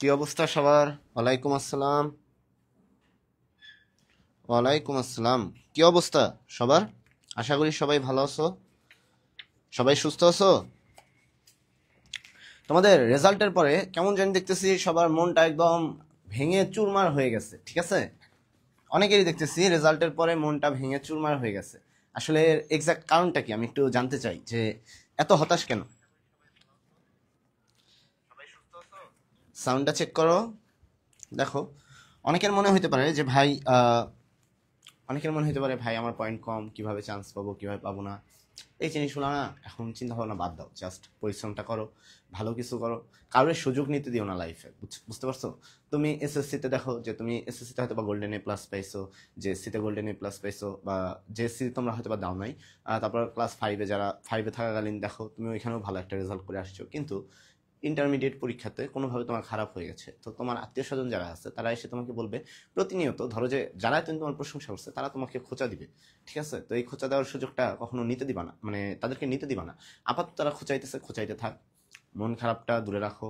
কি অবস্থা সবার? ওয়ালাইকুম আসসালাম। ওয়ালাইকুম আসসালাম। কি অবস্থা সবার? আশা করি সবাই ভালো আছো, সবাই সুস্থ আছো। তোমাদের রেজাল্টের পরে কেমন জানি দেখতেছি সবার মনটা একদম ভেঙে চুরমার হয়ে গেছে, ঠিক আছে? অনেকেরই দেখতেছি রেজাল্টের পরে মনটা ভেঙে চুরমার হয়ে গেছে। আসলে এক্সাক্ট কারণটা কি আমি একটু জানতে চাই যে এত হতাশ কেন? সাউন্ডটা চেক করো, দেখো। অনেকের মনে হইতে পারে যে ভাই অনেকের মনে হতে পারে ভাই আমার পয়েন্ট কম, কিভাবে চান্স পাবো, কিভাবে পাবো না। এই জিনিসগুলো না এখন চিন্তা ভাবনা বাদ দাও, জাস্ট পরিশ্রমটা করো, ভালো কিছু করো। কারোর সুযোগ নিতে দিও না লাইফে, বুঝতে পারছো? তুমি এসএসসিতে দেখো যে তুমি এসএসসিতে হয়তো বা গোল্ডেন এ প্লাস পাইছো, জেএসসিতে গোল্ডেন এ প্লাস পাইছো, বা জেএসসি তোমরা হয়তো বা দাও নাই। তারপর ক্লাস ফাইভে যারা ফাইভে থাকাকালীন দেখো তুমি ওইখানেও ভালো একটা রেজাল্ট করে আসছো, কিন্তু ইন্টারমিডিয়েট পরীক্ষাতে কোনোভাবে তোমার খারাপ হয়ে গেছে। তো তোমার আত্মীয় স্বজন যারা আছে তারা এসে তোমাকে বলবে প্রতিনিয়ত, ধরো যে যারা তুমি তোমার প্রশংসা করছে তারা তোমাকে খোঁচা দিবে, ঠিক আছে? তো এই খোঁচা দেওয়ার সুযোগটা কখনো নিতে দিবা না, মানে তাদেরকে নিতে দিবা না। আপাতত তারা খোঁচাইতেছে, খোঁচাইতে থাক, মন খারাপটা দূরে রাখো।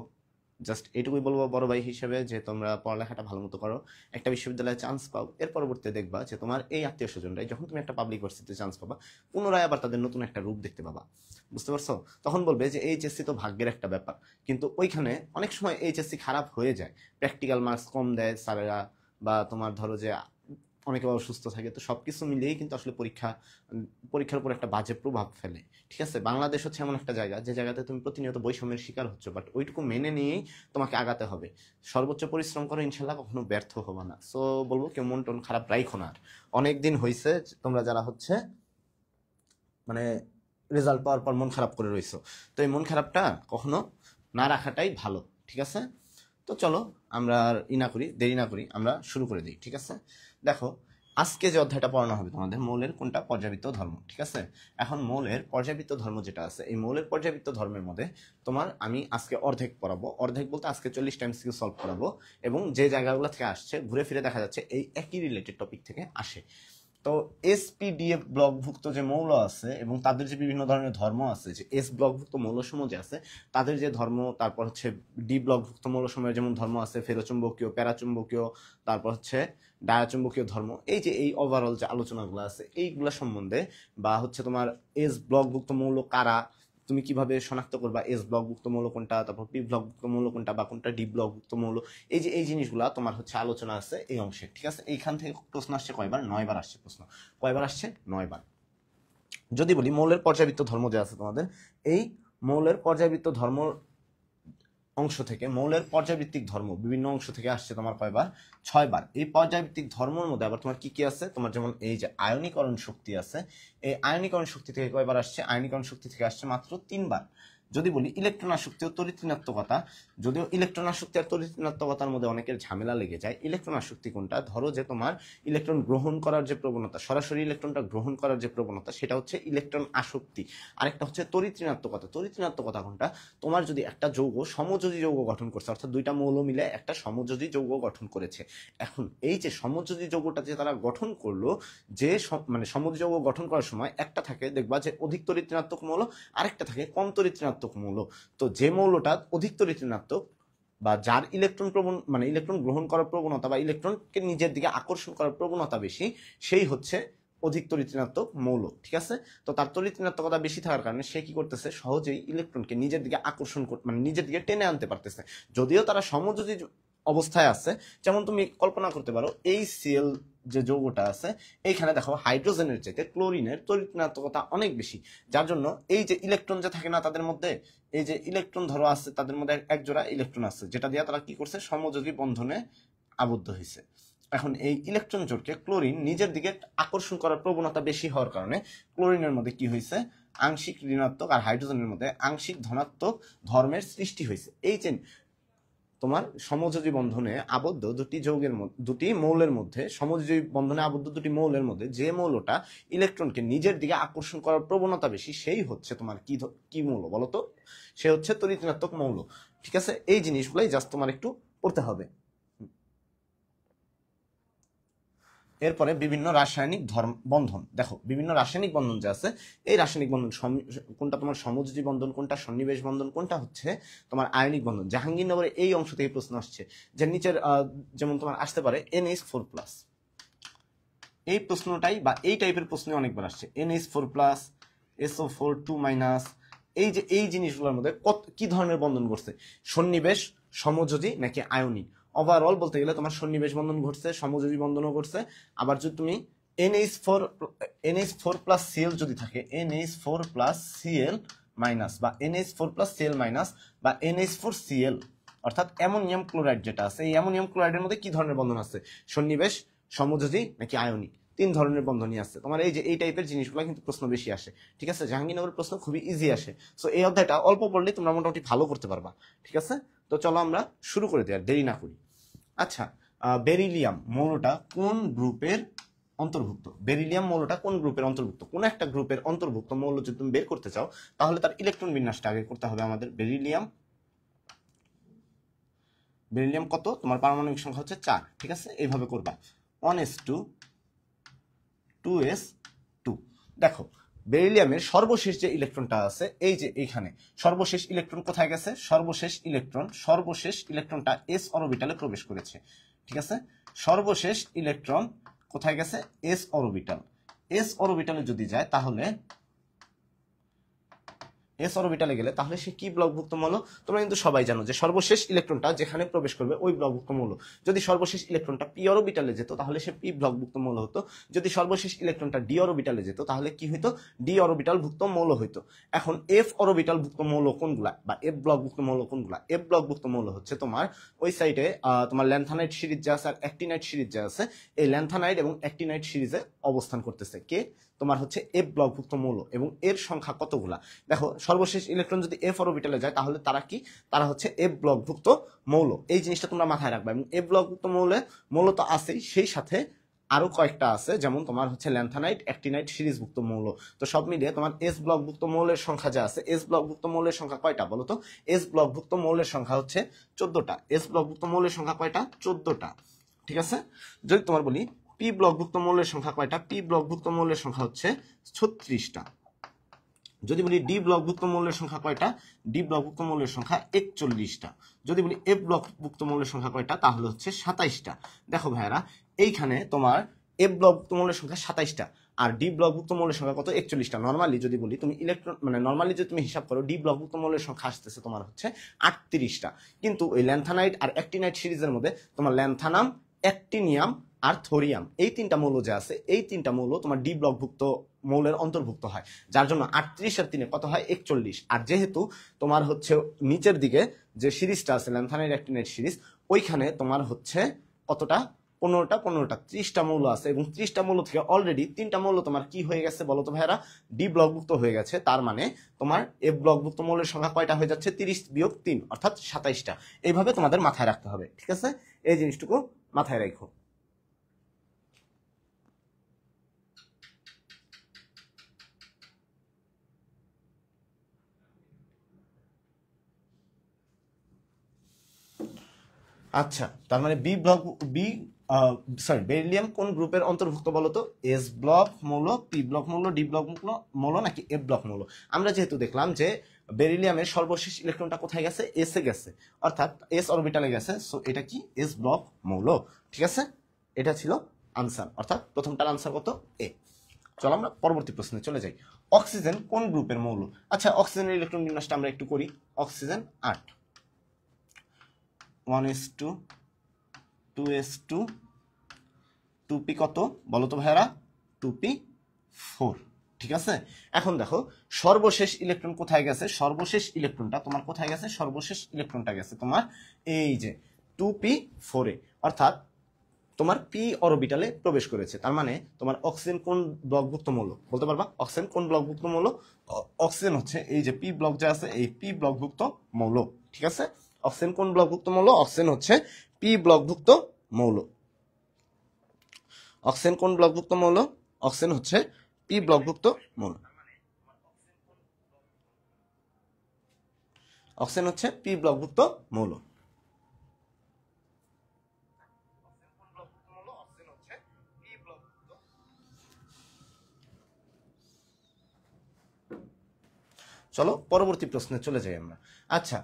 জাস্ট এইটুকুই বলবো বড় ভাই হিসেবে, যে তোমরা পড়ালেখাটা ভালো মতো করো, একটা বিশ্ববিদ্যালয়ে চান্স পাও, এর পরবর্তীতে দেখবা যে তোমার এই আত্মীয় স্বজনরাই যখন তুমি একটা পাবলিক ভার্সিটিতে চান্স পাবা, পুনরায় আবার তাদের নতুন একটা রূপ দেখতে পাবা, বুঝতে পারছো? তখন বলবে যে এইচএসসি তো ভাগ্যের একটা ব্যাপার। কিন্তু ওইখানে অনেক সময় এইচএসসি খারাপ হয়ে যায়, প্র্যাকটিক্যাল মার্কস কম দেয় স্যারেরা, বা তোমার ধরো যে অনেকে অসুস্থ থাকে, তো সবকিছু মিলিয়েই কিন্তু আসলে পরীক্ষার উপর একটা বাজে প্রভাব ফেলে। ঠিক আছে, বাংলাদেশ হচ্ছে এমন একটা জায়গা যে জায়গাতে তুমি প্রতিনিয়ত বৈষম্যের শিকার হচ্ছ, বাট ওইটুকু মেনে নিয়েই তোমাকে আগাতে হবে। সর্বোচ্চ পরিশ্রম করো, ইনশাল্লাহ কখনো ব্যর্থ হবে না। সো বলবো কেউ মন টন খারাপ রাইখো না আর। অনেক দিন হয়েছে তোমরা যারা হচ্ছে মানে রেজাল্ট পাওয়ার পর মন খারাপ করে রইছো, তো এই মন খারাপটা কখনো না রাখাটাই ভালো, ঠিক আছে? তো চলো আমরা আর ই না করি, দেরি না করি, আমরা শুরু করে দিই, ঠিক আছে? দেখো, আজকে যে অধ্যায়টা পড়ানো হবে তোমাদের, মৌলের কোনটা পর্যাবৃত্ত ধর্ম, ঠিক আছে? এখন মৌলের পর্যাবৃত্ত ধর্ম যেটা আছে, এই মৌলের পর্যাবৃত্ত ধর্মের মধ্যে তোমার আমি আজকে অর্ধেক পড়াবো, অর্ধেক বলতে আজকে 40টা এমসিকিউ সলভ করাবো। এবং যে জায়গাগুলো থেকে আসছে ঘুরে ফিরে দেখা যাচ্ছে এই একই রিলেটেড টপিক থেকে আসে। তো এসপিডিএফ ব্লকভুক্ত যে মৌল আছে এবং তাদের যে বিভিন্ন ধরনের ধর্ম আছে, যে এস ব্লকভুক্ত মৌলসমূহ যে আছে তাদের যে ধর্ম, তারপর হচ্ছে ডি ব্লকভুক্ত মৌলসমূহের যেমন ধর্ম আছে ফেরোচুম্বকীয়, প্যারাচুম্বকীয়, তারপর হচ্ছে ডায়াচুম্বকীয় ধর্ম, এই যে এই ওভারঅল যে আলোচনাগুলো আছে এইগুলা সম্বন্ধে, বা হচ্ছে তোমার এস ব্লকভুক্ত মৌল কারা, তুমি কিভাবে শনাক্ত করবা এস ব্লকভুক্ত মৌল কোনটা, তারপর পি ব্লকভুক্ত মৌল কোনটা, বা কোনটা ডি ব্লকভুক্ত মৌল, এই যে এই জিনিসগুলা তোমার হচ্ছে আলোচনা আছে এই অংশে, ঠিক আছে? এইখান থেকে প্রশ্ন আসছে কয়বার? 9বার আসছে প্রশ্ন। কয়বার আসছে? 9বার। যদি বলি মৌলের পর্যাবৃত্ত ধর্ম যে আছে তোমাদের, এই মৌলের পর্যাবৃত্ত ধর্ম অংশ থেকে, মৌলের পর্যাবৃত্তিক ধর্ম বিভিন্ন অংশ থেকে আসছে তোমার কয়বার? 6বার। এই পর্যাবৃত্তিক ধর্মের মধ্যে আবার তোমার কি কি আছে? তোমার যেমন এই যে আয়নীকরণ শক্তি আছে, এই আয়নীকরণ শক্তি থেকে কয়বার আসছে? আয়নীকরণ শক্তি থেকে আসছে মাত্র 3বার। যদি বলি ইলেকট্রন আসক্তি ও তড়িৎ ঋণাত্মকতা, যদিও ইলেকট্রন আসক্তি আর তড়িৎ ঋণাত্মকতার মধ্যে অনেকের ঝামেলা লেগে যায়। ইলেকট্রন আসক্তি কোনটা? ধরো যে তোমার ইলেকট্রন গ্রহণ করার যে প্রবণতা, সরাসরি ইলেকট্রনটা গ্রহণ করার যে প্রবণতা, সেটা হচ্ছে ইলেকট্রন আসক্তি। আরেকটা হচ্ছে তড়িৎ ঋণাত্মকতা। তড়িৎ ঋণাত্মকতা কোনটা? তোমার যদি একটা যৌগ সমযোজী যৌগ গঠন করছে, অর্থাৎ দুইটা মৌল মিলে একটা সমযোজী যৌগ গঠন করেছে, এখন এই যে সমযোজী যৌগটা যে তারা গঠন করলো, যে মানে সমযোজী যৌগ গঠন করার সময় একটা থাকে দেখবা যে অধিক তড়িৎ ঋণাত্মক মৌল, আরেকটা থাকে কম তড়িৎ ঋণাত্মক মৌল। তো যে মৌলটা অধিক তড়িৎ ঋণাত্মক, বা যার ইলেকট্রন মানে ইলেকট্রন গ্রহণ করার প্রবণতা বা ইলেকট্রনকে নিজের দিকে আকর্ষণ করার প্রবণতা বেশি, সেই হচ্ছে অধিক তড়িৎ ঋণাত্মক মৌল, ঠিক আছে? তো তার তড়িৎ ঋণাত্মকতা বেশি থাকার কারণে সে কি করতেছে? সহজেই ইলেকট্রনকে নিজের দিকে আকর্ষণ মানে নিজের দিকে টেনে আনতে পারতেছে, যদিও তারা সমযোজী অবস্থায় আছে। যেমন তুমি কল্পনা করতে পারো এই সিএল যে যৌগটা আছে, এইখানে দেখো হাইড্রোজেনের চাইতে ক্লোরিনের তড়িৎ ঋণাত্মকতা অনেক বেশি, যার জন্য এই যে ইলেকট্রন যে থাকে না তাদের মধ্যে, এই যে ইলেকট্রন ধরো আছে তাদের মধ্যে এক জোড়া ইলেকট্রন আছে, যেটা দিয়ে তারা কি করছে? সমযোজী বন্ধনে আবদ্ধ হয়েছে। এখন এই ইলেকট্রন জোড়কে ক্লোরিন নিজের দিকে আকর্ষণ করার প্রবণতা বেশি হওয়ার কারণে ক্লোরিনের মধ্যে কি হয়েছে? আংশিক ঋণাত্মক, আর হাইড্রোজেনের মধ্যে আংশিক ধনাত্মক ধর্মের সৃষ্টি হয়েছে। এই যে তোমার সমযোজী বন্ধনে আবদ্ধ দুটি মৌলের মধ্যে, সমযোজী বন্ধনে আবদ্ধ দুটি মৌলের মধ্যে যে মৌলটা ইলেকট্রনকে নিজের দিকে আকর্ষণ করার প্রবণতা বেশি, সেই হচ্ছে তোমার কি মৌল বলো তো? সে হচ্ছে তড়িৎ ঋণাত্মক মৌল, ঠিক আছে? এই জিনিসগুলাই জাস্ট তোমার একটু পড়তে হবে। এরপরে বিভিন্ন রাসায়নিক বন্ধন, দেখো বিভিন্ন রাসায়নিক বন্ধন যে আছে, এই রাসায়নিক বন্ধন কোনটা তোমার সমযোজী বন্ধন, কোনটা সন্নিবেশ বন্ধন, কোনটা হচ্ছে তোমার আয়নিক বন্ধন। জাহাঙ্গীরনগরে এই অংশ থেকে প্রশ্ন আসছে, যে নিচের যেমন তোমার আসতে পারে NH4+, এই প্রশ্নটাই বা এই টাইপের প্রশ্ন অনেকবার আসছে, NH4+, SO4 2-, এই জিনিসগুলোর মধ্যে কি ধরনের বন্ধন ঘটছে, সন্নিবেশ, সমযোজী নাকি আয়নিক। ওভারঅল বলতে গেলে তোমার সন্নিবেশ বন্ধন ঘটছে, সমযোজী বন্ধনও ঘটছে। আবার যদি তুমি NH4+Cl যদি থাকে, NH4+Cl- বা NH4+Cl- বা NH4Cl, অর্থাৎ অ্যামোনিয়াম ক্লোরাইড যেটা আছে, এই অ্যামোনিয়াম ক্লোরাইডের মধ্যে কি ধরনের বন্ধন আছে, সন্নিবেশ, সমযোজী নাকি আয়নিক। 3 ধরনের বন্ধনই আছে তোমার। এই যে এই টাইপের জিনিসগুলো কিন্তু প্রশ্ন বেশি আসে, ঠিক আছে। জাহাঙ্গীরনগরের প্রশ্ন খুবই ইজি আসে। সো এই অধ্যায়টা অল্প পড়লে তোমরা মোটামুটি ভালো করতে পারবা, ঠিক আছে। তো চলো আমরা শুরু করে দিই, আর দেরি না করি। আচ্ছা, বেরিলিয়াম মৌলটা কোন গ্রুপের অন্তর্ভুক্ত? বেরিলিয়াম মৌলটা কোন গ্রুপের অন্তর্ভুক্ত? কোন একটা গ্রুপের অন্তর্ভুক্ত মৌল যদি তুমি বের করতে চাও, তাহলে তার ইলেকট্রন বিন্যাসটা আগে করতে হবে আমাদের। বেরিলিয়াম কত? তোমার পারমাণবিক সংখ্যা হচ্ছে 4, ঠিক আছে। এইভাবে করবা 1s2 2s2। দেখো বেরিলিয়ামের সর্বশেষ যে ইলেকট্রনটা আছে, এই যে এইখানে সর্বশেষ ইলেকট্রন কোথায় গেছে, সর্বশেষ ইলেকট্রনটা s অরবিটালে প্রবেশ করেছে, ঠিক আছে। সর্বশেষ ইলেকট্রন কোথায় গেছে, s অরবিটালে যদি যায়, তাহলে এস অরবিটালে গেলে তাহলে সে কি ব্লকভুক্ত মৌল? তোমরা কিন্তু সবাই জানো যে সর্বশেষ ইলেকট্রনটা যেখানে প্রবেশ করবে ওই ব্লকভুক্ত মৌল। যদি সর্বশেষ ইলেকট্রনটা পি অরবিটালে যেত, তাহলে সে পি ব্লকভুক্ত মৌল হতো। যদি সর্বশেষ ইলেকট্রনটা ডি অরবিটালে যেত, তাহলে কি হইতো, ডি অরবিটাল ভুক্ত মৌল হইতো। এখন এফ অরবিটাল ভুক্ত মৌল কোনগুলা, বা এফ ব্লকভুক্ত মৌল কোনগুলা? এফ ব্লকভুক্ত মৌল হচ্ছে তোমার ওই সাইডে তোমার ল্যান্থানাইড সিরিজ যে আছে আর অ্যাক্টিনাইড সিরিজ যে আছে, এই ল্যান্থানাইড এবং অ্যাক্টিনাইড সিরিজে অবস্থান করতেছে কে, তোমার হচ্ছে এফ ব্লকভুক্ত মৌল। এবং এর সংখ্যা কতগুলা? দেখো সর্বশেষ ইলেকট্রন যদি এফ অরবিটালে যায়, তাহলে তারা কি, তারা হচ্ছে এফ ব্লকভুক্ত মৌল। এই জিনিসটা তোমরা মাথায় রাখবে। এবং এফ ব্লকভুক্ত মৌল তো আছেই, সেই সাথে আরো কয়েকটা আছে, যেমন তোমার হচ্ছে ল্যান্থানাইড, অ্যাক্টিনাইড সিরিজভুক্ত মৌল। তো সব মিলিয়ে তোমার এস ব্লকভুক্ত মৌলের সংখ্যা যা আছে, এস ব্লকভুক্ত মৌলের সংখ্যা কয়টা বলো তো? এস ব্লকভুক্ত মৌলের সংখ্যা হচ্ছে 14টা। এস ব্লকভুক্ত মৌলের সংখ্যা কয়টা? 14টা, ঠিক আছে। যদি তোমার বলি পি ব্লকভুক্ত মৌলের সংখ্যা কয়টা, পি ব্লকভুক্ত মৌলের সংখ্যা হচ্ছে 36টা। যদি বলি ডি ব্লকভুক্ত মৌলের সংখ্যা কয়টা, ডি ব্লকভুক্ত মৌলের সংখ্যা 41টা। যদি বলি এফ ব্লকভুক্ত মৌলের সংখ্যা কয়টা, তাহলে হচ্ছে 27টা। দেখো ভাইয়ারা, এইখানে তোমার এফ ব্লকভুক্ত মৌলের সংখ্যা 27টা, আর ডি ব্লকভুক্ত মৌলের সংখ্যা কত, 41টা। নর্মালি যদি বলি তুমি ইলেকট্রন, মানে নর্মালি যদি তুমি হিসাব করো, ডি ব্লকভুক্ত মৌলের সংখ্যা আসতেছে তোমার হচ্ছে 38টা। কিন্তু ওই ল্যান্থানাইড আর অ্যাক্টিনাইড সিরিজের মধ্যে তোমার ল্যান্থানাম, অ্যাক্টিনিয়াম আর থোরিয়াম, এই 3টা মৌল যে আছে, এই 3টা মৌল তোমার ডি ব্লকভুক্ত মৌলের অন্তর্ভুক্ত হয়, যার জন্য 38 আর 3 কত হয়, 41। আর যেহেতু তোমার হচ্ছে নিচের দিকে যে সিরিজটা আছে ল্যান্থানাইড অ্যাক্টিনাইড সিরিজ, ওইখানে তোমার হচ্ছে কতটা, 15টা 30টা মৌল আছে। এবং 30টা মৌল থেকে অলরেডি 3টা মৌল তোমার কি হয়ে গেছে বলো তো ভাইরা, ডি ব্লকভুক্ত হয়ে গেছে। তার মানে তোমার এফ ব্লকভুক্ত মৌলের সংখ্যা কয়টা হয়ে যাচ্ছে, 30 - 3 অর্থাৎ 27টা। এইভাবে তোমাদের মাথায় রাখতে হবে, ঠিক আছে। এই জিনিসটুকু মাথায় রাখো। আচ্ছা, তার মানে বি বেরিলিয়াম কোন গ্রুপের অন্তর্ভুক্ত বলতো? এস ব্লক মৌল, পি ব্লক মৌল, ডি ব্লক মৌল নাকি এফ ব্লক মৌল? আমরা যেহেতু দেখলাম যে বেরিলিয়ামের সর্বশেষ ইলেকট্রনটা কোথায় গেছে, এস এ গেছে, অর্থাৎ এস অরবিটালে গেছে। সো এটা কি, এস ব্লক মৌল, ঠিক আছে। এটা ছিল আনসার, অর্থাৎ প্রথমটার আনসার কত, এ। চলো আমরা পরবর্তী প্রশ্নে চলে যাই। অক্সিজেন কোন গ্রুপের মৌল? আচ্ছা, অক্সিজেনের ইলেকট্রন বিন্যাসটা আমরা একটু করি। অক্সিজেন 8, 1s2 2s2 2p কত বলো তো ভাইয়ারা, 2p4, ঠিক আছে। এখন দেখো সর্বশেষ ইলেকট্রন কোথায় গেছে, সর্বশেষ ইলেকট্রনটা তোমার কোথায় গেছে, সর্বশেষ ইলেকট্রনটা গেছে তোমার এই যে 2p4 এ, অর্থাৎ তোমার পি অরবিটালে প্রবেশ করেছে। তার মানে তোমার অক্সিজেন কোন ব্লকভুক্ত মৌল বলতে পারবা, অক্সিজেন কোন ব্লকভুক্ত মৌল? অক্সিজেন হচ্ছে এই যে পি ব্লক যে আছে, এই পি ব্লকভুক্ত মৌল, ঠিক আছে। অক্সিজেন কোন ব্লকভুক্ত মৌল? অক্সিজেন হচ্ছে পি ব্লকভুক্ত মৌল। অক্সিজেন কোন ব্লকভুক্ত মৌল? অক্সিজেন হচ্ছে পি ব্লকভুক্ত মৌল। অক্সিজেন হচ্ছে পি ব্লকভুক্ত মৌল। চলো পরবর্তী প্রশ্নে চলে যাই আমরা। আচ্ছা,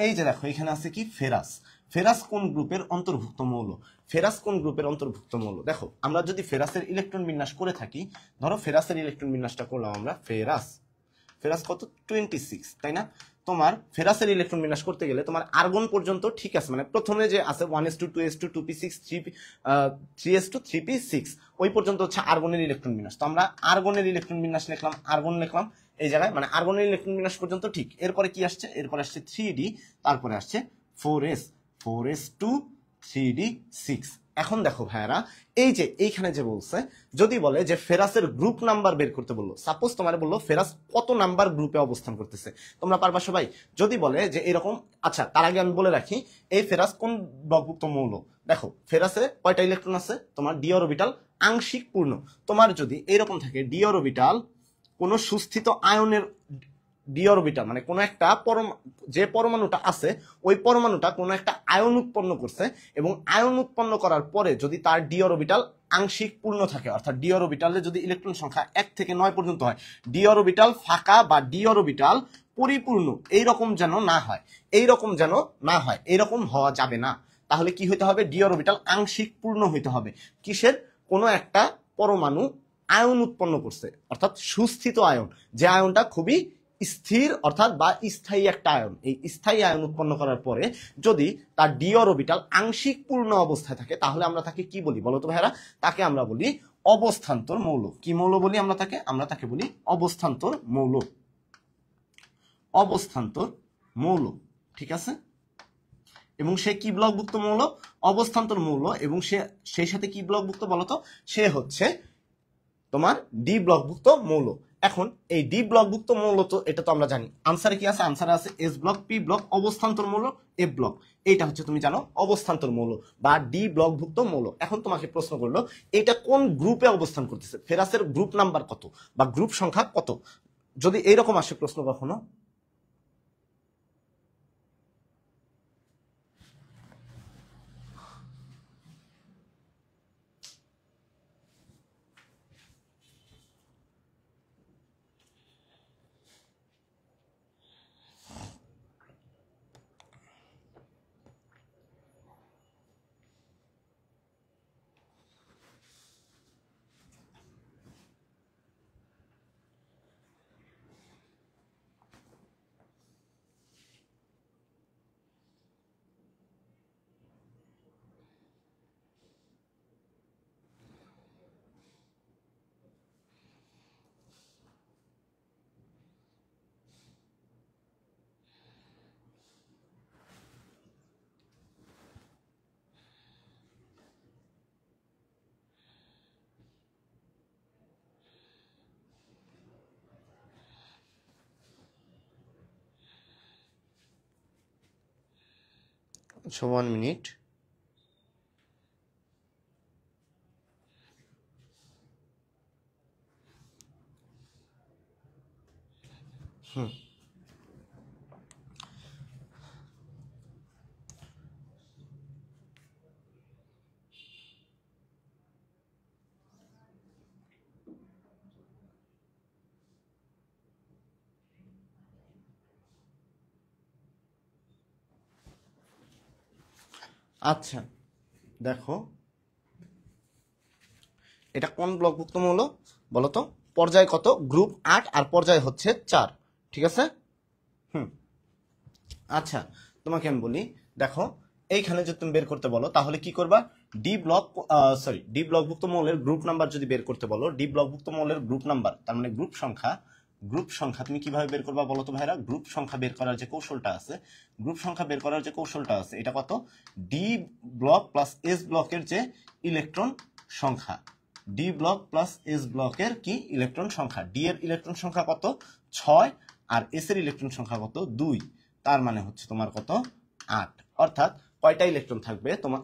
এই যে দেখো এখানে আছে কি ফেরাস। ফেরাস কোন গ্রুপের অন্তর্ভুক্ত মৌল? ফেরাস কোন গ্রুপের অন্তর্ভুক্ত মৌল? দেখো আমরা যদি ফেরাসের ইলেকট্রন বিন্যাস করে থাকি, ধরো ফেরাসের ইলেকট্রন বিন্যাসটা করলাম আমরা, ফেরাস কত 26, তাই না? তোমার ফেরাসের ইলেকট্রন বিন্যাস করতে গেলে তোমার আর্গন পর্যন্ত ঠিক আছে, মানে প্রথমে যে আছে 1s2 2s2 2p6 3s2 3p6 ওই পর্যন্ত হচ্ছে আর্গনের ইলেকট্রন বিন্যাস। তো আমরা আর্গনের ইলেকট্রন বিন্যাস লিখলাম, আর্গন লিখলাম এই জায়গায়, মানে আর্গনের ইলেকট্রন বিন্যাস পর্যন্ত ঠিক। এরপরে কি আসছে? এরপরে আসছে 3d, তারপরে আসছে 4s2 3d6। এখন দেখো ভাইয়ারা, এই যে এইখানে যে বলছে, যদি বলে যে ফেরাসের গ্রুপ নাম্বার বের করতে বললো, সাপোজ তোমার বললো ফেরাস কত নাম্বার গ্রুপে অবস্থান করতেছে, তোমরা পারবা সবাই? যদি বলে যে এরকম, আচ্ছা তার আগে আমি বলে রাখি এই ফেরাস কোন ব্লকভুক্ত মৌল। দেখো ফেরাসে কয়টা ইলেকট্রন আছে? তোমার ডি অরবিটাল আংশিক পূর্ণ। তোমার যদি এরকম থাকে ডি অরবিটাল, কোন সুস্থিত আয়নের ডি অরবিটাল, মানে কোন একটা যে পরমাণুটা আছে ওই পরমাণুটা কোন একটা আয়ন উৎপন্ন করছে, এবং আয়ন উৎপন্ন করার পরে যদি তার ডি অরবিটাল আংশিক পূর্ণ থাকে, অর্থাৎ ডি অরবিটালে যদি ইলেকট্রন সংখ্যা 1 থেকে 9 পর্যন্ত হয়, ডি অরবিটাল ফাঁকা বা ডি অরবিটাল পরিপূর্ণ এইরকম যেন না হয়, এইরকম হওয়া যাবে না। তাহলে কি হইতে হবে? ডি অরবিটাল আংশিক পূর্ণ হইতে হবে। কিসের? কোনো একটা পরমাণু আয়ন উৎপন্ন করছে, অর্থাৎ সুস্থিত আয়ন, যে আয়নটা খুবই স্থির অর্থাৎ বা স্থায়ী একটা আয়ন। এই স্থায়ী আয়ন উৎপন্ন করার পরে যদি তার ডি অরবিটাল আংশিক পূর্ণ অবস্থায় থাকে, তাহলে আমরা তাকে কি বলি বলো তো ভাইরা? তাকে আমরা বলি অবস্থান্তর মৌল। কি মৌল বলি আমরা তাকে? আমরা তাকে বলি অবস্থান্তর মৌল। অবস্থান্তর মৌল, ঠিক আছে? এবং সে কি ব্লকভুক্ত মৌল? অবস্থান্তর মৌল। এবং সেই সাথে কি ব্লকভুক্ত বলতো? সে হচ্ছে তোমার ডি ব্লকভুক্ত মৌল। এখন এই ডি ব্লকভুক্ত মৌল তো এটা তো আমরা জানি, আনসারে কি আছে? আনসারে আছে এস ব্লক, পি ব্লক, অবস্থান্তর মৌল, এফ ব্লক। এইটা হচ্ছে তুমি জানো অবস্থান্তর মৌল বা ডি ব্লকভুক্ত মৌল। এখন তোমাকে প্রশ্ন করলো এটা কোন গ্রুপে অবস্থান করতেছে, ফেরাসের গ্রুপ নাম্বার কত বা গ্রুপ সংখ্যা কত? যদি এইরকম আসে প্রশ্ন কখনো, আচ্ছা 1 মিনিট। আচ্ছা দেখো এটা কোন ব্লকভুক্ত মৌল বলতো? পর্যায় কত? গ্রুপ 8 আর পর্যায় হচ্ছে 4, ঠিক আছে? আচ্ছা তোমাকে আমি বলি, দেখো এইখানে যদি তুমি বের করতে বলো তাহলে কি করবা? ডি ব্লকভুক্ত মৌলের গ্রুপ নাম্বার যদি বের করতে বলো, ডি ব্লকভুক্ত মৌলের গ্রুপ নাম্বার তার মানে গ্রুপ সংখ্যা তুমি কিভাবে বের করবা বলো তো ভাইরা? গ্রুপ সংখ্যা বের করার যে কৌশলটা আছে, এটা কত? ডি ব্লক প্লাস এস ব্লকের যে ইলেকট্রন সংখ্যা, ডি ব্লক প্লাস এস ব্লকের কি ইলেকট্রন সংখ্যা, ডি এর ইলেকট্রন সংখ্যা কত? 6, আর এস এর ইলেকট্রন সংখ্যা কত? 2। তার মানে হচ্ছে তোমার কত? 8। অর্থাৎ কয়টা ইলেকট্রন থাকবে তোমার,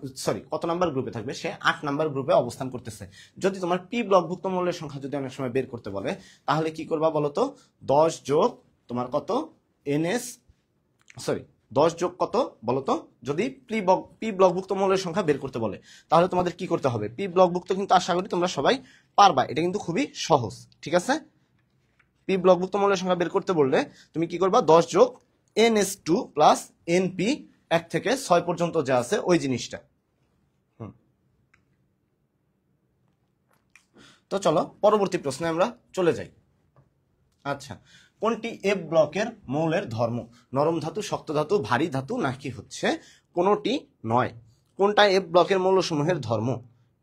কত নাম্বার গ্রুপে থাকবে? সে 8 নাম্বার গ্রুপে অবস্থান করতেছে। যদি তোমার পি ব্লকভুক্ত মৌলের সংখ্যা যদি অনেক সময় বের করতে বলে, তাহলে কি করবা বলতো? 10 যোগ তোমার কত? এনএস 10 যোগ কত বলতো? যদি পি ব্লকভুক্ত মৌলের সংখ্যা বের করতে বলে, তাহলে তোমাদের কি করতে হবে? পি ব্লকভুক্ত কিন্তু আশা করি তোমরা সবাই পারবা, এটা কিন্তু খুবই সহজ, ঠিক আছে? পি ব্লকভুক্ত মৌলের সংখ্যা বের করতে বললে তুমি কি করবা 10 যোগ NH2 প্লাস NP 1 থেকে 6 পর্যন্ত যা আছে ওই জিনিসটা। তো চলো পরবর্তী প্রশ্নে আমরা চলে যাই। আচ্ছা, কোনটি এফ ব্লকের মৌলের ধর্ম? নরম ধাতু, শক্ত ধাতু, ভারী ধাতু নাকি হচ্ছে কোনোটি নয়? কোনটা এফ ব্লকের মৌলসমূহের ধর্ম?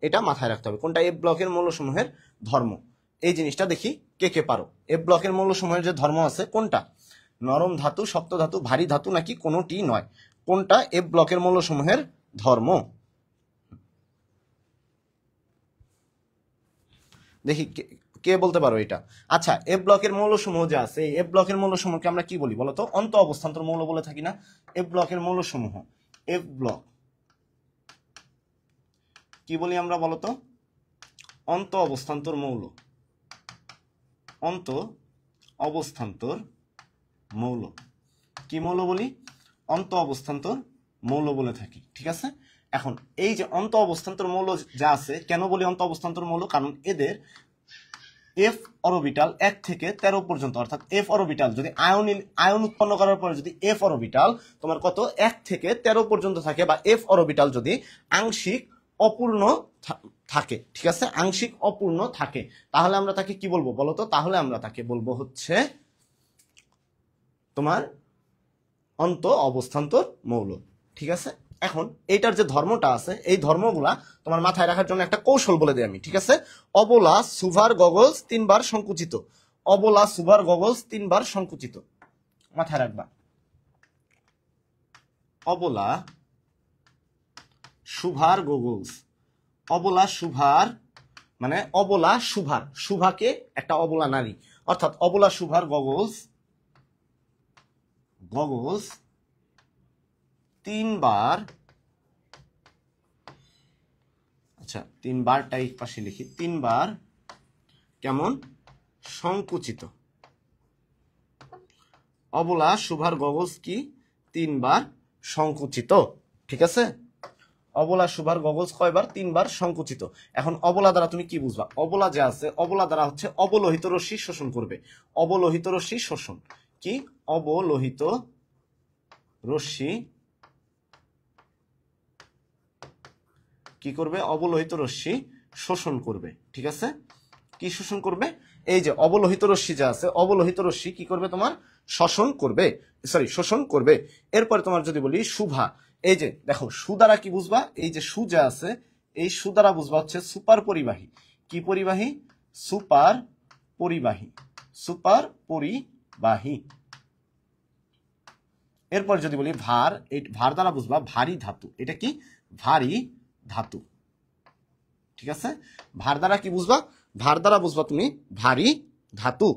এটা মাথায় রাখতে হবে, কোনটা এফ ব্লকের মৌলসমূহের ধর্ম। এই জিনিসটা দেখি কে কে পারো। এফ ব্লকের মৌলসমূহের যে ধর্ম আছে কোনটা? নরম ধাতু, শক্ত ধাতু, ভারী ধাতু নাকি কোনোটি নয়? কোনটা এফ ব্লকের মৌলসমূহের ধর্ম? দেখি কে বলতে পারো এটা। আচ্ছা, এফ ব্লকের মৌলসমূহ যে আছে, এই এফ ব্লকের মৌলসমূহকে আমরা কি বলি বলতো? অন্ত অবস্থান্তর মৌল বলে থাকি না? এফ ব্লকের মৌলসমূহ, এফ ব্লক কি বলি আমরা বলতো? অন্ত অবস্থান্তর মৌল, অন্ত অবস্থান্তর মৌল। কি মৌল বলি? অন্ত অবস্থান্তর মৌল বলে থাকি, ঠিক আছে। এখন এই যে অন্ত অবস্থান্তর মৌল যা আছে, কেন বলি অন্ত অবস্থান্তর মৌল? কারণ এদের এফ অরবিটাল 1 থেকে 13 পর্যন্ত, অর্থাৎ এফ অরবিটাল যদি আয়ন উৎপন্ন করার পরে যদি এফ অরবিটাল তোমার কত 1 থেকে 13 পর্যন্ত থাকে, বা এফ অরবিটাল যদি আংশিক অপূর্ণ থাকে, ঠিক আছে, আংশিক অপূর্ণ থাকে, তাহলে আমরা তাকে কি বলবো বলতো? তাহলে আমরা তাকে বলবো হচ্ছে তোমার অন্ত অবস্থান্তর মৌল, ঠিক আছে। এখন এইটার যে ধর্মটা আছে, এই ধর্মগুলা তোমার মাথায় রাখার জন্য একটা কৌশল বলে দিই আমি, ঠিক আছে। অবলা সুভার গগলস 3 বার সংকুচিত, অবলা সুভার গগলস 3 বার সংকুচিত, মাথায় রাখবা। অবলা সুভার গগলস, অবলা সুভার মানে অবলা সুভার, সুভাকে একটা অবলা নারী, অর্থাৎ অবলা সুভার গগলস 3 বার, আচ্ছা 3 বারটা এই পাশে লিখি, 3 বার কেমন? সংকুচিত। অবলা সুভার গগলস কি 3 বার সংকুচিত, ঠিক আছে। অবলা সুভার গগলস কয়বার? 3 বার সংকুচিত। এখন অবলা দ্বারা তুমি কি বুঝবা? অবলা যে আছে, অবলা দ্বারা হচ্ছে অবলোহিত রশ্মি শোষণ করবে। অবলোহিত রশ্মি শোষণ কি? অবলোহিত রশ্মি কি করবে? অবলোহিত রশ্মি শোষণ করবে, ঠিক আছে। কি শোষণ করবে? এই যে অবলোহিত রশ্মি যা আছে, অবলোহিত রশ্মি কি করবে? তোমার শোষণ করবে, শোষণ করবে। এরপরে তোমার যদি বলি সুভা, এই যে দেখো সু দ্বারা কি বুঝবা? এই যে সু যা আছে, এই সু দ্বারা বুঝবা হচ্ছে সুপার পরিবাহী। কি পরিবাহী? সুপার পরিবাহী, সুপার পরিবাহী। এরপর যদি বলি ভার, এই ভার দ্বারা বুঝবা ভারী ধাতু। এটা কি? ভারী ধাতু, ঠিক আছে। ভার দ্বারা কি বুঝবা? ভার দ্বারা বুঝবা তুমি ভারী ধাতু।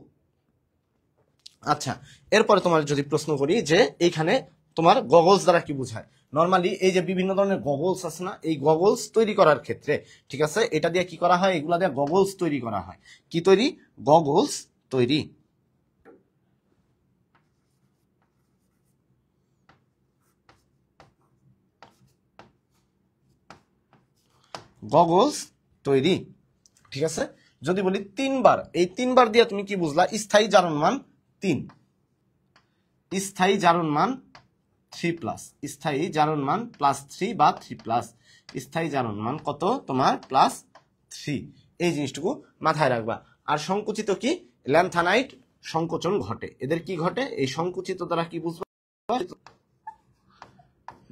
আচ্ছা, এরপরে তোমার যদি প্রশ্ন করি যে এইখানে তোমার গগলস দ্বারা কি বোঝায়? নর্মালি এই যে বিভিন্ন ধরনের গগলস আছে না, এই গগলস তৈরি করার ক্ষেত্রে, ঠিক আছে, এটা দিয়ে কি করা হয়? এগুলা দিয়ে গগলস তৈরি করা হয়। কি তৈরি? গগলস তৈরি। গগলস তৈরি, ঠিক আছে। যদি বলি 3 বার, এই 3 বার দিয়ে তুমি কি বুঝলা? স্থায়ী জারণ মান 3, স্থায়ী জারণ মান 3+, স্থায়ী জারণ মান +3 বা 3+, স্থায়ী জারণ মান কত তোমার? +3। এই জিনিসটুকু মাথায় রাখবা। আর সংকুচিত কি? ল্যান্থানাইট সংকোচন ঘটে। এদের কি ঘটে? এই সংকুচিত দ্বারা কি বুঝবা?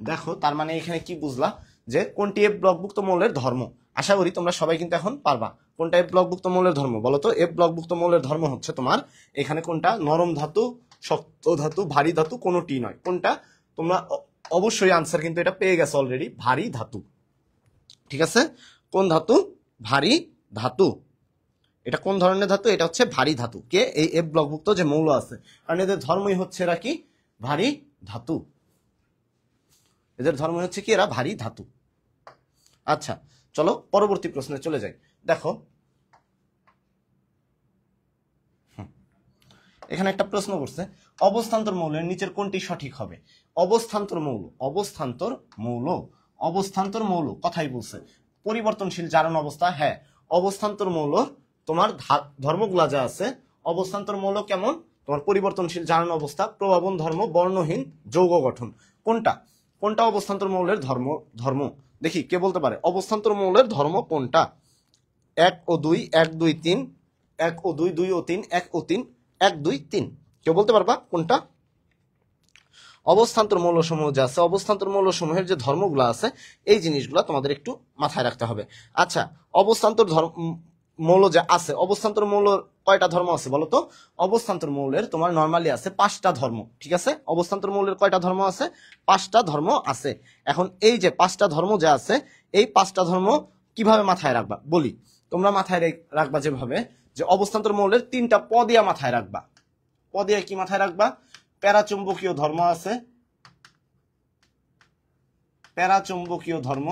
দেখো তার মানে এখানে কি বুঝলা যে কোনটি এফ ব্লকভুক্ত মৌলের ধর্ম। আশা করি তোমরা সবাই কিন্তু এখন পারবা। কোনটা এফ ব্লকভুক্ত মৌলের ধর্ম বলো তো? এফ ব্লকভুক্ত মৌলের ধর্ম হচ্ছে তোমার এখানে কোনটা? নরম ধাতু, শক্ত ধাতু, ভারী ধাতু কোনোটি নয়। কোনটা? তোমরা অবশ্যই আনসার কিন্তু এটা পেয়ে গেছো অলরেডি, ভারী ধাতু, ঠিক আছে। কোন ধাতু? ভারী ধাতু। এটা কোন ধরনের ধাতু? এটা হচ্ছে ভারী ধাতু। কে? এই এফ ব্লকভুক্ত যে মৌল আছে, কারণ এদের ধর্মই হচ্ছে এরা কি? ভারী ধাতু। এদের ধর্ম হচ্ছে কি? এরা ভারী ধাতু। আচ্ছা চলো পরবর্তী প্রশ্নে চলে যাই। দেখো এখানে একটা প্রশ্ন করছে, অবস্থান্তর মৌলের নিচের কোনটি সঠিক হবে? অবস্থান্তর মৌল, অবস্থান্তর মৌল, অবস্থান্তর মৌল কথাই বলছে। পরিবর্তনশীল জারণ অবস্থা, হ্যাঁ। অবস্থান্তর মৌল তোমার ধর্মগুলা যা আছে, অবস্থান্তর মৌল কেমন? তোমার পরিবর্তনশীল জারণ অবস্থা, প্রভাবন ধর্ম, বর্ণহীন যৌগ গঠন। কোনটা কোনটা অবস্থান্তর মৌলের ধর্ম দেখি কে বলতে পারে অবস্থান্তর মৌলের ধর্ম কোনটা? 1 ও 2, 1 2 3, 1 ও 2, 2 ও 3, 1 ও 3, 1 2 3। কেউ বলতে পারবা কোনটা? অবস্থান্তর মৌলসমূহ যা আছে, অবস্থান্তর মৌলসমূহের যে ধর্মগুলো আছে এই জিনিসগুলো তোমাদের একটু মাথায় রাখতে হবে। আচ্ছা, অবস্থান্তর মৌল যা আছে, অবস্থান্তর মৌলের কয়টা ধর্ম আছে বলো তো? অবস্থান্তর মৌলের তোমার নরমালি আছে 5টা ধর্ম, ঠিক আছে? অবস্থান্তর মৌলের কয়টা ধর্ম আছে? 5টা ধর্ম আছে। এখন এই যে 5টা ধর্ম যা আছে, এই 5টা ধর্ম কিভাবে মাথায় রাখবা বলি। তোমরা মাথায় রাখবা যেভাবে, যে অবস্থান্তর মৌলের 3টা পদিয়া মাথায় রাখবা। পদিয়া কি মাথায় রাখবা? প্যারাচুম্বকীয় ধর্ম আছে, প্যারাচুম্বকীয় ধর্ম,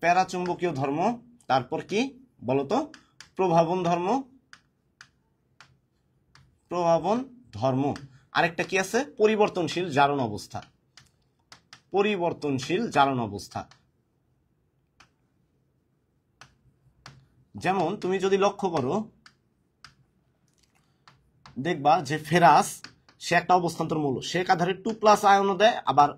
প্যারাচুম্বকীয় ধর্ম, তারপর কি বলতো? প্রভাবন ধর্ম, প্রভাবন ধর্ম। আরেকটা কি আছে? পরিবর্তনশীল জারণ অবস্থা, পরিবর্তনশীল জারণ অবস্থা। যেমন তুমি যদি লক্ষ্য করো, দেখবা যে ফেরাস সে একটা অবস্থান্তর মৌল, সে একাধারে 2+ আয়নও দেয়, আবার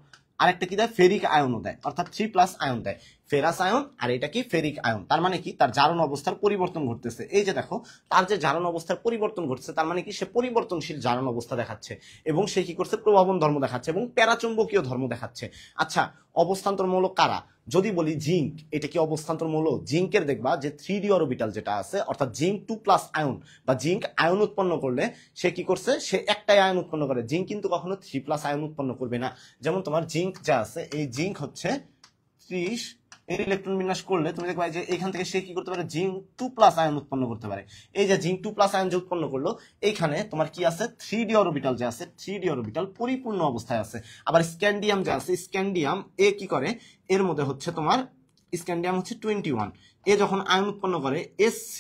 আরেকটা কি দেয়? ফেরিক আয়নও দেয়, অর্থাৎ 3+ আয়ন দেয়। ফেরাস আয়ন আর এটা কি? Ferric ion. তার মানে কি? তার জারণ অবস্থার পরিবর্তন ঘটতেছে। এই যে দেখো, তার যে জারণ অবস্থার পরিবর্তন ঘটছে, তার মানে কি? সে পরিবর্তনশীল জারণ অবস্থা দেখাচ্ছে, এবং সে কি করছে? প্রভাবন ধর্ম দেখাচ্ছে এবং প্যারাচুম্বকীয় ধর্ম দেখাচ্ছে। আচ্ছা, অবস্থান্তর মৌল কারা? যদি বলি জিঙ্ক, এটা কি অবস্থান্তর মৌল? জিঙ্কের দেখবা যে 3d অরবিটাল যেটা আছে, অর্থাৎ জিঙ্ক 2+ আয়ন বা জিঙ্ক আয়ন উৎপন্ন করলে সে কি করছে? সে একটাই আয়ন উৎপন্ন করে। জিঙ্ক কিন্তু কখনো 3+ আয়ন উৎপন্ন করবে না। যেমন তোমার জিঙ্ক যা আছে, এই জিঙ্ক হচ্ছে 30, এর ইলেকট্রন বিন্যাস করলে তুমি দেখবা যে এখান থেকে সে কি করতে পারে? জিঙ্ক 2+ আয়ন উৎপন্ন করতে পারে। এই যে জিঙ্ক 2+ আয়ন যে উৎপন্ন করলো, এইখানে তোমার কি আছে? 3d অরবিটাল যে আছে, 3d অরবিটাল পরিপূর্ণ অবস্থায় আছে। আবার স্ক্যান্ডিয়াম যে আছে, স্ক্যান্ডিয়াম এ কি করে? এর মধ্যে হচ্ছে তোমার স্ক্যান্ডিয়াম হচ্ছে 21, এ যখন আয়ন উৎপন্ন করে Sc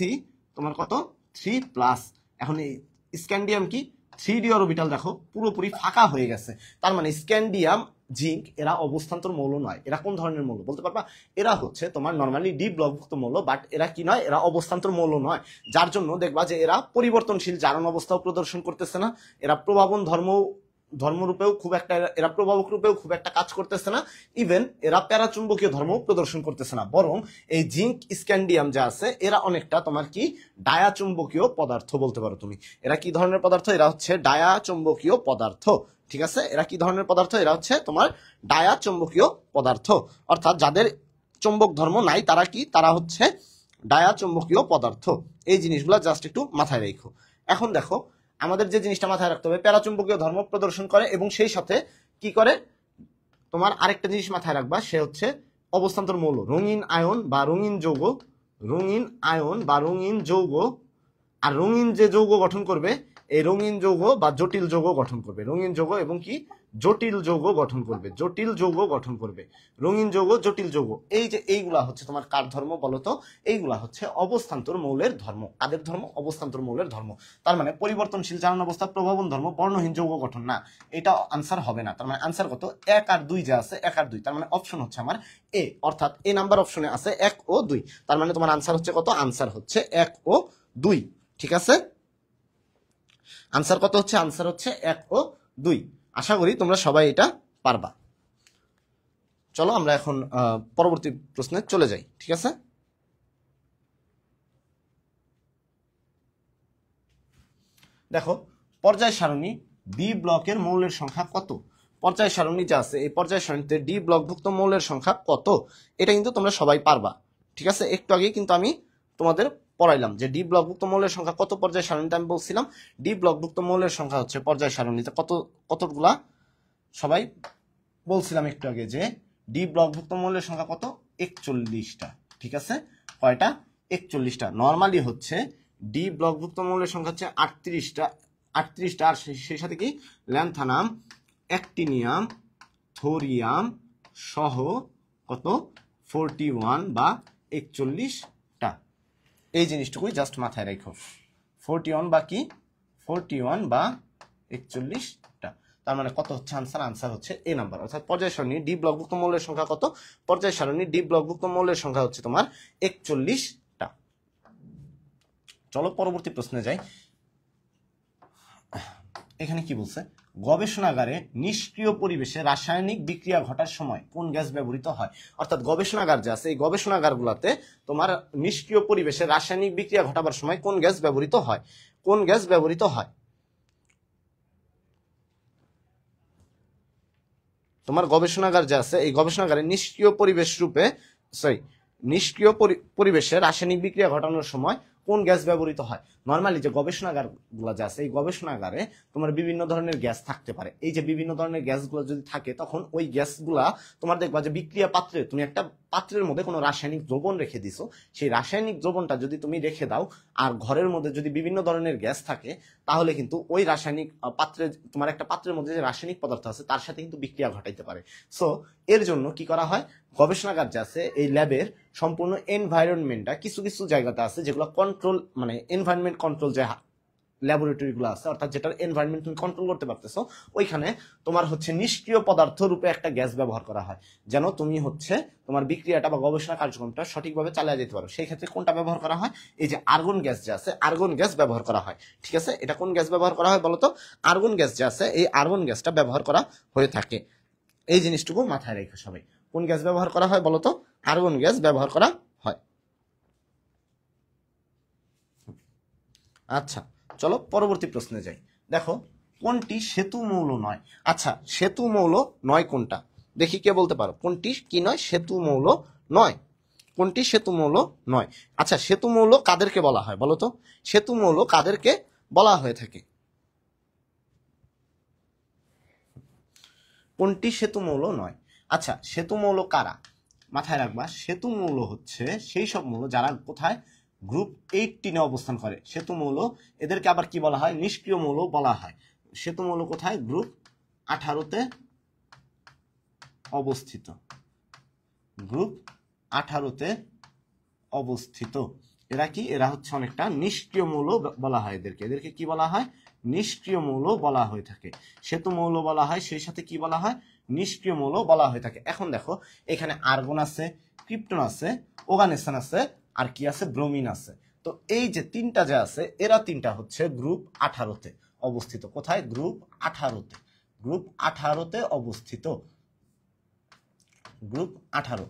তোমার কত? 3+। এখন এই স্ক্যান্ডিয়াম কি? 3d অরবিটাল দেখো পুরোপুরি ফাঁকা হয়ে গেছে। তার মানে স্ক্যান্ডিয়াম, জিঙ্ক এরা অবস্থান্তর মৌল নয়। এরা কোন ধরনের মৌল বলতে পারবা? এরা হচ্ছে তোমার নরমালি ডি ব্লকভুক্ত মৌল, বাট এরা কি নয়? এরা অবস্থান্তর মৌল নয়। যার জন্য দেখবা যে এরা পরিবর্তনশীল জারণ অবস্থাও প্রদর্শন করতেছে না, এরা প্রভাবন ধর্মরূপেও খুব একটা, এরা প্রভাবক রূপেও খুব একটা কাজ করতেছে না, ইভেন এরা প্যারাচুম্বকীয় ধর্ম প্রদর্শন করতেছে না। বরং এই জিঙ্ক স্ক্যান্ডিয়াম যা আছে, এরা অনেকটা তোমার কি? ডায়াচুম্বকীয় পদার্থ বলতে পারো তুমি। এরা কি ধরনের পদার্থ? এরা হচ্ছে ডায়াচুম্বকীয় পদার্থ, ঠিক আছে? এরা কি ধরনের পদার্থ? এরা হচ্ছে তোমার ডায়াচুম্বকীয় পদার্থ, অর্থাৎ যাদের চুম্বক ধর্ম নাই তারা কি? তারা হচ্ছে ডায়াচুম্বকীয় পদার্থ। এই জিনিসগুলো জাস্ট একটু মাথায় রেখো। এখন দেখো, আমাদের যে জিনিসটা মাথায় রাখতে হবে, প্যারাচুম্বকীয় ধর্ম প্রদর্শন করে এবং সেই সাথে কি করে? তোমার আরেকটা জিনিস মাথায় রাখবা, সে হচ্ছে অবস্থান্তর মৌল, রঙিন আয়ন বা রঙিন যৌগ, রঙিন আয়ন বা রঙিন যৌগ। আর রঙিন যে যৌগ গঠন করবে, এই রঙিন যৌগ বা জটিল যৌগ গঠন করবে, রঙিন যৌগ এবং কি? জটিল যৌগ গঠন করবে, জটিল যৌগ গঠন করবে, রঙিন যৌগ, জটিল যৌগ। এই যে এইগুলা হচ্ছে তোমার কার ধর্ম বলতো? এইগুলা হচ্ছে অবস্থান্তর মৌলের ধর্ম। কাদের ধর্ম? অবস্থান্তর মৌলের ধর্ম। তার মানে পরিবর্তনশীল জারণ অবস্থা, প্রভাবন ধর্ম, বর্ণহীন যৌগ গঠন না, এটা আনসার হবে না। তার মানে আনসার কত? 1 আর 2 যা আছে, 1 আর 2, তার মানে অপশন হচ্ছে আমার এ, অর্থাৎ এ নাম্বার অপশনে আছে 1 ও 2। তার মানে তোমার আনসার হচ্ছে কত? আনসার হচ্ছে 1 ও 2, ঠিক আছে? আনসার কত হচ্ছে? আনসার হচ্ছে 1 ও 2। আশা করি তোমরা সবাই এটা পারবা। চলো আমরা এখন পরবর্তী প্রশ্নে চলে যাই, ঠিক আছে? দেখো, পর্যায় সারণী বি ব্লকের মৌলের সংখ্যা কত? পর্যায় সারণী যা আছে, এই পর্যায় সারণীতে ডি ব্লকভুক্ত মৌলের সংখ্যা কত? এটা কিন্তু তোমরা সবাই পারবা, ঠিক আছে? একটু আগে কিন্তু আমি তোমাদের পড়াইলাম যে ডি ব্লকভুক্ত মৌলের সংখ্যা কত পর্যায় সারণীতে। আমি বলছিলাম ডি ব্লকভুক্ত মৌলের সংখ্যা হচ্ছে পর্যায় সারণীতে কতগুলা? সবাই বলছিলাম একটু আগে যে ডি ব্লকভুক্ত মৌলের সংখ্যা কত? 41টা, ঠিক আছে? কয়টা? 41টা। নর্মালি হচ্ছে ডি ব্লকভুক্ত মৌলের সংখ্যা হচ্ছে 38টা, আর সেই সাথে কি? ল্যান্থানাম, অ্যাক্টিনিয়াম, থোরিয়াম সহ কত? 41 বা 41টা। এই জিনিসটুকুই জাস্ট মাথায় রাখো, 41 বা কি? 41 বা 41টা। তার মানে কত হচ্ছে আনসার? আনসার হচ্ছে এ নাম্বার, অর্থাৎ পর্যায় সারণী ডি ব্লকভুক্ত মৌলের সংখ্যা কত? পর্যায় সারণী ডি ব্লকভুক্ত মৌলের সংখ্যা হচ্ছে তোমার 41টা। চলো পরবর্তী প্রশ্নে যাই। এখানে কি বলছে, গবেষণাগারে নিষ্ক্রিয় পরিবেশে রাসায়নিক বিক্রিয়া ঘটার সময় কোন গ্যাস ব্যবহৃত হয়। অর্থাৎ গবেষণাগার যে আছে এই গবেষণাগারগুলোতে তোমার নিষ্ক্রিয় পরিবেশে রাসায়নিক বিক্রিয়া ঘটাবার সময় কোন গ্যাস ব্যবহৃত হয়, কোন গ্যাস ব্যবহৃত হয়। তোমার গবেষণাগার যে আছে এই গবেষণাগারে নিষ্ক্রিয় পরিবেশ রূপে নিষ্ক্রিয় পরিবেশে রাসায়নিক বিক্রিয়া ঘটানোর সময় কোন গ্যাস ব্যবহৃত হয়। নর্মালি যে গবেষণাগার গুলা যে আছে এই গবেষণাগারে তোমার বিভিন্ন ধরনের গ্যাস থাকতে পারে। এই যে বিভিন্ন ধরনের গ্যাসগুলো যদি থাকে তখন ওই গ্যাসগুলা তোমার দেখবা যে বিক্রিয়া পাত্রে, তুমি একটা পাত্রের মধ্যে কোনো রাসায়নিক দ্রবণ রেখে দিছো, সেই রাসায়নিক দ্রবণটা যদি তুমি রেখে দাও আর ঘরের মধ্যে যদি বিভিন্ন ধরনের গ্যাস থাকে তাহলে কিন্তু ওই রাসায়নিক পাত্রে, তোমার একটা পাত্রের মধ্যে যে রাসায়নিক পদার্থ আছে তার সাথে কিন্তু বিক্রিয়া ঘটাইতে পারে। সো এর জন্য কি করা হয়, গবেষণাগার যে আছে এই ল্যাবের সম্পূর্ণ এনভায়রনমেন্টটা কিছু কিছু জায়গাতে আছে যেগুলো কন্ট্রোল, মানে এনভায়রনমেন্ট কন্ট্রোল যে ল্যাবরেটরিগুলো আছে, অর্থাৎ যেটার এনভায়রনমেন্ট তুমি কন্ট্রোল করতে পারতেছো, ওইখানে তোমার হচ্ছে নিষ্ক্রিয় পদার্থ রূপে একটা গ্যাস ব্যবহার করা হয় যেন তুমি হচ্ছে তোমার বিক্রিয়াটা বা গবেষণা কার্যক্রমটা সঠিকভাবে চালিয়ে যেতে পারো। সেই ক্ষেত্রে কোনটা ব্যবহার করা হয়, এই যে আর্গন গ্যাস যে আছে আর্গন গ্যাস ব্যবহার করা হয়। ঠিক আছে, এটা কোন গ্যাস ব্যবহার করা হয় বলতো, আর্গন গ্যাস যে আছে এই আর্গন গ্যাসটা ব্যবহার করা হয়ে থাকে। এই জিনিসটুকু মাথায় রেখো সবাই, কোন গ্যাস ব্যবহার করা হয় বলতো, আর্গন গ্যাস ব্যবহার করা হয়। আচ্ছা চলো পরবর্তী প্রশ্নে যাই। দেখো কোনটি সেতু মৌল নয়। আচ্ছা সেতু মৌল নয় কোনটা, দেখি কে বলতে পারো কোনটি কি নয়, সেতু মৌল নয়, কোনটি সেতু মৌল নয়। আচ্ছা সেতু মৌল কাদেরকে বলা হয় বলতো, সেতু মৌল কাদেরকে বলা হয়ে থাকে, কোনটি সেতু মৌল নয়। আচ্ছা সেতু মৌল কারা, মাথায় রাখবা সেতু মৌল হচ্ছে সেই সব মৌল যারা কোথায়, গ্রুপ 18-এ অবস্থান করে। সেতু মৌল এদেরকে আবার কি বলা হয়, নিষ্ক্রিয় মৌল বলা হয়। সেতু মৌল কোথায়, গ্রুপ 18-তে অবস্থিত, গ্রুপ 18-তে অবস্থিত। এরা কি, এরা হচ্ছে অনেকটা নিষ্ক্রিয় মৌল বলা হয় এদেরকে, এদেরকে কি বলা হয়, নিষ্ক্রিয় মৌল বলা হয়ে থাকে। সেতু মৌল বলা হয় সেই সাথে কি বলা হয়, নিষ্ক্রিয় মৌল বলা হয়ে থাকে। এখন দেখো এখানে আর্গন আছে, ক্রিপ্টন আছে, ওগানেসন আছে, আর কি আছে, ব্রোমিন আছে। তো এই যে তিনটা যে আছে এরা তিনটা হচ্ছে গ্রুপ 18-তে অবস্থিত। কোথায়, গ্রুপ 18-তে, গ্রুপ 18-তে অবস্থিত, গ্রুপ 18।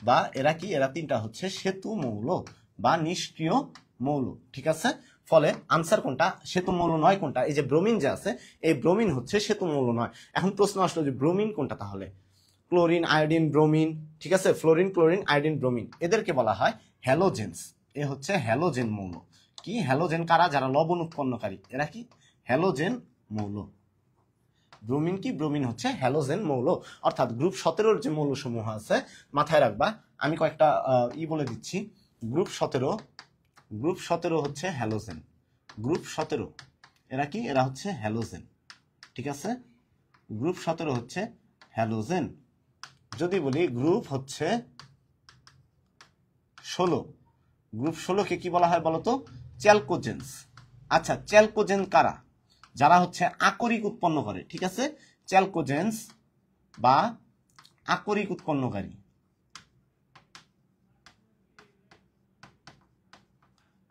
বা এরা কি, এরা তিনটা হচ্ছে সেতু মৌল বা নিষ্ক্রিয় মৌল। ঠিক আছে, ফলে আনসার কোনটা, সেতু মৌল নয় কোনটা, এই যে ব্রোমিন যে আছে এই ব্রোমিন হচ্ছে সেতু মৌল নয়। এখন প্রশ্ন আসলো যে ব্রোমিন কোনটা, তাহলে ক্লোরিন, আয়োডিন, ব্রোমিন। ঠিক আছে, ফ্লোরিন, ক্লোরিন, আয়োডিন, ব্রোমিন, এদেরকে বলা হয় হ্যালোজেন্স। এ হচ্ছে হ্যালোজেন মৌল। কি হ্যালোজেন কারা, যারা লবণ উৎপন্নকারী, এরা কি হ্যালোজেন মৌল। ব্রোমিন কি, ব্রোমিন হচ্ছে হ্যালোজেন মৌল। অর্থাৎ গ্রুপ 17-র যে মৌলসমূহ আছে মাথায় রাখবা, আমি কয়েকটা বলে দিচ্ছি। গ্রুপ 17, গ্রুপ 17 হচ্ছে হ্যালোজেন, গ্রুপ 17 এরা কি, এরা হচ্ছে হ্যালোজেন। ঠিক আছে, গ্রুপ 17 হচ্ছে হ্যালোজেন। যদি বলি গ্রুপ হচ্ছে 16, গ্রুপ 16-কে কি বলা হয় বলতো, চ্যালকোজেন্স। আচ্ছা চ্যালকোজেন কারা, যারা হচ্ছে আকরিক উৎপন্ন করে। ঠিক আছে, চ্যালকোজেন্স বা আকরিক উৎপন্নকারী,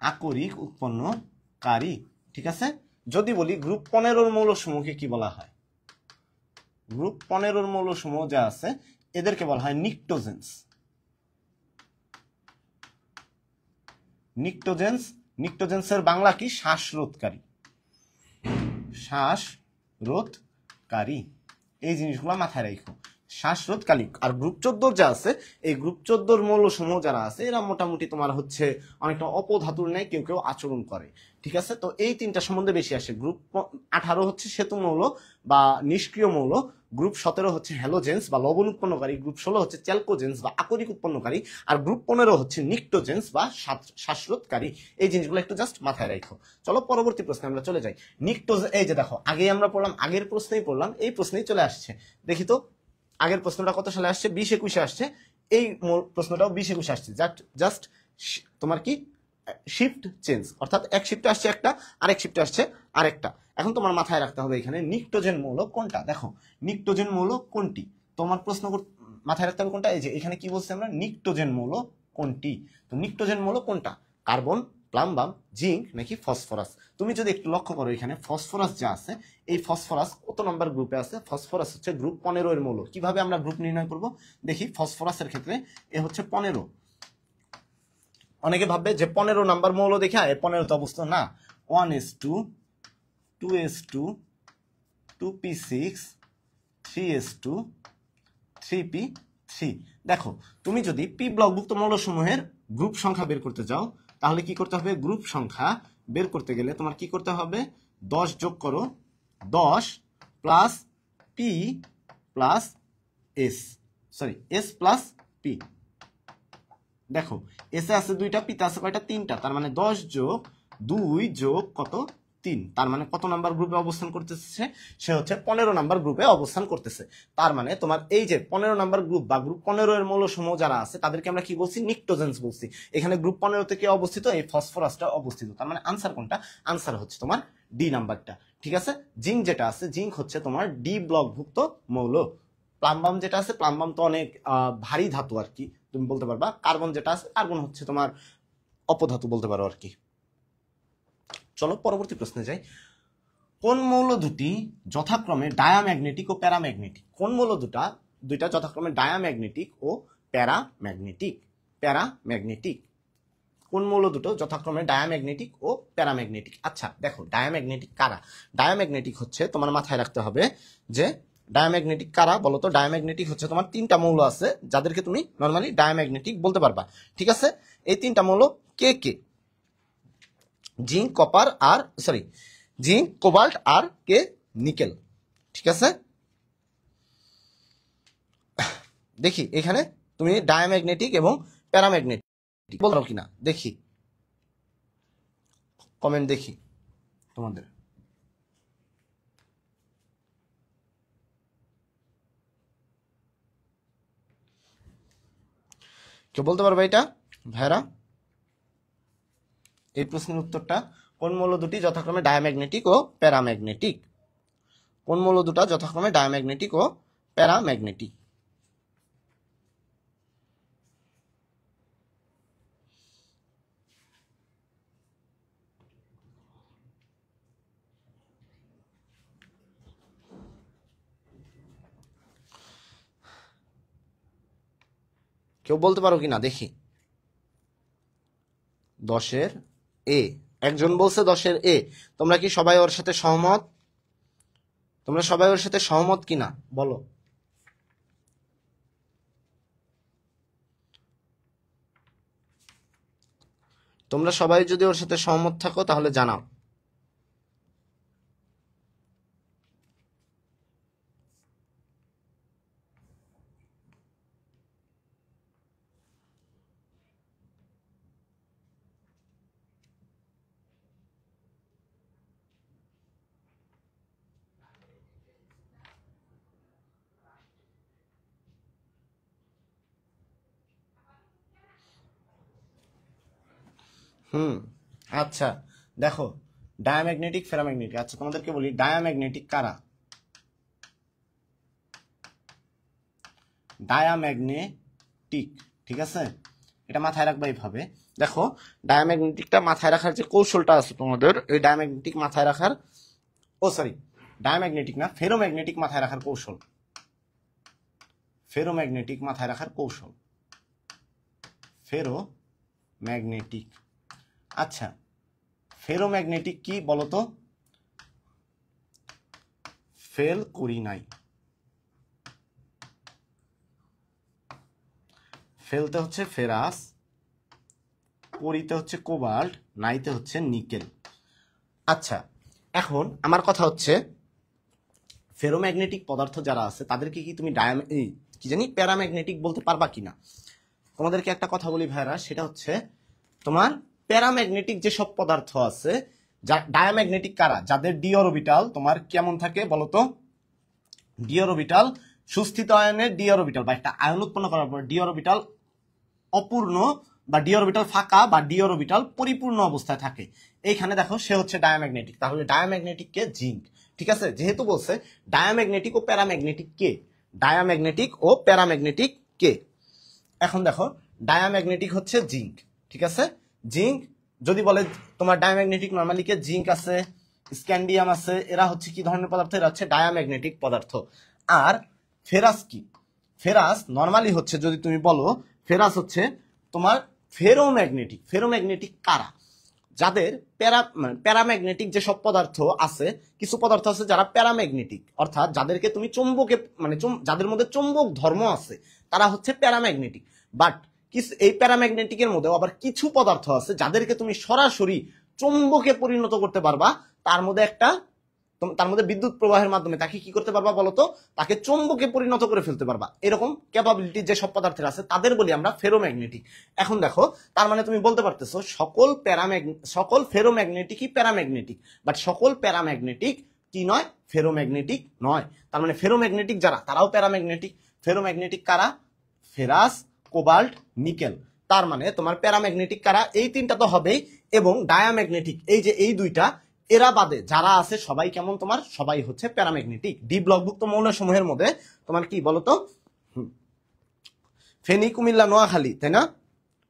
আকরিক উৎপন্নকারী। ঠিক আছে, যদি বলি গ্রুপ 15-র মৌলসমূহকে কি বলা হয়, গ্রুপ 15-র মৌলসমূহ যা আছে এদেরকে বলা হয় নিকটোজেন্স। নিকটোজেন্স, নিকটোজেন্সের বাংলা কি, শ্বাসরোধকারী, শ্বাসরোধকারী। এই জিনিসগুলো মাথায় রাখো, শ্বাসরোধকারী। আর গ্রুপ 14 যা আছে এই গ্রুপ 14-র মৌলসমূহ যারা আছে এরা মোটামুটি তোমার হচ্ছে অনেকটা অপধাতুর নেয়, কেউ কেউ আচরণ করে। ঠিক আছে, তো এই তিনটা সম্বন্ধে বেশি আসে। গ্রুপ 18 হচ্ছে সেতু মৌল বা নিষ্ক্রিয় মৌল, গ্রুপ 17 হচ্ছে হ্যালোজেন্স বা লবণ উৎপন্নকারী, গ্রুপ 16 হচ্ছে চ্যালকোজেন্স বা আকরিক উৎপন্নকারী, আর গ্রুপ 15 হচ্ছে নিকটোজেন্স বা শ্বাসরোধকারী। এই জিনিসগুলো একটু জাস্ট মাথায় রাখো। চলো পরবর্তী প্রশ্নে আমরা চলে যাই। নিকটোজেন, এই যে দেখো আগেই আমরা পড়লাম, আগের প্রশ্নেই পড়লাম, এই প্রশ্নেই চলে আসছে। দেখি তো আগের প্রশ্নটা কত সালে আসছে, 2021-এ আসছে। এই প্রশ্নটাও 2021-এ আসছে। জাস্ট তোমার কি শিফট চেঞ্জ, অর্থাৎ এক শিফটে আসছে একটা, আরেক শিফটে আসছে আরেকটা। এখন তোমার মাথায় রাখতে হবে এখানে নিকটোজেন মৌল কোনটা। দেখো নিকটোজেন মৌল কোনটি, তোমার প্রশ্ন মাথায় রাখতে হবে কোনটা। এই যে এখানে কি বলছি আমরা, নিকটোজেন মৌল কোনটি। তো নিকটোজেন মৌল কোনটা, কার্বন প্লাম্বাম, জিঙ্ক নাকি ফসফরাস? তুমি যদি একটু লক্ষ্য করো এখানে ফসফরাস যা আছে, এই ফসফরাস কত নম্বর গ্রুপে আছে? ফসফরাস হচ্ছে গ্রুপ 15 এর মৌল। কিভাবে আমরা গ্রুপ নির্ণয় করব দেখি। ফসফরাসের ক্ষেত্রে এ হচ্ছে 15। অনেকে ভাববে যে 15 নাম্বার মৌল দেখা এ 15তে অবস্থা না। 1s2, 2s2, 2p6, 3s2, 3p3। দেখো তুমি যদি পি ব্লকভুক্ত মৌলসমূহের গ্রুপ সংখ্যা বের করতে যাও তাহলে কি করতে হবে? গ্রুপ সংখ্যা বের করতে গেলে তোমার কি করতে হবে? 10 যোগ করো, 10 plus P plus S, sorry S plus P. দেখো এসে আছে 2টা, পিতে আছে কয়টা? 3টা। তার মানে 10 যোগ 2 যোগ কত? 3। তার মানে কত নাম্বার গ্রুপে অবস্থান করতেছে? সে হচ্ছে 15 নাম্বার গ্রুপে অবস্থান করতেছে। তার মানে তোমার এই যে 15 নাম্বার গ্রুপ বা গ্রুপ 15 এর মৌলসমূহ যারা আছে তাদেরকে আমরা কি বলছি? নিকটোজেন্স বলছি। এখানে গ্রুপ 15 তে কে অবস্থিত? এই ফসফরাসটা অবস্থিত। তার মানে আনসার কোনটা? আনসার হচ্ছে তোমার ডি নাম্বারটা। ঠিক আছে। জিঙ্ক যেটা আছে, জিঙ্ক হচ্ছে তোমার ডি ব্লকভুক্ত মৌল। প্লাম্বাম যেটা আছে, প্লাম্বাম তো অনেক ভারী ধাতু আর কি, তুমি বলতে পারবা। কার্বন যেটা আছে, কার্বন হচ্ছে তোমার অপধাতু বলতে পারো আর কি। চলো পরবর্তী প্রশ্নে যাই। কোন মৌল দুটি যথাক্রমে ডায়াম্যাগনেটিক ও প্যারাম্যাগনেটিক? কোন মৌল দুইটা যথাক্রমে ডায়াম্যাগনেটিক ও প্যারাম্যাগনেটিক? প্যারাম্যাগনেটিক। কোন মৌল দুটো যথাক্রমে ডায়াম্যাগনেটিক ও প্যারাম্যাগনেটিক? আচ্ছা দেখো, ডায়াম্যাগনেটিক কারা? ডায়াম্যাগনেটিক হচ্ছে তোমার মাথায় রাখতে হবে যে ডায়াম্যাগনেটিক কারা বলতো? ডায়াম্যাগনেটিক হচ্ছে তোমার 3টা মৌল আছে যাদেরকে তুমি নর্মালি ডায়াম্যাগনেটিক বলতে পারবা। ঠিক আছে। এই 3টা মৌল কে কে? জিঙ্ক, কপার আর সরি জিঙ্ক, কোবাল্ট আর কে? নিকেল। ঠিক আছে। দেখি এখানে তুমি ডায়াম্যাগনেটিক এবং প্যারাম্যাগনেটিক বলতে পারো কিনা দেখি, কমেন্ট দেখি তোমাদের। কেউ বলতে পারবে এটা ভাইরা? এই প্রশ্নের উত্তরটা, কোন মৌল দুটি যথাক্রমে ডায়াম্যাগনেটিক ও প্যারাম্যাগনেটিক? কোন মৌল দুটা যথাক্রমে ডায়াম্যাগনেটিক ও প্যারাম্যাগনেটিক? কেউ বলতে পারো কিনা দেখি। 10-এর এ, একজন বলছে 10-এর এ। তোমরা কি সবাই ওর সাথে সহমত? তোমরা সবাই ওর সাথে সহমত কিনা বলো। তোমরা সবাই যদি ওর সাথে সহমত থাকো তাহলে জানাও। আচ্ছা দেখো, ডায়াম্যাগনেটিক, প্যারাম্যাগনেটিক। আচ্ছা তোমাদেরকে বলি ডায়াম্যাগনেটিক কারা? ডায়াম্যাগনেটিক, ঠিক আছে, এটা মাথায় রাখবা এইভাবে। দেখো ডায়াম্যাগনেটিকটা মাথায় রাখার যে কৌশলটা আছে তোমাদের, এই ডায়াম্যাগনেটিক মাথায় রাখার, ও সরি ডায়াম্যাগনেটিক না, ফেরোম্যাগনেটিক মাথায় রাখার কৌশল। ফেরোম্যাগনেটিক মাথায় রাখার কৌশল, ফেরোম্যাগনেটিক। আচ্ছা ফেরোম্যাগনেটিক কি বলতো? ফেল করি নাই, ফেলতে হচ্ছে ফেরাস, করিতে হচ্ছে কোবাল্ট, নাইতে হচ্ছে নিকেল। আচ্ছা এখন আমার কথা হচ্ছে ফেরোম্যাগনেটিক পদার্থ যারা আছে তাদেরকে কি তুমি কি জানি প্যারাম্যাগনেটিক বলতে পারবা কিনা? তোমাদেরকে একটা কথা বলি ভাইরা, সেটা হচ্ছে তোমার প্যারাম্যাগনেটিক যেসব পদার্থ আছে, ডায়াম্যাগনেটিক কারা? যাদের ডি অরবিটাল তোমার কেমন থাকে বলতো? ডি অরবিটাল, সুস্থিত আয়নের ডি অরবিটাল বা একটা আয়ন উৎপন্ন করার পর ডি অরবিটাল অপূর্ণ বা ডি অরবিটাল ফাঁকা বা ডি অরবিটাল পরিপূর্ণ অবস্থায় থাকে। এইখানে দেখো সে হচ্ছে ডায়াম্যাগনেটিক। তাহলে ডায়াম্যাগনেটিক কে? জিঙ্ক। ঠিক আছে, যেহেতু বলছে ডায়াম্যাগনেটিক ও প্যারাম্যাগনেটিক কে, ডায়াম্যাগনেটিক ও প্যারাম্যাগনেটিক কে। এখন দেখো ডায়াম্যাগনেটিক হচ্ছে জিঙ্ক। ঠিক আছে, জিঙ্ক যদি বলে তোমার ডায়াম্যাগনেটিক নরমালিকে জিঙ্ক আছে, স্ক্যান্ডিয়াম আছে, এরা হচ্ছে কি ধরনের পদার্থ? এরা হচ্ছে ডায়াম্যাগনেটিক পদার্থ। আর ফেরাস কি? ফেরাস নরমালি হচ্ছে, যদি তুমি বলো ফেরাস হচ্ছে তোমার ফেরোম্যাগনেটিক। ফেরোম্যাগনেটিক কারা? যাদের প্যারাম্যাগনেটিক যেসব পদার্থ আছে, কিছু পদার্থ আছে যারা প্যারাম্যাগনেটিক, অর্থাৎ যাদেরকে তুমি চুম্বকে যাদের মধ্যে চুম্বক ধর্ম আছে, তারা হচ্ছে প্যারাম্যাগনেটিক। বাট এই প্যারাম্যাগনেটিকের মধ্যেও আবার কিছু পদার্থ আছে যাদেরকে তুমি সরাসরি চুম্বকে পরিণত করতে পারবা। তার মধ্যে বিদ্যুৎ প্রবাহের মাধ্যমে তাকে কি করতে পারবা বলতো? তাকে চুম্বকে পরিণত করে ফেলতে পারবা। এরকম ক্যাপাবিলিটি যে সব পদার্থের আছে তাদের বলি আমরা ফেরোম্যাগনেটিক। এখন দেখো, তার মানে তুমি বলতে পারতেছো সকল ফেরোম্যাগনেটিকই প্যারাম্যাগনেটিক, বাট সকল প্যারাম্যাগনেটিক কি নয়? ফেরোম্যাগনেটিক নয়। তার মানে ফেরোম্যাগনেটিক যারা, তারাও প্যারাম্যাগনেটিক। ফেরোম্যাগনেটিক কারা? Ferrous, cobalt, nickel. তার মানে তোমার প্যারাম্যাগনেটিক কারা? এই তিনটা তো হবেই, এবং ডায়াম্যাগনেটিক এই যে এই দুইটা, এরা বাদে যারা আছে সবাই কেমন? তোমার সবাই হচ্ছে প্যারাম্যাগনেটিক। ডি ব্লকভুক্ত মৌলসমূহের মধ্যে তোমার কি বলতো? ফেনী, কুমিল্লা, নোয়াখালী, তাই না?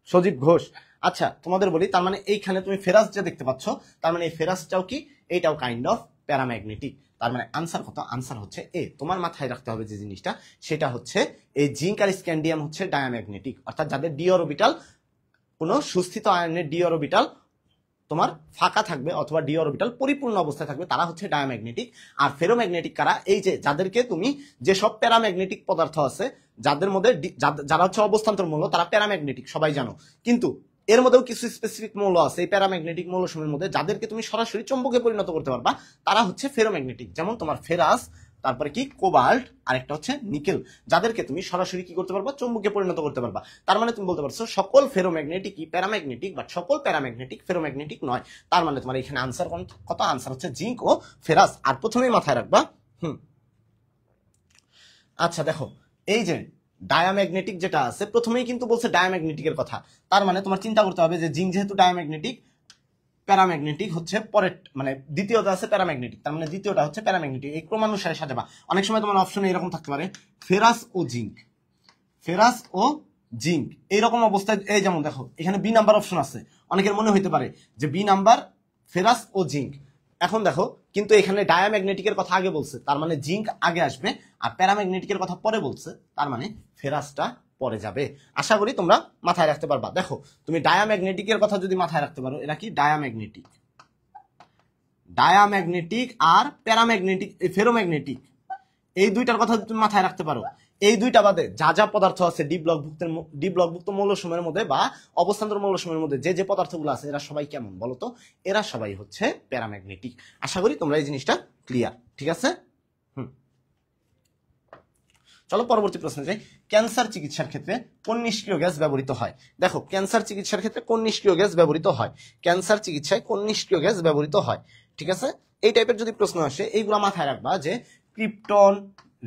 সজীব ঘোষ। আচ্ছা, তোমাদের বলি, তার মানে এইখানে তুমি ফেরাস যে দেখতে পাচ্ছ, তার মানে এই ফেরাসটাও কি? এইটাও কাইন্ড অফ প্যারাম্যাগনেটিক। তার মানে আনসার কত? আনসার হচ্ছে এ। তোমার মাথায় রাখতে হবে যে জিনিসটা, সেটা হচ্ছে এই জিঙ্ক আর স্ক্যান্ডিয়াম হচ্ছে ডায়াম্যাগনেটিক, অর্থাৎ যাদের ডি অরবিটাল, কোনো সুস্থিত আয়নের ডি অরবিটাল তোমার ফাঁকা থাকবে অথবা ডি অরবিটাল পরিপূর্ণ অবস্থায় থাকবে, তারা হচ্ছে ডায়াম্যাগনেটিক। আর ফেরোম্যাগনেটিক কারা? এই যে যাদেরকে তুমি, যেসব প্যারাম্যাগনেটিক পদার্থ আছে যাদের মধ্যে যারা হচ্ছে অবস্থান্তর মৌল, তারা প্যারাম্যাগনেটিক, সবাই জানো। কিন্তু এর মধ্যেও কিছু স্পেসিফিক মৌল আছে এই প্যারাম্যাগনেটিক মৌলসমূহের মধ্যে, যাদেরকে তুমি সরাসরি চুম্বকে পরিণত করতে পারবা, তারা হচ্ছে ফেরোম্যাগনেটিক। যেমন তোমার ফেরাস, তারপরে কি কোবাল্ট, আর একটা হচ্ছে নিকেল, যাদেরকে তুমি সরাসরি কি করতে পারবা? চুম্বকে পরিণত করতে পারবা। তার মানে তুমি বলতে পারছো সকল ফেরোম্যাগনেটিকই প্যারাম্যাগনেটিক, বাট সকল প্যারাম্যাগনেটিক ফেরোম্যাগনেটিক নয়। তার মানে তোমার এখানে আনসার কত? আনসার হচ্ছে জিঙ্ক ও ফেরাস। আর প্রথমেই মাথায় রাখবা। আচ্ছা দেখো, এই যে ডায়াম্যাগনেটিক যেটা আছে, প্রথমেই কিন্তু বলছে ডায়াম্যাগনেটিকের কথা। তার মানে তোমার চিন্তা করতে হবে যে জিঙ্ক যেহেতু ডায়াম্যাগনেটিক, প্যারাম্যাগনেটিক হচ্ছে পরের, মানে দ্বিতীয়টা আছে প্যারাম্যাগনেটিক, তার মানে দ্বিতীয়টা হচ্ছে প্যারাম্যাগনেটিক। এই ক্রমানুসারে সাজাবা। অনেক সময় তোমার অপশনে এরকম থাকতে পারে ফেরাস ও জিঙ্ক, ফেরাস ও জিঙ্ক, এইরকম অবস্থায়। এই যেমন দেখো, এখানে বি নাম্বার অপশন আছে, অনেকের মনে হইতে পারে যে বি নাম্বার ফেরাস ও জিঙ্ক। এখন দেখো, কিন্তু এখানে ডায়াম্যাগনেটিকের কথা আগে বলছে, তার মানে জিঙ্ক আগে আসবে, আর প্যারাম্যাগনেটিকের কথা পরে বলছে, তার মানে ফেরাসটা পরে যাবে। আশা করি তোমরা মাথায় রাখতে পারবা। দেখো, তুমি ডায়াম্যাগনেটিকের কথা যদি মাথায় রাখতে পারো, এরা কি ডায়াম্যাগনেটিক, ডায়াম্যাগনেটিক আর প্যারাম্যাগনেটিক, ফেরোম্যাগনেটিক, এই দুইটার কথা তুমি মাথায় রাখতে পারো। এই দুইটা বাদে যা যা পদার্থ আছে ডি ব্লকভুক্ত মৌলসমূহের মধ্যে বা অবস্থান্তর মৌলসমূহের মধ্যে যে যে পদার্থগুলো আছে, এরা সবাই কেমন বলতো? এরা সবাই হচ্ছে প্যারাম্যাগনেটিক। আশা করি তোমরা এই জিনিসটা ক্লিয়ার। ঠিক আছে? চলো পরবর্তী প্রশ্নে যাই। ক্যান্সার চিকিৎসার ক্ষেত্রে কোন নিষ্ক্রিয় গ্যাস ব্যবহৃত হয়? দেখো, ক্যান্সার চিকিৎসার ক্ষেত্রে কোন নিষ্ক্রিয় গ্যাস ব্যবহৃত হয়? ক্যান্সার চিকিৎসায় কোন নিষ্ক্রিয় গ্যাস ব্যবহৃত হয়? ঠিক আছে, এই টাইপের যদি প্রশ্ন আসে, এইগুলো মাথায় রাখবা যে ক্রিপ্টন,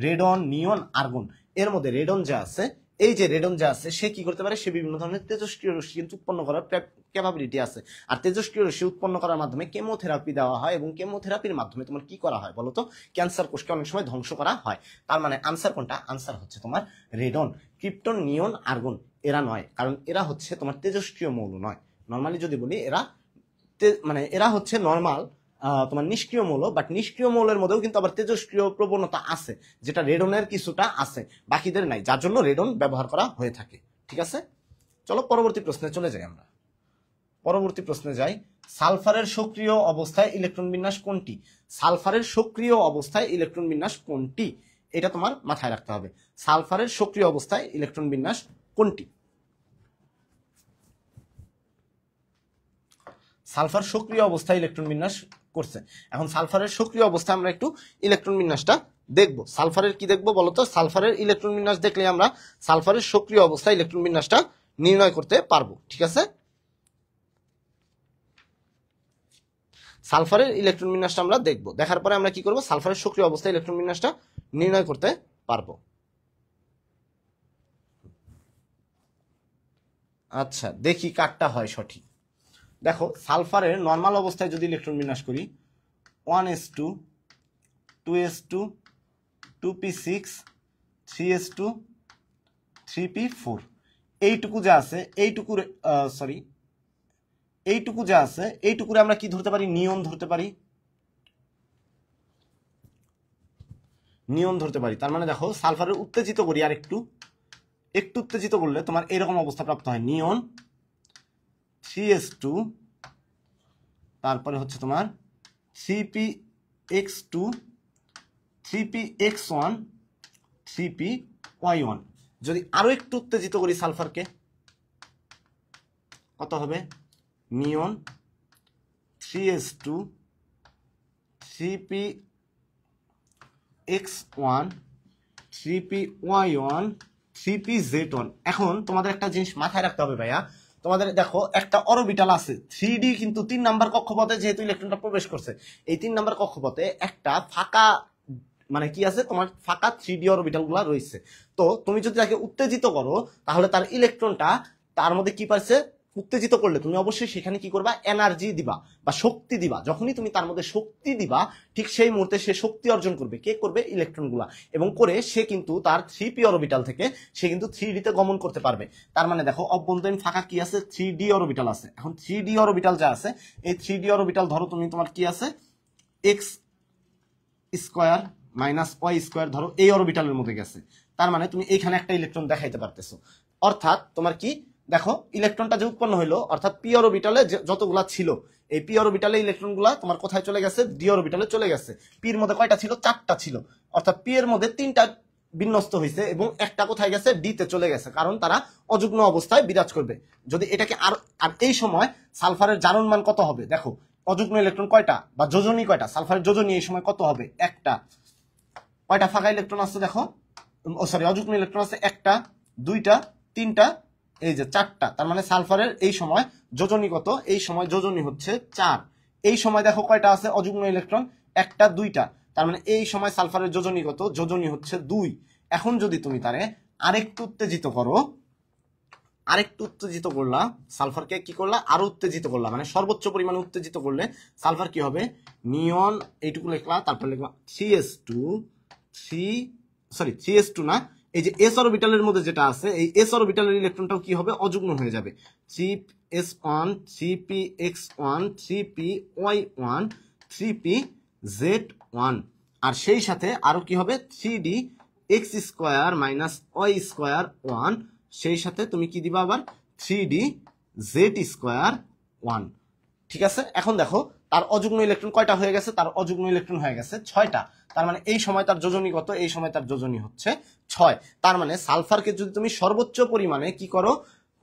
রেডন, নিয়ন, আর্গন। এর মধ্যে রেডন যা আছে, এই যে রেডন যা আছে, সে কি করতে পারে? সে বিভিন্ন ধরনের তেজস্ক্রিয় রশ্মি কিন্তু উৎপন্ন করার ক্যাপাবিলিটি আছে। আর তেজস্ক্রিয় রশ্মি উৎপন্ন করার মাধ্যমে কেমোথেরাপি দেওয়া হয়, এবং কেমোথেরাপির মাধ্যমে তোমার কি করা হয় বলতো? ক্যান্সার কোষকে অনেক সময় ধ্বংস করা হয়। তার মানে আনসার কোনটা? আনসার হচ্ছে তোমার রেডন। ক্রিপ্টন, নিয়ন, আর্গন এরা নয়, কারণ এরা হচ্ছে তোমার তেজস্ক্রিয় মৌল নয়। নর্মালি যদি বলি, এরা হচ্ছে নর্মাল তোমার নিষ্ক্রিয় মৌল, বাট নিষ্ক্রিয় মৌলের মধ্যেও কিন্তু আবার তেজস্ক্রিয় প্রবণতা আছে, যেটা রেডনের কিছুটা আছে, বাকিদের নাই, যার জন্য রেডন ব্যবহার করা হয়ে থাকে। ঠিক আছে, চলো পরবর্তী প্রশ্নে চলে যাই আমরা। পরবর্তী প্রশ্নে যাই। সালফারের সক্রিয় অবস্থায় ইলেকট্রন বিন্যাস কোনটি? সালফারের সক্রিয় অবস্থায় ইলেকট্রন বিন্যাস কোনটি? এটা তোমার মাথায় রাখতে হবে। সালফারের সক্রিয় অবস্থায় ইলেকট্রন বিন্যাস কোনটি? সালফার সক্রিয় অবস্থায় ইলেকট্রন বিন্যাস করছে। এখন সালফারের সক্রিয় অবস্থায় আমরা একটু ইলেকট্রন বিন্যাসটা দেখব। সালফারের কি দেখবো বলতো? সালফারের ইলেকট্রন বিন্যাস দেখলে আমরা সালফারের সক্রিয় অবস্থায় ইলেকট্রন বিন্যাসটা নির্ণয় করতে পারবো। ঠিক আছে, সালফারের ইলেকট্রন বিন্যাসটা আমরা দেখব, দেখার পরে আমরা কি করব? সালফারের সক্রিয় অবস্থায় ইলেকট্রন বিন্যাসটা নির্ণয় করতে পারবো। আচ্ছা, দেখি কারটা হয় সঠিক। দেখো, সালফারের নর্মাল অবস্থায় যদি ইলেকট্রন বিন্যাস করি, 1s2, 2s2, 2p6, 3s2, 3p4, এইটুকু যা আছে, এইটুকুর এইটুকু যা আছে এইটুকুরে আমরা কি ধরতে পারি, নিয়ন ধরতে পারি, নিয়ন ধরতে পারি। তার মানে দেখো সালফারের উত্তেজিত করি আর একটু উত্তেজিত করলে তোমার এরকম অবস্থা প্রাপ্ত হয়, নিয়ন 3s2, তারপরে হচ্ছে তোমার 3px2, 3px1, 3py1। যদি আরো একটু উত্তেজিত করি সালফারকে, কত হবে, নিয়ন 3s2, 3px1, 3py1, 3pz1। এখন তোমাদের একটা জিনিস মাথায় রাখতে হবে ভাইয়া, তোমাদের দেখো একটা অরবিটাল আছে 3D, কিন্তু 3 নাম্বার কক্ষপথে যেহেতু ইলেকট্রনটা প্রবেশ করছে, এই 3 নাম্বার কক্ষপথে একটা ফাঁকা মানে কি আছে, তোমার ফাঁকা 3D অরবিটাল গুলা রয়েছে। তো তুমি যদি তাকে উত্তেজিত করো তাহলে তার ইলেকট্রনটা তার মধ্যে কি পারছে, উত্তেজিত করলে তুমি অবশ্যই সেখানে কি করবা, এনার্জি দিবা বা শক্তি দিবা। যখনই তুমি তার মধ্যে শক্তি দিবা ঠিক সেই মুহূর্তে সে শক্তি অর্জন করবে। কে করবে, ইলেকট্রন গুলা। এবং করে সে কিন্তু তার 3p অরবিটাল থেকে সে কিন্তু 3D তে গমন করতে পারবে। তার মানে দেখো অভ্যন্তরীণ ফাঁকা কি আছে, 3D অরবিটাল আছে। এখন 3D অরবিটাল যা আছে, এই 3D অরবিটাল ধরো তুমি, তোমার কি আছে, x square minus y square, ধরো এই অরবিটালের মধ্যে গেছে। তার মানে তুমি এইখানে একটা ইলেকট্রন দেখাইতে পারতেছো। অর্থাৎ তোমার কি দেখো ইলেকট্রনটা যে উৎপন্ন হইলো, অর্থাৎ পি অরবিটালে যতগুলা ছিল, এই পি অরবিটালে ইলেকট্রনগুলা তোমার কোথায় চলে গেছে, ডি অরবিটালে চলে গেছে। পির মধ্যে কয়টা ছিল, 4টা ছিল। অর্থাৎ পি এর মধ্যে 3টা বিন্যস্ত হয়েছে এবং একটা কোথায় গেছে, ডি তে চলে গেছে, কারণ তারা অযুগ্ম অবস্থায় বিরাজ করবে। যদি এটাকে আর এই সময় সালফারের জারণ মান কত হবে, দেখো অযুগ্ম ইলেকট্রন কয়টা বা যোজনী কয়টা, সালফারের যোজনী এই সময় কত হবে, একটা। কয়টা ফাঁকা ইলেকট্রন আছে দেখো, সরি অযুগ্ম ইলেকট্রন আছে একটা, দুইটা, তিনটা, এই যে 4টা। তার মানে সালফারের এই সময় যোজনী কত, এই সময় যোজনী হচ্ছে 4। এই সময় দেখো কয়টা আছে অযুগ্ম ইলেকট্রন, একটা, দুইটা। তার মানে এই সময় সালফারের যোজনী কত, যোজনী হচ্ছে 2। এখন যদি তুমি তারে আরেকটু উত্তেজিত করো, আরেকটু উত্তেজিত করলা সালফারকে, কি করলা, আরো উত্তেজিত করলা, মানে সর্বোচ্চ পরিমাণে উত্তেজিত করলে সালফার কি হবে, নিয়ন এইটুকু লিখলা, তারপর লিখলা 3s2 না, এই যে এস অরবিটালের মধ্যে যেটা আছে, এই এস অরবিটালের ইলেকট্রনটাও কি হবে, অযুগ্ম হয়ে যাবে। 3s1, 3px1, 3py1, 3pz1। আর সেই সাথে আরো কি হবে, 3d x square minus y square 1, সেই সাথে তুমি কি দিবা আবার 3d z স্কোয়ার 1। ঠিক আছে, এখন দেখো তার অযুগ্ম ইলেকট্রন কয়টা হয়ে গেছে, তার অযুগ্ম ইলেকট্রন হয়ে গেছে 6টা। তার মানে এই সময় তার যোজনী কত, এই সময় তার যোজনী হচ্ছে 6। তার মানে সালফারকে যদি তুমি সর্বোচ্চ পরিমাণে কি করো,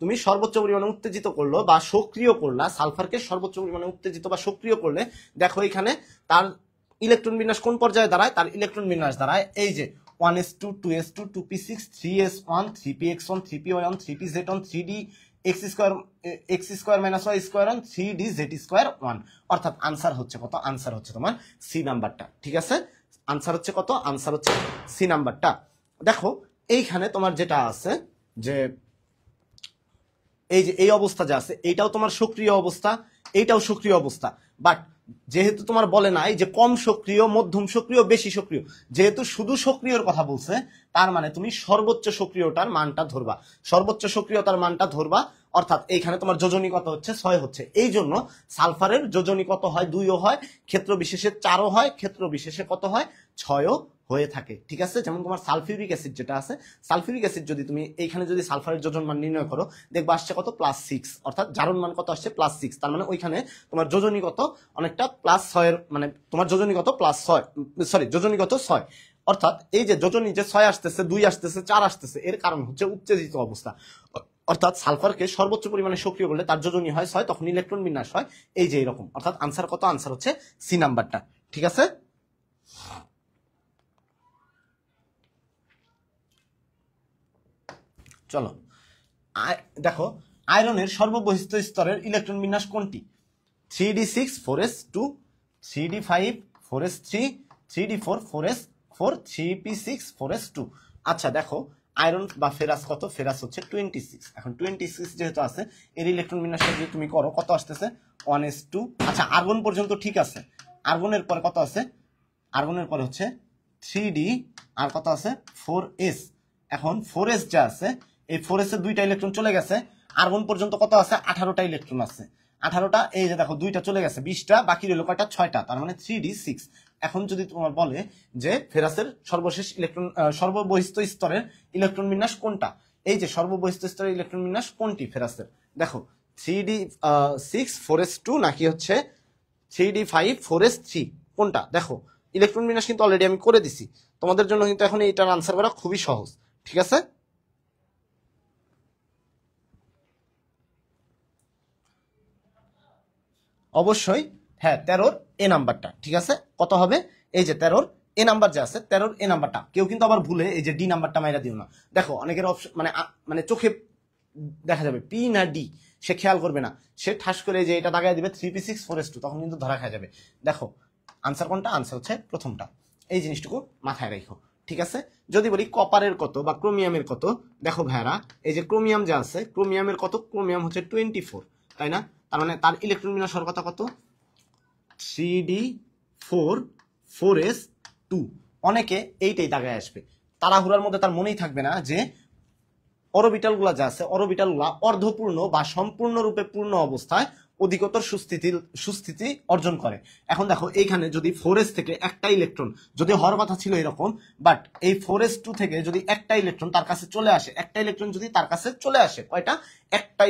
তুমি সর্বোচ্চ পরিমাণে উত্তেজিত করলো বা সক্রিয় করলা, সালফারকে সর্বোচ্চ পরিমাণে উত্তেজিত বা সক্রিয় করলে দেখো এখানে তার ইলেকট্রন বিন্যাস কোন পর্যায়ে দাঁড়ায়, তার ইলেকট্রন বিন্যাস দাঁড়ায় এই যে 1s2, 2s2, 2p6, 3s1, 3px1, 3py1, 3pz1, 3d x square minus y square 1, 3d z square 1। অর্থাৎ আনসার হচ্ছে কত, আনসার হচ্ছে তোমার সি নাম্বারটা। ঠিক আছে, আনসার হচ্ছে কত, আনসার হচ্ছে সি নাম্বারটা। দেখো এইখানে তোমার যেটা আছে যে এই যে এই অবস্থা যা আছে, এইটাও তোমার সক্রিয় অবস্থা, এইটাও সক্রিয় অবস্থা। বাট যেহেতু তোমার বলে নাই যে কম সক্রিয়, মধ্যম সক্রিয়, বেশি সক্রিয়, যেহেতু শুধু সক্রিয়র কথা বলছে, তার মানে তুমি সর্বোচ্চ সক্রিয়তার মানটা ধরবা, সর্বোচ্চ সক্রিয়তার মানটা ধরবা। অর্থাৎ এইখানে তোমার যোজনী কত হচ্ছে, 6 হচ্ছে। এই জন্য সালফারের যোজনী কত হয়, 2ও হয়, ক্ষেত্র বিশেষে 4ও হয়, ক্ষেত্র বিশেষে কত হয়, 6ও হয়ে থাকে। ঠিক আছে, যেমন তোমার সালফিউরিক অ্যাসিড যেটা আছে, সালফিউরিক অ্যাসিড যদি তুমি এইখানে যদি সালফারের যোজন মান নির্ণয় করো, দেখবা আসছে কত, +6। অর্থাৎ জারণ মান কত আসছে, +6। তার মানে ওইখানে তোমার যোজনী কত, অনেকটা +6 মানে তোমার যোজনী কত, +6, সরি যোজনী কত 6। অর্থাৎ এই যে যোজনী যে 6 আসতেছে, 2 আসতেছে, 4 আসতেছে, এর কারণ হচ্ছে উত্তেজিত অবস্থা। অর্থাৎ সালফারকে সর্বোচ্চ পরিমাণে সক্রিয় করলে তার যোজনী হয় 6, তখন ইলেকট্রন বিন্যাস হয় এই যে এরকম। অর্থাৎ আনসার কত, আনসার হচ্ছে সি নাম্বারটা। ঠিক আছে, চলো দেখো আয়রনের সর্ববহিষ্ঠ স্তরের ইলেকট্রন বিন্যাস কোনটি, 3d6 4s2, 3d5 4s3, 3d4 4s4, 3p6 4s2। আচ্ছা দেখো আয়রন বা ফেরাস কত, ফেরাস হচ্ছে 26। এখন 26 যেহেতু আছে, এর ইলেকট্রন বিন্যাসটা যদি তুমি করো কত আসতেছে, 1s2। আচ্ছা আর্গন পর্যন্ত ঠিক আছে, আর্গনের পরে কত আছে, আর্গনের পরে হচ্ছে 3d আর কত আছে 4s। এখন 4s যা আছে, এই 4s এর 2টা ইলেকট্রন চলে গেছে, আর্গন পর্যন্ত কত আছে, 18টা ইলেকট্রন আছে। 18টা, এই যে দেখো 2টা চলে গেছে, 20টা, বাকি রইল কয়টা? 6টা, তার মানে 3d6। এখন যদি তোমার বলে যে ফেরাসের সর্বশেষ ইলেকট্রন সর্ববহিস্থ স্তরের ইলেকট্রন বিন্যাস কোনটা, এই যে সর্ববহিস্থ স্তরের ইলেকট্রন বিন্যাস কোনটি ফেরাসের, দেখো 3d6 4s2 নাকি হচ্ছে 3d5 4s3, কোনটা? দেখো ইলেকট্রন বিন্যাস কিন্তু অলরেডি আমি করে দিছি, তোমাদের জন্য কিন্তু এখন এইটার আনসার করা খুবই সহজ, ঠিক আছে? অবশ্যই হ্যাঁ, 13-র এ নাম্বারটা, ঠিক আছে? কত হবে? এই যে 13-র এ নাম্বার যে আছে, 13-র এ নাম্বারটা, কেউ কিন্তু আবার ভুলে এই যে ডি নাম্বারটা মাইরা দিও না। দেখো অনেকের অপশন মানে চোখে দেখা যাবে পি না ডি, সে খেয়াল করবে না, সে ঠাস করে যে এটা দাগায় দিবে 3p6 4s2, তখন কিন্তু ধরা খাওয়া যাবে। দেখো আনসার কোনটা? আনসার হচ্ছে প্রথমটা, এই জিনিসটুকু মাথায় রাখো, ঠিক আছে? যদি বলি কপারের কত বা ক্রোমিয়ামের কত, দেখো ভাইরা এই যে ক্রোমিয়াম যে আছে, ক্রোমিয়ামের কত? ক্রোমিয়াম হচ্ছে 24, তাই না? তার মানে তার ইলেকট্রন বিন্যাস সরকতা কত? 3d4 4s2। অনেকে এইটাই দাগায় আসবে, তাড়াহুড়ার মধ্যে তার মনেই থাকবে না যে অরবিটাল গুলা যা আছে, অরবিটাল গুলা অর্ধপূর্ণ বা সম্পূর্ণরূপে পূর্ণ অবস্থায় অধিকতর সুস্থিতি অর্জন করে। এখন দেখো এইখানে যদি 4s থেকে একটা ইলেকট্রন, যদি হওয়ার কথা ছিল এরকম, বাট এই 4s2 থেকে যদি একটা ইলেকট্রন তার কাছে চলে আসে, একটা ইলেকট্রন যদি তার কাছে চলে আসে, কয়টা? একটা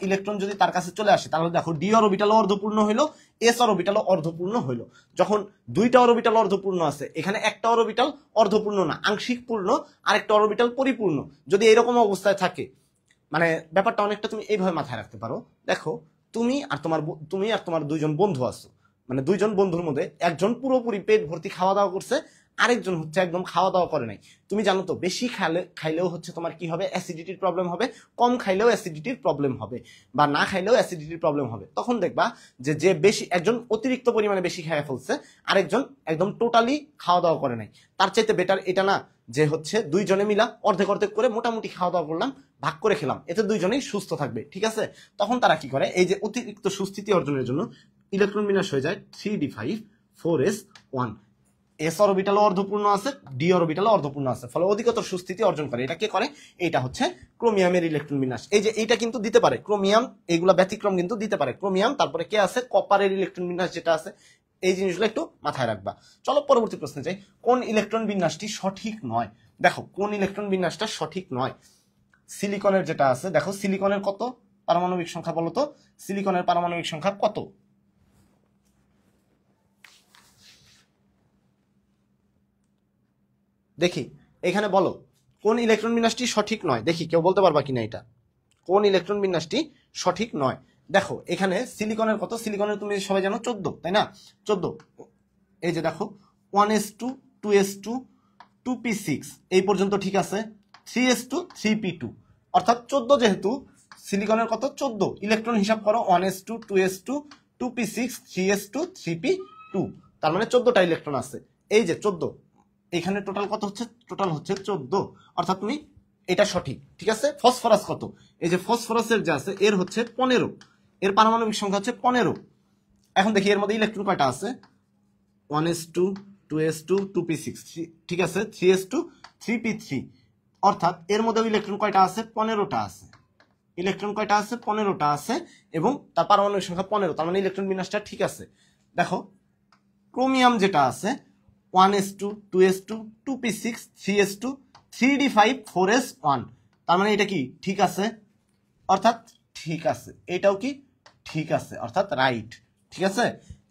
ইলেকট্রন যদি তার কাছে চলে আসে, তাহলে দেখো ডি অরবিটালও অর্ধপূর্ণ হইলো, এস অরবিটালও অর্ধপূর্ণ হইলো। যখন দুইটা অরবিটাল অর্ধপূর্ণ আছে, এখানে একটা অরবিটাল অর্ধপূর্ণ না, আংশিক পূর্ণ, আরেকটা অরবিটাল পরিপূর্ণ, যদি এরকম অবস্থায় থাকে, মানে ব্যাপারটা অনেকটা তুমি এইভাবে মাথায় রাখতে পারো। দেখো তুমি আর তোমার দুইজন বন্ধু আছো, মানে দুইজন বন্ধুর মধ্যে একজন পুরোপুরি পেট ভর্তি খাওয়া দাওয়া করছে, আরেকজন হচ্ছে একদম খাওয়া দাওয়া করে নাই। তুমি জানো তো বেশি খাইলেও হচ্ছে তোমার কি হবে? অ্যাসিডিটির প্রবলেম হবে, কম খাইলেও অ্যাসিডিটির প্রবলেম হবে, বা না খাইলেও অ্যাসিডিটির প্রবলেম হবে। তখন দেখবা যে বেশি, একজন অতিরিক্ত পরিমাণে বেশি খাইয়া ফেলছে, আরেকজন একদম টোটালি খাওয়া দাওয়া করে নাই। তার চাইতে বেটার এটা না যে হচ্ছে দুইজনে মিলা অর্ধেক অর্ধেক করে মোটামুটি খাওয়া দাওয়া করলাম, ভাগ করে খেলাম, এতে দুইজনেই সুস্থ থাকবে, ঠিক আছে? তখন তারা কি করে? এই যে অতিরিক্ত সুস্থিতি অর্জনের জন্য ইলেকট্রন বিন্যাস হয়ে যায় 3d5 4s1। এস অরবিটাল অর্ধপূর্ণ আছে, ডি অরবিটাল অর্ধপূর্ণ আছে, ফলে অধিকতর সুস্থিতি অর্জন করে। এটা কে করে? এটা হচ্ছে ক্রোমিয়ামের ইলেকট্রন বিন্যাস। এই যে এইটা কিন্তু দিতে পারে ক্রোমিয়াম, এইগুলা ব্যতিক্রম কিন্তু দিতে পারে ক্রোমিয়াম। তারপরে কে আছে? কপারের ইলেকট্রন বিন্যাস যেটা আছে, এই জিনিসগুলো একটু মাথায় রাখবা। চলো পরবর্তী প্রশ্নে যাই। কোন ইলেকট্রন বিন্যাসটি সঠিক নয়? দেখো কোন ইলেকট্রন বিন্যাসটা সঠিক নয়। সিলিকনের যেটা আছে, দেখো সিলিকনের কত পারমাণবিক সংখ্যা বলো তো? সিলিকনের পারমাণবিক সংখ্যা কত? দেখি এখানে বলো কোন ইলেকট্রন বিন্যাসটি সঠিক নয়, দেখি কেউ বলতে পারবা কিনা এটা, কোন ইলেকট্রন বিন্যাসটি সঠিক নয়। দেখো এখানে সিলিকনের কত? সিলিকনের তুমি সবাই জানো 14, তাই না? 14। এই যে দেখো 1s2 2s2 2p6 এই পর্যন্ত ঠিক আছে, 3s2 3p2, অর্থাৎ 14 যেহেতু সিলিকনের কত? 14। ইলেকট্রন হিসাব করো 1s2 2s2 2p6 3s2 3p2, তার মানে 14টা ইলেকট্রন আছে। এই যে 14, এখানে টোটাল কত হচ্ছে? টোটাল হচ্ছে 14, অর্থাৎ তুমি এটা সঠিক, ঠিক আছে? ফসফরাস কত? এই যে ফসফরাসের যে আছে এর হচ্ছে 15, এর পারমাণবিক সংখ্যা হচ্ছে 15। এখন দেখি এর মধ্যে ইলেকট্রন কয়টা আছে? 1s2 2s2 2p6, ঠিক আছে, 3s2 3p3, অর্থাৎ এর মধ্যে ইলেকট্রন কয়টা আছে? 15টা আছে। ইলেকট্রন কয়টা আছে? 15টা আছে, এবং তার পারমাণবিক সংখ্যা 15, তার মানে ইলেকট্রন বিন্যাসটা ঠিক আছে। দেখো ক্রোমিয়াম যেটা আছে 1s2 2s2 2p6 3s2 3d5 4s1, তার মানে এটা কি ঠিক আছে? অর্থাৎ ঠিক আছে, এটাও কি ঠিক আছে, অর্থাৎ রাইট, ঠিক আছে?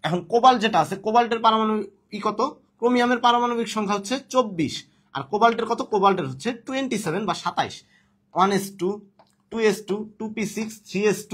এখন কোবাল্ট যেটা আছে, কোবাল্টের পারমাণবিক কত? ক্রোমিয়ামের পারমাণবিক সংখ্যা হচ্ছে 24, আর কোবাল্টের কত? কোবাল্টের হচ্ছে 27 বা 27। 1s2 2s2 2p6 3s2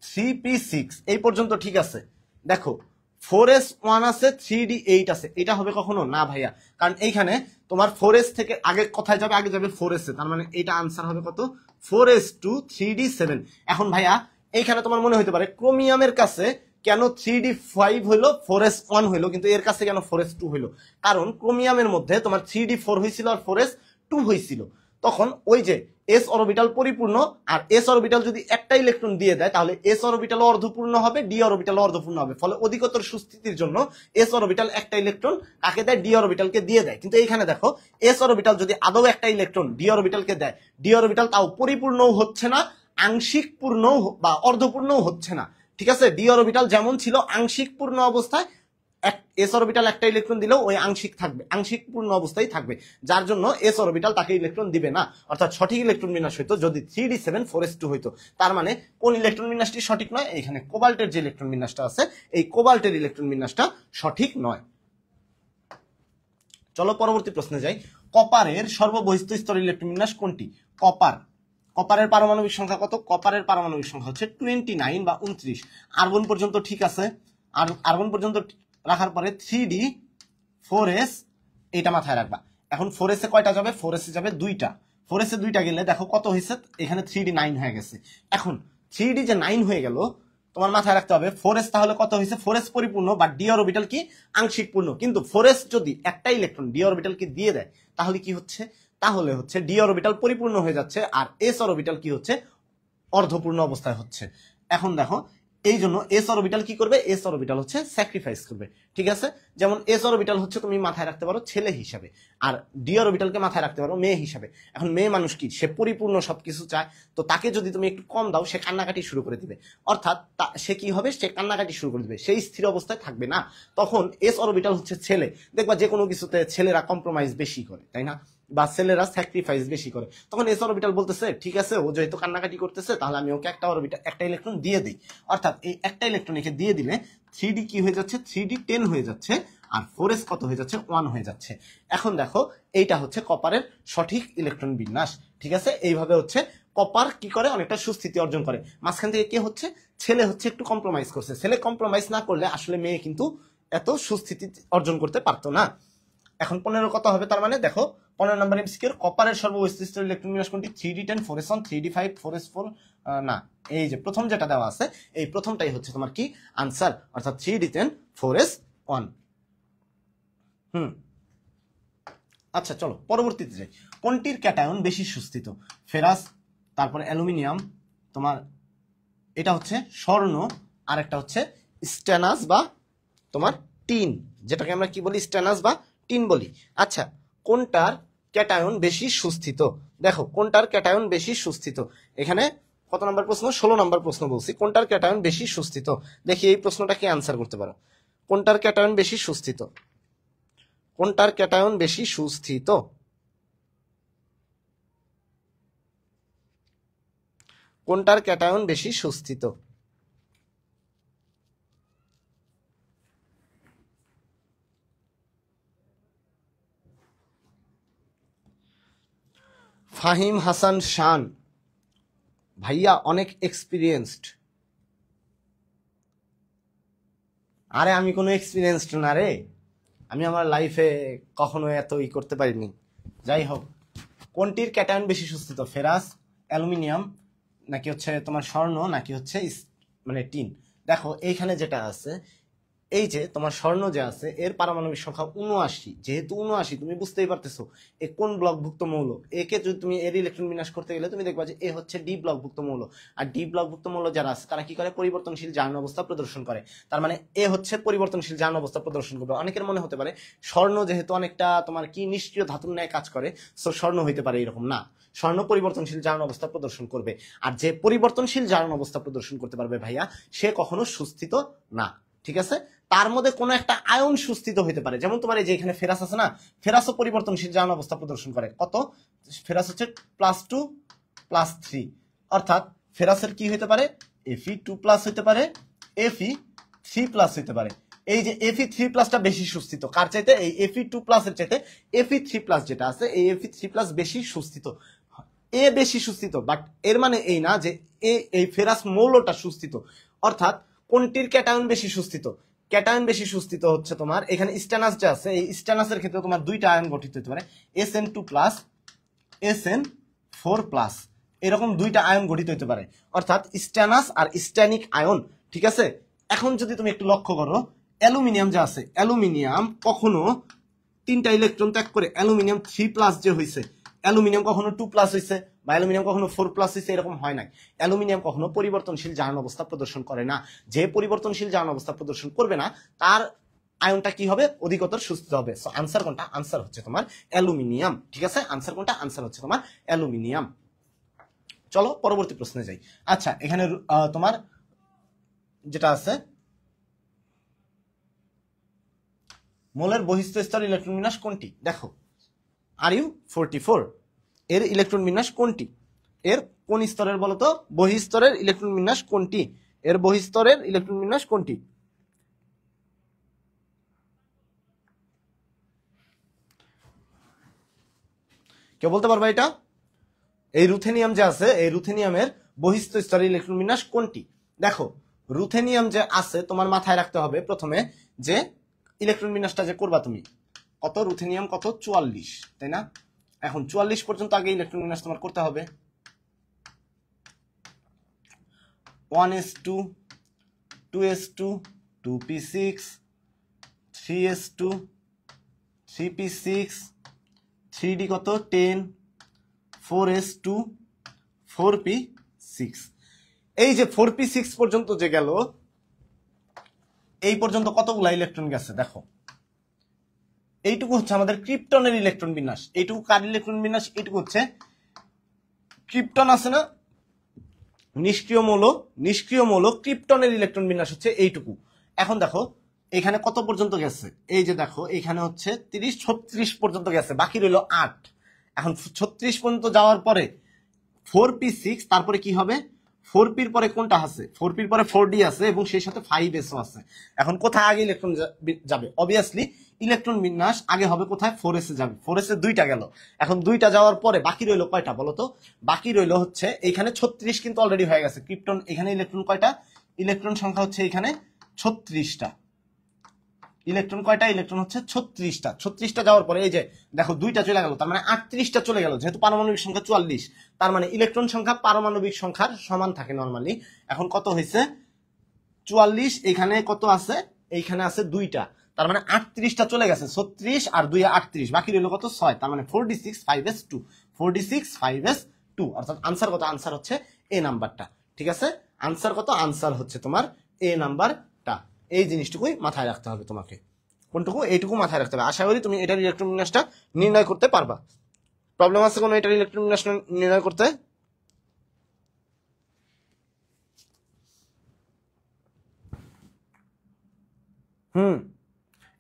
3p6 এই পর্যন্ত ঠিক আছে। দেখো 4s1 আছে 3d8 আছে, এটা হবে কখনো না ভাইয়া, কারণ এইখানে তোমার 4s থেকে আগে কোথায় যাবে? আগে যাবে 4s এ, তার মানে এটা আনসার হবে কত? 4s2 3d7। এখন ভাইয়া এইখানে তোমার মনে হতে পারে ক্রোমিয়ামের কাছে কেন 3d5 হইলো 4s1 হইলো, কিন্তু এর কাছে কেন 4s2 হইলো? কারণ ক্রোমিয়ামের মধ্যে তোমার 3d4 হয়েছিল আর 4s2 হয়েছিল, তখন ওই যে এস অরবিটাল পরিপূর্ণ, আর এস অরবিটাল যদি একটা ইলেকট্রন দিয়ে দেয় তাহলে এস অরবিটাল অর্ধপূর্ণ হবে, ডি অরবিটাল অর্ধপূর্ণ হবে, ফলে অধিকতর সুস্থিতির জন্য এস অরবিটাল একটা ইলেকট্রন কাকে দেয়? ডি অরবিটালকে দিয়ে দেয়। কিন্তু এইখানে দেখো এস অরবিটাল যদি আদৌ একটা ইলেকট্রন ডি অরবিটালকে দেয়, ডি অরবিটাল তাও পরিপূর্ণও হচ্ছে না, আংশিক পূর্ণ বা অর্ধপূর্ণ হচ্ছে না, ঠিক আছে। ডি অরবিটাল যেমন ছিল আংশিক পূর্ণ অবস্থায়, এস অরবিটাল একটা ইলেকট্রন দিলেও ওই আংশিক থাকবে, আংশিক পূর্ণ অবস্থায় থাকবে, যার জন্য এস অরবিটাল তাকে ইলেকট্রন দিবে না। অর্থাৎ সঠিক ইলেকট্রন বিন্যাস হইতো যদি 3d7 4s2 হইতো। তার মানে কোন ইলেকট্রন বিন্যাসটি সঠিক নয়? এখানে কোবাল্টের যে ইলেকট্রন বিন্যাসটা আছে, এই কোবাল্টের ইলেকট্রন বিন্যাসটা সঠিক নয়। চলো পরবর্তী প্রশ্নে যাই। কপারের সর্ববহিস্থ স্তরের ইলেকট্রন বিন্যাস কোনটি? কপারের পারমাণবিক সংখ্যা কত? কপারের পারমাণবিক সংখ্যা হচ্ছে 29 বা 29। আর্গন পর্যন্ত ঠিক আছে, আর আর্গন পর্যন্ত রাখার পরে 3d4s এটা মাথায় রাখবা। এখন 4s এ কয়টা যাবে? 4s এ যাবে 2টা। 4s এ 2টা গেলে দেখো কত হয়েছে, এখানে 3d9 হয়ে গেছে। এখন 3d যে 9 হয়ে গেল, তোমার মাথায় রাখতে হবে 4s তাহলে কত হয়েছে? 4s পরিপূর্ণ বা ডি অরবিটাল কি আংশিক পূর্ণ। কিন্তু 4s যদি একটা ইলেকট্রন ডি অরবিটালকে দিয়ে দেয় তাহলে কি হচ্ছে? তাহলে হচ্ছে ডি অরবিটাল পরিপূর্ণ হয়ে যাচ্ছে, আর এস অরবিটাল কি হচ্ছে? অর্ধপূর্ণ অবস্থায় হচ্ছে। এখন দেখো এই জন্য এস অরবিটাল কি করবে? এস অরবিটাল হচ্ছে স্যাক্রিফাইস করবে, ঠিক আছে। যেমন এস অরবিটাল হচ্ছে তুমি মাথায় রাখতে পারো ছেলে হিসাবে, আর ডি অরবিটালকে মাথায় রাখতে পারো মেয়ে হিসাবে। এখন মেয়ে মানুষ কি, সে পরিপূর্ণ সবকিছু চায়, তো তাকে যদি তুমি একটু কম দাও সে কান্নাকাটি শুরু করে দিবে। অর্থাৎ সে কি হবে? সে কান্নাকাটি শুরু করে দিবে, সেই স্থির অবস্থায় থাকবে না। তখন এস অরবিটাল হচ্ছে ছেলে। দেখবা যে কোনো কিছুতে ছেলেরা কম্প্রোমাইজ বেশি করে, তাই না? বা ছেলেরা স্যাক্রিফাইস বেশি করে। তখন এস অরবিটাল বলতেছে ঠিক আছে, ও যেহেতু কান্নাকাটি করতেছে তাহলে আমি ওকে একটা অরবিটাল, একটা ইলেকট্রন দিয়ে দিই। অর্থাৎ এই একটা ইলেকট্রন একে দিয়ে দিলে 3d কি হয়ে যাচ্ছে? 3d10 হয়ে যাচ্ছে, আর 4s কত হয়ে যাচ্ছে? 1 হয়ে যাচ্ছে। এখন দেখো এইটা হচ্ছে কপারের সঠিক ইলেকট্রন বিন্যাস, ঠিক আছে। এইভাবে হচ্ছে কপার কি করে? অনেকটা সুস্থিতি অর্জন করে। মাঝখান থেকে কে হচ্ছে? ছেলে হচ্ছে একটু কম্প্রোমাইজ করছে। ছেলে কম্প্রোমাইজ না করলে আসলে মেয়ে কিন্তু এত সুস্থিতি অর্জন করতে পারতো না। এখন 15 কত হবে? তার মানে দেখো 15 নম্বর এমসিকিউ, কপারের সর্ববৈশিষ্ট্য ইলেকট্রন বিন্যাস কোনটি? 3d10 4s1 3d5 4s4 না, এই যে প্রথম যেটা দেওয়া আছে এই প্রথমটাই হচ্ছে তোমার কি আনসার, অর্থাৎ 3d10 4s1। আচ্ছা চলো পরবর্তীতে যাই। কোনটির ক্যাটায়ন বেশি সুস্থিত? ফেরাস, তারপর অ্যালুমিনিয়াম, তোমার এটা হচ্ছে স্বর্ণ, আর একটা হচ্ছে স্টেনাস বা তোমার টিন, যেটাকে আমরা কি বলি? স্টেনাস বা টিন বলি। আচ্ছা, কোনটার ক্যাটায়ন বেশি সুস্থিত? দেখো কোনটার ক্যাটায়ন বেশি সুস্থিত। এখানে কত নম্বর প্রশ্ন? 16 নম্বর প্রশ্ন বলছি। কোনটার ক্যাটায়ন বেশি সুস্থিত? দেখি এই প্রশ্নটা কি আনসার করতে পারো। কোনটার ক্যাটায়ন বেশি সুস্থিত? কোনটার ক্যাটায়ন বেশি সুস্থিত? কোনটার ক্যাটায়ন বেশি সুস্থিত? ফাহিম হাসান শান ভাইয়া অনেক এক্সপিরিয়েন্সড। আরে আমি কোনো এক্সপিরিয়েন্সড না রে, আমি আমার লাইফে কখনো এত করতে পারিনি। যাই হোক, কোনটির ক্যাটায়ন বেশি সুস্থিত? ফেরাস, অ্যালুমিনিয়াম, নাকি হচ্ছে তোমার স্বর্ণ, নাকি হচ্ছে মানে টিন? দেখো এইখানে যেটা আছে, এই যে তোমার স্বর্ণ যে আছে এর পারমাণবিক সংখ্যা 79। যেহেতু 79 তুমি বুঝতেই পারতেছো এ কোন ব্লকভুক্ত মৌল। একে যদি তুমি এর ইলেকট্রন বিন্যাস করতে গেলে তুমি দেখবা যে এ হচ্ছে ডি ব্লকভুক্ত মৌল। আর ডি ব্লকভুক্ত মৌল যারা আছে তারা কি করে? পরিবর্তনশীল জারণ অবস্থা প্রদর্শন করে। তার মানে এ হচ্ছে পরিবর্তনশীল জারণ অবস্থা প্রদর্শন করবে। অনেকের মনে হতে পারে স্বর্ণ যেহেতু অনেকটা তোমার কি নিষ্ক্রিয় ধাতুর ন্যায় কাজ করে, সো স্বর্ণ হইতে পারে, এরকম না। স্বর্ণ পরিবর্তনশীল জারণ অবস্থা প্রদর্শন করবে, আর যে পরিবর্তনশীল জারণ অবস্থা প্রদর্শন করতে পারবে ভাইয়া সে কখনো সুস্থিত না, ঠিক আছে। তার মধ্যে কোনো একটা আয়ন সুস্থিত হইতে পারে, যেমন তোমার এই যে এখানে ফেরাস আছে না, ফেরাসও পরিবর্তনশীল জারণ অবস্থা প্রদর্শন করে। কত? ফেরাস হচ্ছে +2 +3, অর্থাৎ ফেরাসের কি হইতে পারে? Fe2+ হইতে পারে, Fe3+ হইতে পারে। এই যে Fe3+টা বেশি সুস্থিত কার চাইতে? এই Fe2+ এর চাইতে Fe3+ যেটা আছে এই Fe3+ বেশি সুস্থিত, এ বেশি সুস্থিত। বাট এর মানে এই না যে এই ফেরাস মৌলটা সুস্থিত। অর্থাৎ কোনটির ক্যাটায়ন বেশি সুস্থিত? ক্যাটায়ন বেশি সুস্থিত হচ্ছে তোমার এখানে স্টেনাস যে আছে, এই স্টেনাসের ক্ষেত্রে তোমার দুইটা আয়ন গঠিত হতে পারে, Sn2+, Sn4+, এরকম দুইটা আয়ন গঠিত হতে পারে, অর্থাৎ স্টেনাস আর স্ট্যানিক আয়ন, ঠিক আছে। এখন যদি তুমি একটু লক্ষ্য করো, অ্যালুমিনিয়াম যে আছে, অ্যালুমিনিয়াম কখনো 3টা ইলেকট্রন ত্যাগ করে অ্যালুমিনিয়াম 3+ যে হয়েছে, অ্যালুমিনিয়াম কখনো 2+ হয়েছে বা অ্যালুমিনিয়াম কখনো 4+ হয়েছে, এরকম হয় নাই। অ্যালুমিনিয়াম কখনো পরিবর্তনশীল জারণ অবস্থা প্রদর্শন করে না। যে পরিবর্তনশীল জারণ অবস্থা প্রদর্শন করবে না তার আয়নটা কি হবে? অধিকতর সুস্থিত হবে। সো আনসার কোনটা? আনসার হচ্ছে তোমার অ্যালুমিনিয়াম, ঠিক আছে। আনসার কোনটা? আনসার হচ্ছে তোমার অ্যালুমিনিয়াম। চলো পরবর্তী প্রশ্নে যাই। আচ্ছা, এখানে তোমার যেটা আছে, মোলের বহিস্থ স্তর ইলেকট্রন বিন্যাস কোনটি? দেখো Ru44 এর ইলেকট্রন বিন্যাস কোনটি? এর কোন স্তরের বলতো? বহিস্তরের ইলেকট্রন বিন্যাস কোনটি? এর বহিস্তরের ইলেকট্রন বিন্যাস কোনটি? কেউ বলতে পারবা এটা? এই রুথেনিয়াম যে আছে, এই রুথেনিয়ামের বহিস্থ স্তরের ইলেকট্রন বিন্যাস কোনটি? দেখো রুথেনিয়াম যে আছে, তোমার মাথায় রাখতে হবে প্রথমে যে ইলেকট্রন বিন্যাসটা যে করবা তুমি, কত রুথেনিয়াম কত 44, তাই না? এখন 44 পর্যন্ত আগে ইলেকট্রন বিন্যাস তোমার করতে হবে। 1s2 2s2 2p6 3s2 3p6 3d কত 10 4s2 4p6। এই যে 4p6 পর্যন্ত যে গেল, এই পর্যন্ত কতগুলা ইলেকট্রন গেছে দেখো। এইটুকু হচ্ছে আমাদের ক্রিপ্টনের ইলেকট্রন বিন্যাস। এইটুকু কার ইলেকট্রন বিন্যাস? এইটুকু হচ্ছে ক্রিপ্টন আছে না, নিষ্ক্রিয় মৌল ক্রিপ্টনের ইলেকট্রন বিন্যাস হচ্ছে এইটুকু। এখন দেখো এখানে কত পর্যন্ত গেছে, এই যে দেখো এখানে হচ্ছে 36 পর্যন্ত গেছে, বাকি রইল 8। এখন 36 পর্যন্ত যাওয়ার পরে 4p6, তারপরে কি হবে? 4pর পরে কোনটা আছে? 4pর পরে 4d আছে এবং সেই সাথে 5sও আছে। এখন কোথায় আগে ইলেকট্রন যাবে? অবভিয়াসলি ইলেকট্রন বিন্যাস আগে হবে কোথায়? 4s এ যাবে। 4s এ 2টা গেল। এখন 2টা যাওয়ার পরে বাকি রইল কয়টা বলতো? বাকি রইল হচ্ছে এইখানে 36 কিন্তু অলরেডি হয়ে গেছে। ক্রিপ্টন এখানে ইলেকট্রন কয়টা? ইলেকট্রন সংখ্যা হচ্ছে এখানে 36টা। ইলেকট্রন কয়টা? ইলেকট্রন হচ্ছে 36টা। 36টা যাওয়ার পরে এই যে দেখো 2টা চলে গেল, তার মানে 38টা চলে গেল। যেহেতু পারমাণবিক সংখ্যা 44, তার মানে ইলেকট্রন সংখ্যা পারমাণবিক সংখ্যার সমান থাকে নরমালি। এখন কত হয়েছে? 44। এখানে কত আছে? এইখানে আছে 2টা, তার মানে 38টা চলে গেছে। 36 আর 2 38, বাকি রইল কত? 6। তার মানে 4d6 5s2, 4d6 5s2। অর্থাৎ আনসার কত? আনসার হচ্ছে এ নাম্বারটা। ঠিক আছে, আনসার কত? আনসার হচ্ছে তোমার এ নাম্বারটা। এই জিনিসটুকুই মাথায় রাখতে হবে তোমাকে। কোনটুকু? এইটুকু মাথায় রাখতে হবে। আশা করি তুমি এটার ইলেকট্রন বিন্যাসটা নির্ণয় করতে পারবা। প্রবলেম আছে কোনো এটার ইলেকট্রন বিন্যাস নির্ণয় করতে?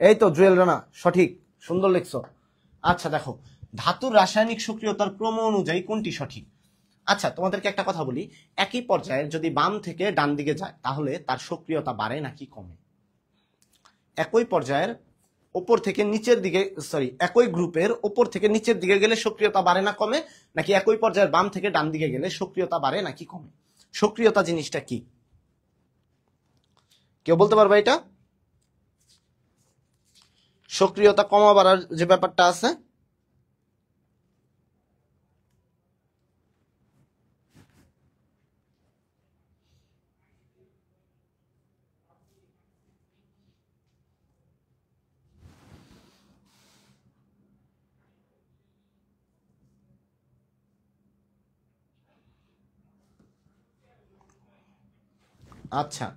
এই তো জুয়েল রানা, সঠিক, সুন্দর লিখছো। আচ্ছা দেখো, ধাতুর রাসায়নিক সক্রিয়তার ক্রম অনুযায়ী কোনটি সঠিক? আচ্ছা তোমাদেরকে একটা কথা বলি, একই পর্যায়ের যদি বাম থেকে ডান দিকে যায় তাহলে তার সক্রিয়তা বাড়ে নাকি কমে? একই পর্যায়ের ওপর থেকে নিচের দিকে, একই গ্রুপের ওপর থেকে নিচের দিকে গেলে সক্রিয়তা বাড়ে না কমে, নাকি একই পর্যায়ের বাম থেকে ডান দিকে গেলে সক্রিয়তা বাড়ে নাকি কমে? সক্রিয়তা জিনিসটা কি? কেউ বলতে পারবে এটা? সক্রিয়তা কমা বাড়ার যে ব্যাপারটা আছে, আচ্ছা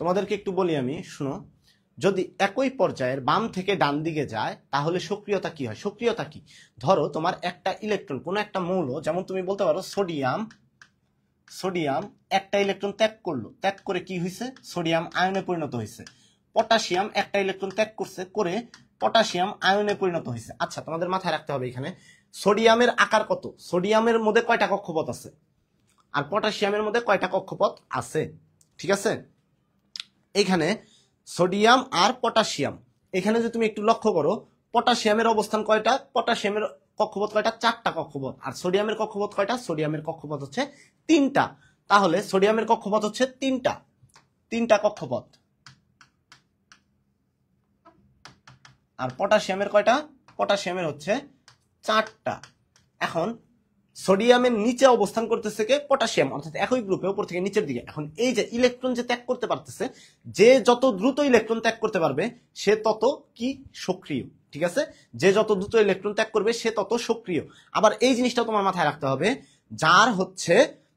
তোমাদেরকে একটু বলি আমি, শুনো। যদি একই পর্যায়ের বাম থেকে ডান দিকে যায় তাহলে সক্রিয়তা কি হয়? সক্রিয়তা কি? ধরো তোমার একটা ইলেকট্রন, কোনো একটা মৌল, যেমন তুমি বলতে পারো সোডিয়াম একটা ইলেকট্রন ত্যাগ করলো, ত্যাগ করে কি হয়েছে? সোডিয়াম আয়নে পরিণত হয়েছে। পটাশিয়াম একটা ইলেকট্রন ত্যাগ করছে, করে পটাশিয়াম আয়নে পরিণত হয়েছে। আচ্ছা তোমাদের মাথায় রাখতে হবে এখানে সোডিয়ামের আকার কত, সোডিয়ামের মধ্যে কয়টা কক্ষপথ আছে, আর পটাশিয়ামের মধ্যে কয়টা কক্ষপথ আছে। ঠিক আছে, এখানে সোডিয়াম আর পটাশিয়াম, এখানে যদি তুমি একটু লক্ষ্য করো, পটাশিয়ামের অবস্থান কয়টা? পটাশিয়ামের কক্ষপথ কয়টা? 4টা কক্ষপথ। আর সোডিয়ামের কক্ষপথ কয়টা? সোডিয়ামের কক্ষপথ হচ্ছে 3টা। তাহলে সোডিয়ামের কক্ষপথ হচ্ছে 3টা কক্ষপথ। আর পটাশিয়ামের কয়টা? পটাশিয়ামের হচ্ছে 4টা। এখন সোডিয়ামের নিচে অবস্থান করতেছে কে? পটাশিয়াম, অর্থাৎ একই গ্রুপে উপর থেকে নিচের দিকে। এখন এই যে ইলেকট্রন যে ত্যাগ করতে পারতেছে, যে যত দ্রুত ইলেকট্রন ত্যাগ করতে পারবে সে তত কি? সক্রিয়। ঠিক আছে, যে যত দ্রুত ইলেকট্রন ত্যাগ করবে সে তত সক্রিয়। আবার এই জিনিসটা তোমার মাথায় রাখতে হবে, যার হচ্ছে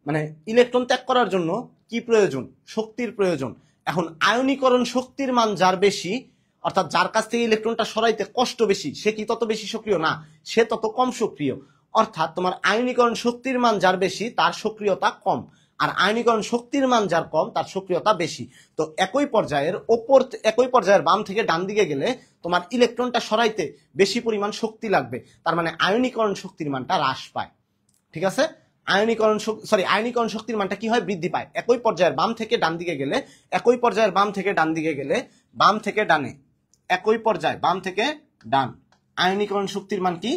মানে ইলেকট্রন ত্যাগ করার জন্য কি প্রয়োজন? শক্তির প্রয়োজন। এখন আয়নীকরণ শক্তির মান যার বেশি, অর্থাৎ যার কাছ থেকে ইলেকট্রনটা সরাইতে কষ্ট বেশি, সে কি তত বেশি সক্রিয়? না, সে তত কম সক্রিয়। অর্থাৎ তোমার আয়নীকরণ শক্তির মান যার বেশি তার সক্রিয়তা কম, আর আয়নীকরণ শক্তির মান যার কম তার সক্রিয়তা বেশি। তো একই পর্যায়ের বাম থেকে ডান দিকে গেলে তোমার ইলেকট্রনটা সরাইতে বেশি পরিমাণ শক্তি লাগবে, তার মানে আয়নীকরণ শক্তির মানটা হ্রাস পায়। ঠিক আছে, আয়নীকরণ শক্তির মানটা কি হয়, বৃদ্ধি পায়। একই পর্যায়ের বাম থেকে ডান দিকে গেলে, বাম থেকে ডানে, একই পর্যায়ে বাম থেকে ডান, আয়নীকরণ শক্তির মান কি,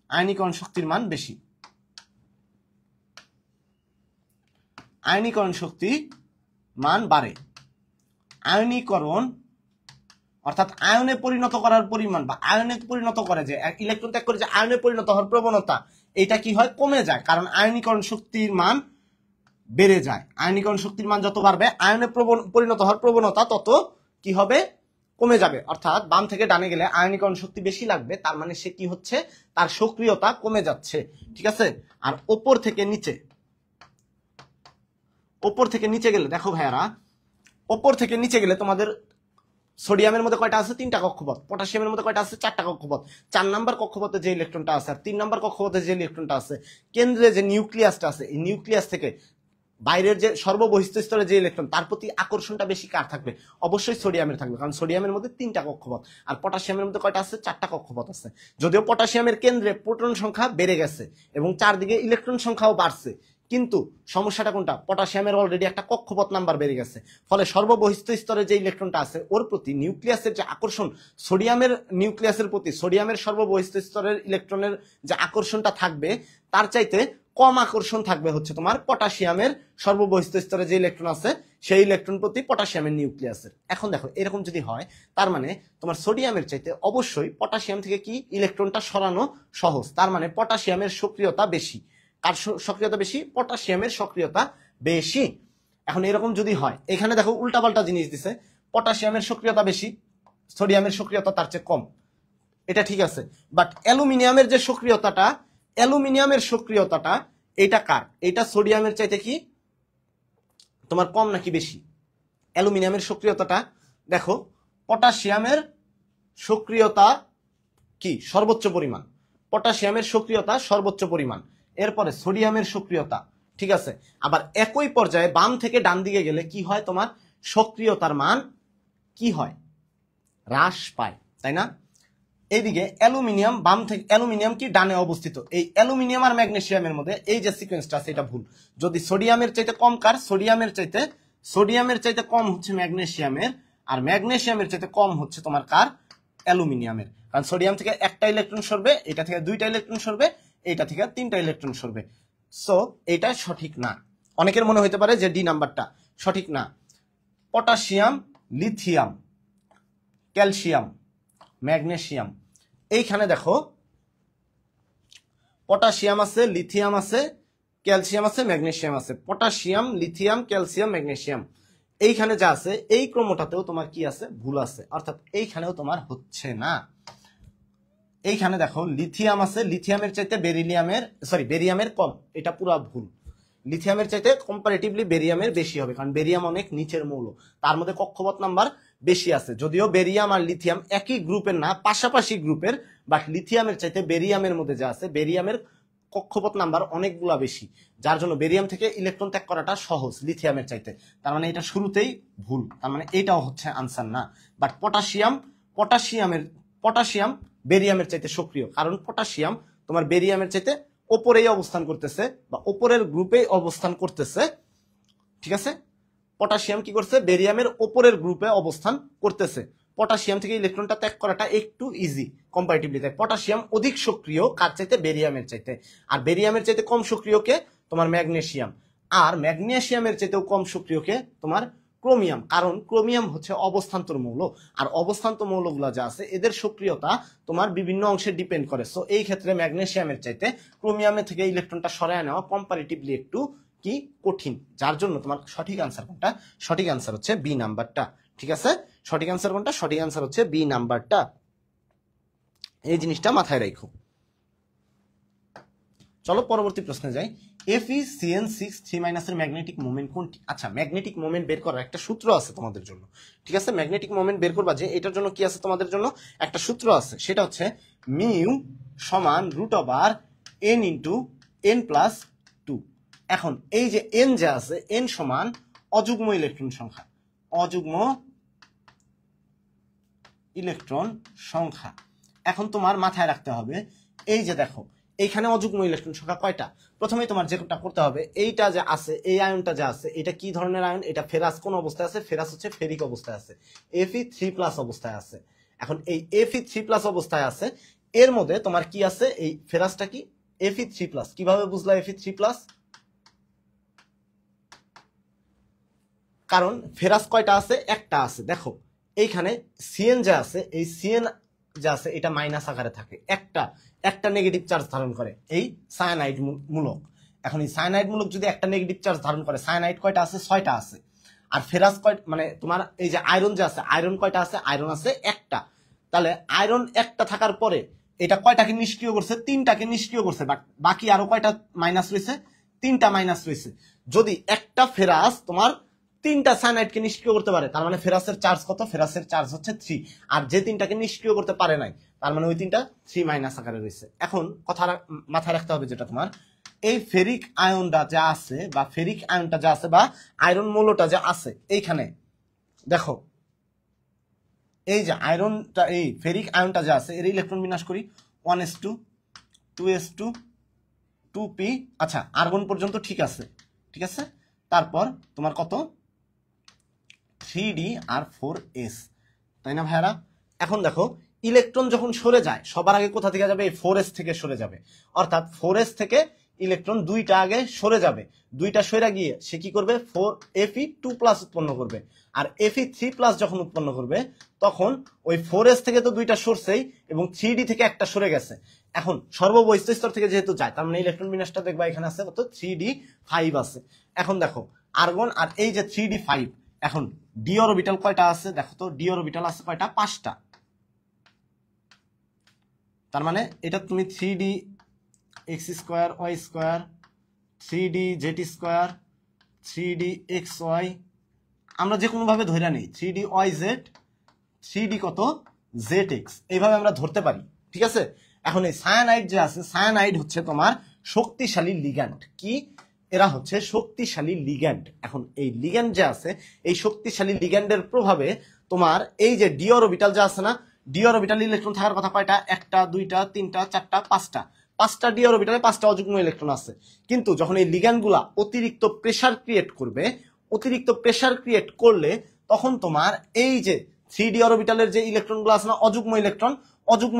আয়নীকরণ শক্তির মান বেশি, আয়নীকরণ শক্তি মান বাড়ে। আয়নীকরণ অর্থাৎ আয়নে পরিণত করার পরিমাণ বা আয়নে পরিণত করে যে ইলেকট্রন ত্যাগ করে যে আয়নে পরিণত হওয়ার প্রবণতা, এটা কি হয়, কমে যায়, কারণ আয়নীকরণ শক্তির মান বেড়ে যায়। আয়নীকরণ শক্তির মান যত বাড়বে আয়নে পরিণত হওয়ার প্রবণতা তত কি হবে, কমে যাবে। অর্থাৎ বাম থেকে ডানে গেলে আয়নীকরণ শক্তি বেশি লাগবে, তার মানে সে কি হচ্ছে, তার সক্রিয়তা কমে যাচ্ছে। ঠিক আছে, আর ওপর থেকে নিচে গেলে দেখো ভাইয়ারা, ওপর থেকে নিচে গেলে তোমাদের সোডিয়ামের মধ্যে কয়টা আছে, 3টা কক্ষপথ, পটাশিয়ামের মধ্যে কয়টা আছে, 4টা কক্ষপথ। 4 নাম্বার কক্ষপথে যে ইলেকট্রনটা আছে আর 3 নাম্বার কক্ষপথে যে ইলেকট্রনটা আছে, কেন্দ্রে যে নিউক্লিয়াসটা আছে, এই নিউক্লিয়াস থেকে বাইরের যে সর্ববহিষ্ঠ স্তরে যে ইলেকট্রন, তার প্রতি আকর্ষণটা বেশি কার থাকবে, অবশ্যই সোডিয়ামের থাকবে, কারণ সোডিয়ামের মধ্যে 3টা কক্ষপথ। আর পটাশিয়ামের মধ্যে কয়টা আছে, 4টা কক্ষপথ আছে। যদিও পটাশিয়ামের কেন্দ্রে প্রোটন সংখ্যা বেড়ে গেছে এবং চারদিকে ইলেকট্রন সংখ্যাও বাড়ছে, কিন্তু সমস্যাটা কোনটা, পটাশিয়ামের অলরেডি একটা কক্ষপথ নাম্বার বেড়ে গেছে, ফলে সর্ববহিষ্ঠ স্তরে যে ইলেকট্রনটা আছে ওর প্রতি নিউক্লিয়াসের যে আকর্ষণ, সোডিয়ামের নিউক্লিয়াসের প্রতি সোডিয়ামের সর্ববহিষ্ঠ স্তরের ইলেকট্রনের যে আকর্ষণটা থাকবে তার চাইতে কম আকর্ষণ থাকবে হচ্ছে তোমার পটাশিয়ামের সর্ববহিষ্ঠ স্তরে যে ইলেকট্রন আছে সেই ইলেকট্রন প্রতি পটাশিয়ামের নিউক্লিয়াসের। এখন দেখো এরকম যদি হয়, তার মানে তোমার সোডিয়ামের চাইতে অবশ্যই পটাশিয়াম থেকে কি ইলেকট্রনটা সরানো সহজ, তার মানে পটাশিয়ামের সক্রিয়তা বেশি। কার সক্রিয়তা বেশি, পটাশিয়ামের সক্রিয়তা বেশি। এখন এরকম যদি হয়, এখানে দেখো উল্টাপাল্টা জিনিস দিছে, পটাশিয়ামের সক্রিয়তা বেশি, সোডিয়ামের সক্রিয়তা তার চেয়ে কম, এটা ঠিক আছে। বাট অ্যালুমিনিয়ামের যে সক্রিয়তাটা, এটা কার, এটা সোডিয়ামের চাইতে কি তোমার কম নাকি বেশি? অ্যালুমিনিয়ামের সক্রিয়তাটা দেখো, পটাশিয়ামের সক্রিয়তা কি সর্বোচ্চ পরিমাণ, পটাশিয়ামের সক্রিয়তা সর্বোচ্চ পরিমাণ, এরপরে সোডিয়ামের সক্রিয়তা, ঠিক আছে। আবার একই পর্যায়ে বাম থেকে ডান দিকে গেলে কি হয়, তোমার সক্রিয়তার মান কি হয়, হ্রাস পায়, তাই না? এইদিকে অ্যালুমিনিয়াম, বাম থেকে অ্যালুমিনিয়াম কি ডানে অবস্থিত, এই অ্যালুমিনিয়াম আর ম্যাগনেসিয়ামের মধ্যে এই যে সিকোয়েন্সটা আছে এটা ভুল। যদি সোডিয়ামের চাইতে কম কার, সোডিয়ামের চাইতে কম হচ্ছে ম্যাগনেসিয়ামের, আর ম্যাগনেসিয়ামের চাইতে কম হচ্ছে তোমার কার, অ্যালুমিনিয়ামের। কারণ সোডিয়াম থেকে একটা ইলেকট্রন সরবে, এটা থেকে 2টা ইলেকট্রন সরবে, এটা থেকে 3টা ইলেকট্রন সরবে। সো এটা সঠিক না। অনেকের মনে হতে পারে যে ডি নাম্বারটা সঠিক না। পটাশিয়াম, লিথিয়াম, ক্যালসিয়াম, ম্যাগনেসিয়াম, এইখানে দেখো পটাশিয়াম আছে, লিথিয়াম আছে, ক্যালসিয়াম আছে, ম্যাগনেসিয়াম আছে। পটাশিয়াম, লিথিয়াম, ক্যালসিয়াম, ম্যাগনেসিয়াম, এইখানে যা আছে এই ক্রমটাতেও তোমার কি আছে, ভুল আছে, অর্থাৎ এইখানেও তোমার হচ্ছে না। এইখানে দেখো লিথিয়াম আছে, লিথিয়ামের চাইতে বেরিয়ামের কম, এটা পুরো ভুল। লিথিয়ামের চাইতে কম্পারেটিভলি বেরিয়ামের বেশি হবে, কারণ বেরিয়াম অনেক নিচের মৌল, তার মধ্যে কক্ষপথ নাম্বার বেশি আছে। যদিও বেরিয়াম আর লিথিয়াম একই গ্রুপের না, পাশাপাশি গ্রুপের, বাট লিথিয়ামের চাইতে বেরিয়ামের মধ্যে যা আছে, বেরিয়ামের কক্ষপথ নাম্বার অনেকগুলা বেশি, যার জন্য বেরিয়াম থেকে ইলেকট্রন ত্যাগ করাটা সহজ লিথিয়ামের চাইতে। তার মানে এটা শুরুতেই ভুল, তার মানে এটাও হচ্ছে আনসার না। বাট পটাশিয়াম বেরিয়ামের চাইতে সক্রিয়, কারণ পটাশিয়াম তোমার বেরিয়ামের চাইতে ওপরেই অবস্থান করতেছে বা ওপরের গ্রুপেই অবস্থান করতেছে, ঠিক আছে। পটাশিয়াম কি করছে, বেরিয়ামের ওপরের গ্রুপে অবস্থান করতেছে। পটাশিয়াম থেকে ইলেকট্রনটা ত্যাগ করাটা একটু ইজি কম্পারেটিভলি, তাই পটাশিয়াম অধিক সক্রিয় কার চাইতে, বেরিয়ামের চাইতে। আর বেরিয়ামের চাইতে কম সক্রিয় কে, তোমার ম্যাগনেসিয়াম। আর ম্যাগনেসিয়ামের চাইতেও কম সক্রিয় কে, তোমার ক্রোমিয়াম, কারণ ক্রোমিয়াম হচ্ছে অবস্থান্তর মৌল, আর অবস্থান্তর মৌলগুলো যা আছে এদের সক্রিয়তা তোমার বিভিন্ন অংশে ডিপেন্ড করে। সো এই ক্ষেত্রে ম্যাগনেসিয়ামের চাইতে ক্রোমিয়ামের থেকে ইলেকট্রনটা সরায় নেওয়া কম্পারেটিভলি একটু কি কঠিন, যার জন্য তোমার সঠিক আনসার কোনটা, সঠিক আনসার হচ্ছে বি নাম্বারটা, ঠিক আছে। সঠিক আনসার কোনটা, সঠিক আনসার হচ্ছে বি নাম্বারটা, এই জিনিসটা মাথায় রাখো। চলো পরবর্তী প্রশ্নে যাই। Fe(CN6)3- এর ম্যাগনেটিক মোমেন্ট কোনটি? আচ্ছা, ম্যাগনেটিক মোমেন্ট বের করার একটা সূত্র আছে তোমাদের জন্য, ঠিক আছে। ম্যাগনেটিক মোমেন্ট বের করবা যে, এটার জন্য কি আছে তোমাদের জন্য একটা সূত্র আছে, সেটা হচ্ছে মিউ সমান √(a n into n plus 2। এখন এই যে n যে আছে n সমান অযুগ্ম ইলেকট্রন সংখ্যা, অযুগ্ম ইলেকট্রন সংখ্যা। এখন তোমার মাথায় রাখতে হবে এই যে দেখো এইখানে অযুগ্ম ইলেকট্রন সংখ্যা কয়টা। প্রথমে তোমার যেটা করতে হবে, এইটা যে আছে এই আয়নটা যে আছে এটা কি ধরনের আয়ন, এটা ফেরাস কোন অবস্থায় আছে, ফেরাস হচ্ছে ফেরিক অবস্থায় আছে, Fe3+ অবস্থায় আছে। এখন এই Fe3+ অবস্থায় আছে, এর মধ্যে তোমার কি আছে, এই ফেরাসটা কি Fe3+। কিভাবে বুঝলা Fe3+? কারণ ফেরাস কয়টা আছে, একটা আছে। দেখো এইখানে সিএন যে আছে, এই সিএন যে আছে এটা মাইনাস আকারে থাকে, একটা নেগেটিভ চার্জ ধারণ করে, এই সায়ানাইড মূলক। এখন এই সায়ানাইড মূলক যদি একটা নেগেটিভ চার্জ ধারণ করে, সায়ানাইড কয়টা আছে, 6টা আছে। আর ফেরাস মানে তোমার এই যে আয়রন যে আছে, আয়রন কয়টা আছে, আয়রন আছে একটা। তাহলে আয়রন একটা থাকার পরে এটা কয়টাকে নিষ্ক্রিয় করছে, 3টাকে নিষ্ক্রিয় করছে, বাকি আরো কয়টা মাইনাস রয়েছে, 3টা মাইনাস রয়েছে। যদি একটা ফেরাস তোমার 3টা সায়ানাইডকে নিষ্ক্রিয় করতে পারে, তার মানে ফেরাসের চার্জ কত, ফেরাসের চার্জ হচ্ছে 3। আর যে 3টাকে নিষ্ক্রিয় করতে পারে নাই, তার মানে ওই 3টা 3 মাইনাস আকারে রয়েছে। এখন কথা মাথায় রাখতে হবে যেটা তোমার এই ফেরিক আয়নটা যা আছে, বা ফেরিক আয়নটা যা আছে, বা আয়রন মৌলটা যা আছে, এইখানে দেখো এই যে আয়রনটা, এই ফেরিক আয়নটা যা আছে এর ইলেকট্রন বিন্যাস করি 1s2 2s2 2p। আচ্ছা আর্গন পর্যন্ত ঠিক আছে, ঠিক আছে। তারপর তোমার কত 3d আর 4s, তাই না ভাইয়ারা? এখন দেখো ইলেকট্রন যখন সরে যায় সবার আগে কোথা থেকে যাবে, এই 4s থেকে সরে যাবে। অর্থাৎ 4s থেকে ইলেকট্রন দুইটা আগে সরে যাবে, দুইটা সরে গিয়ে সে কি করবে, Fe2+ উৎপন্ন করবে। আর Fe3+ যখন উৎপন্ন করবে তখন ওই 4s থেকে তো দুইটা সরছেই, এবং 3d থেকে একটা সরে গেছে। এখন সর্ববহিষ্ঠ স্তর থেকে যেহেতু যায়, তার মানে ইলেকট্রন বিন্যাসটা দেখবা এখানে আছে কত, 3d5 আছে। এখন দেখো আর্গন আর এই যে 3d5, এখন ডি অরবিটাল কয়টা আছে দেখো তো, ডি অরবিটাল আছে কয়টা, 5টা। তার মানে এটা তুমি 3d x2 y2 3d z2 3d xy, আমরা যে কোনো ভাবে ধরে নিই 3d yz 3d কত zx, এইভাবে আমরা ধরতে পারি, ঠিক আছে। এখন এই সায়ানাইড যে আছে, সায়ানাইড হচ্ছে তোমার শক্তিশালী লিগ্যান্ড। কি, এরা হচ্ছে শক্তিশালী লিগ্যান্ড। এখন এই লিগ্যান্ড যে আছে, এই শক্তিশালী লিগ্যান্ডের প্রভাবে তোমার এই যে ডি অরবিটাল যে আছে না, ডি অরবিটাল ইলেকট্রন থাকার কথা কয়টা, 1টা 2টা 3টা 4টা 5টা ডি অরবিটালে 5টা অযুগ্ম ইলেকট্রন আছে। কিন্তু যখন এই লিগ্যান্ডগুলা অতিরিক্ত প্রেসার ক্রিয়েট করবে, অতিরিক্ত প্রেসার ক্রিয়েট করলে তখন তোমার এই যে 3d অরবিটালের যে ইলেকট্রনগুলো আছে না, অযুগ্ম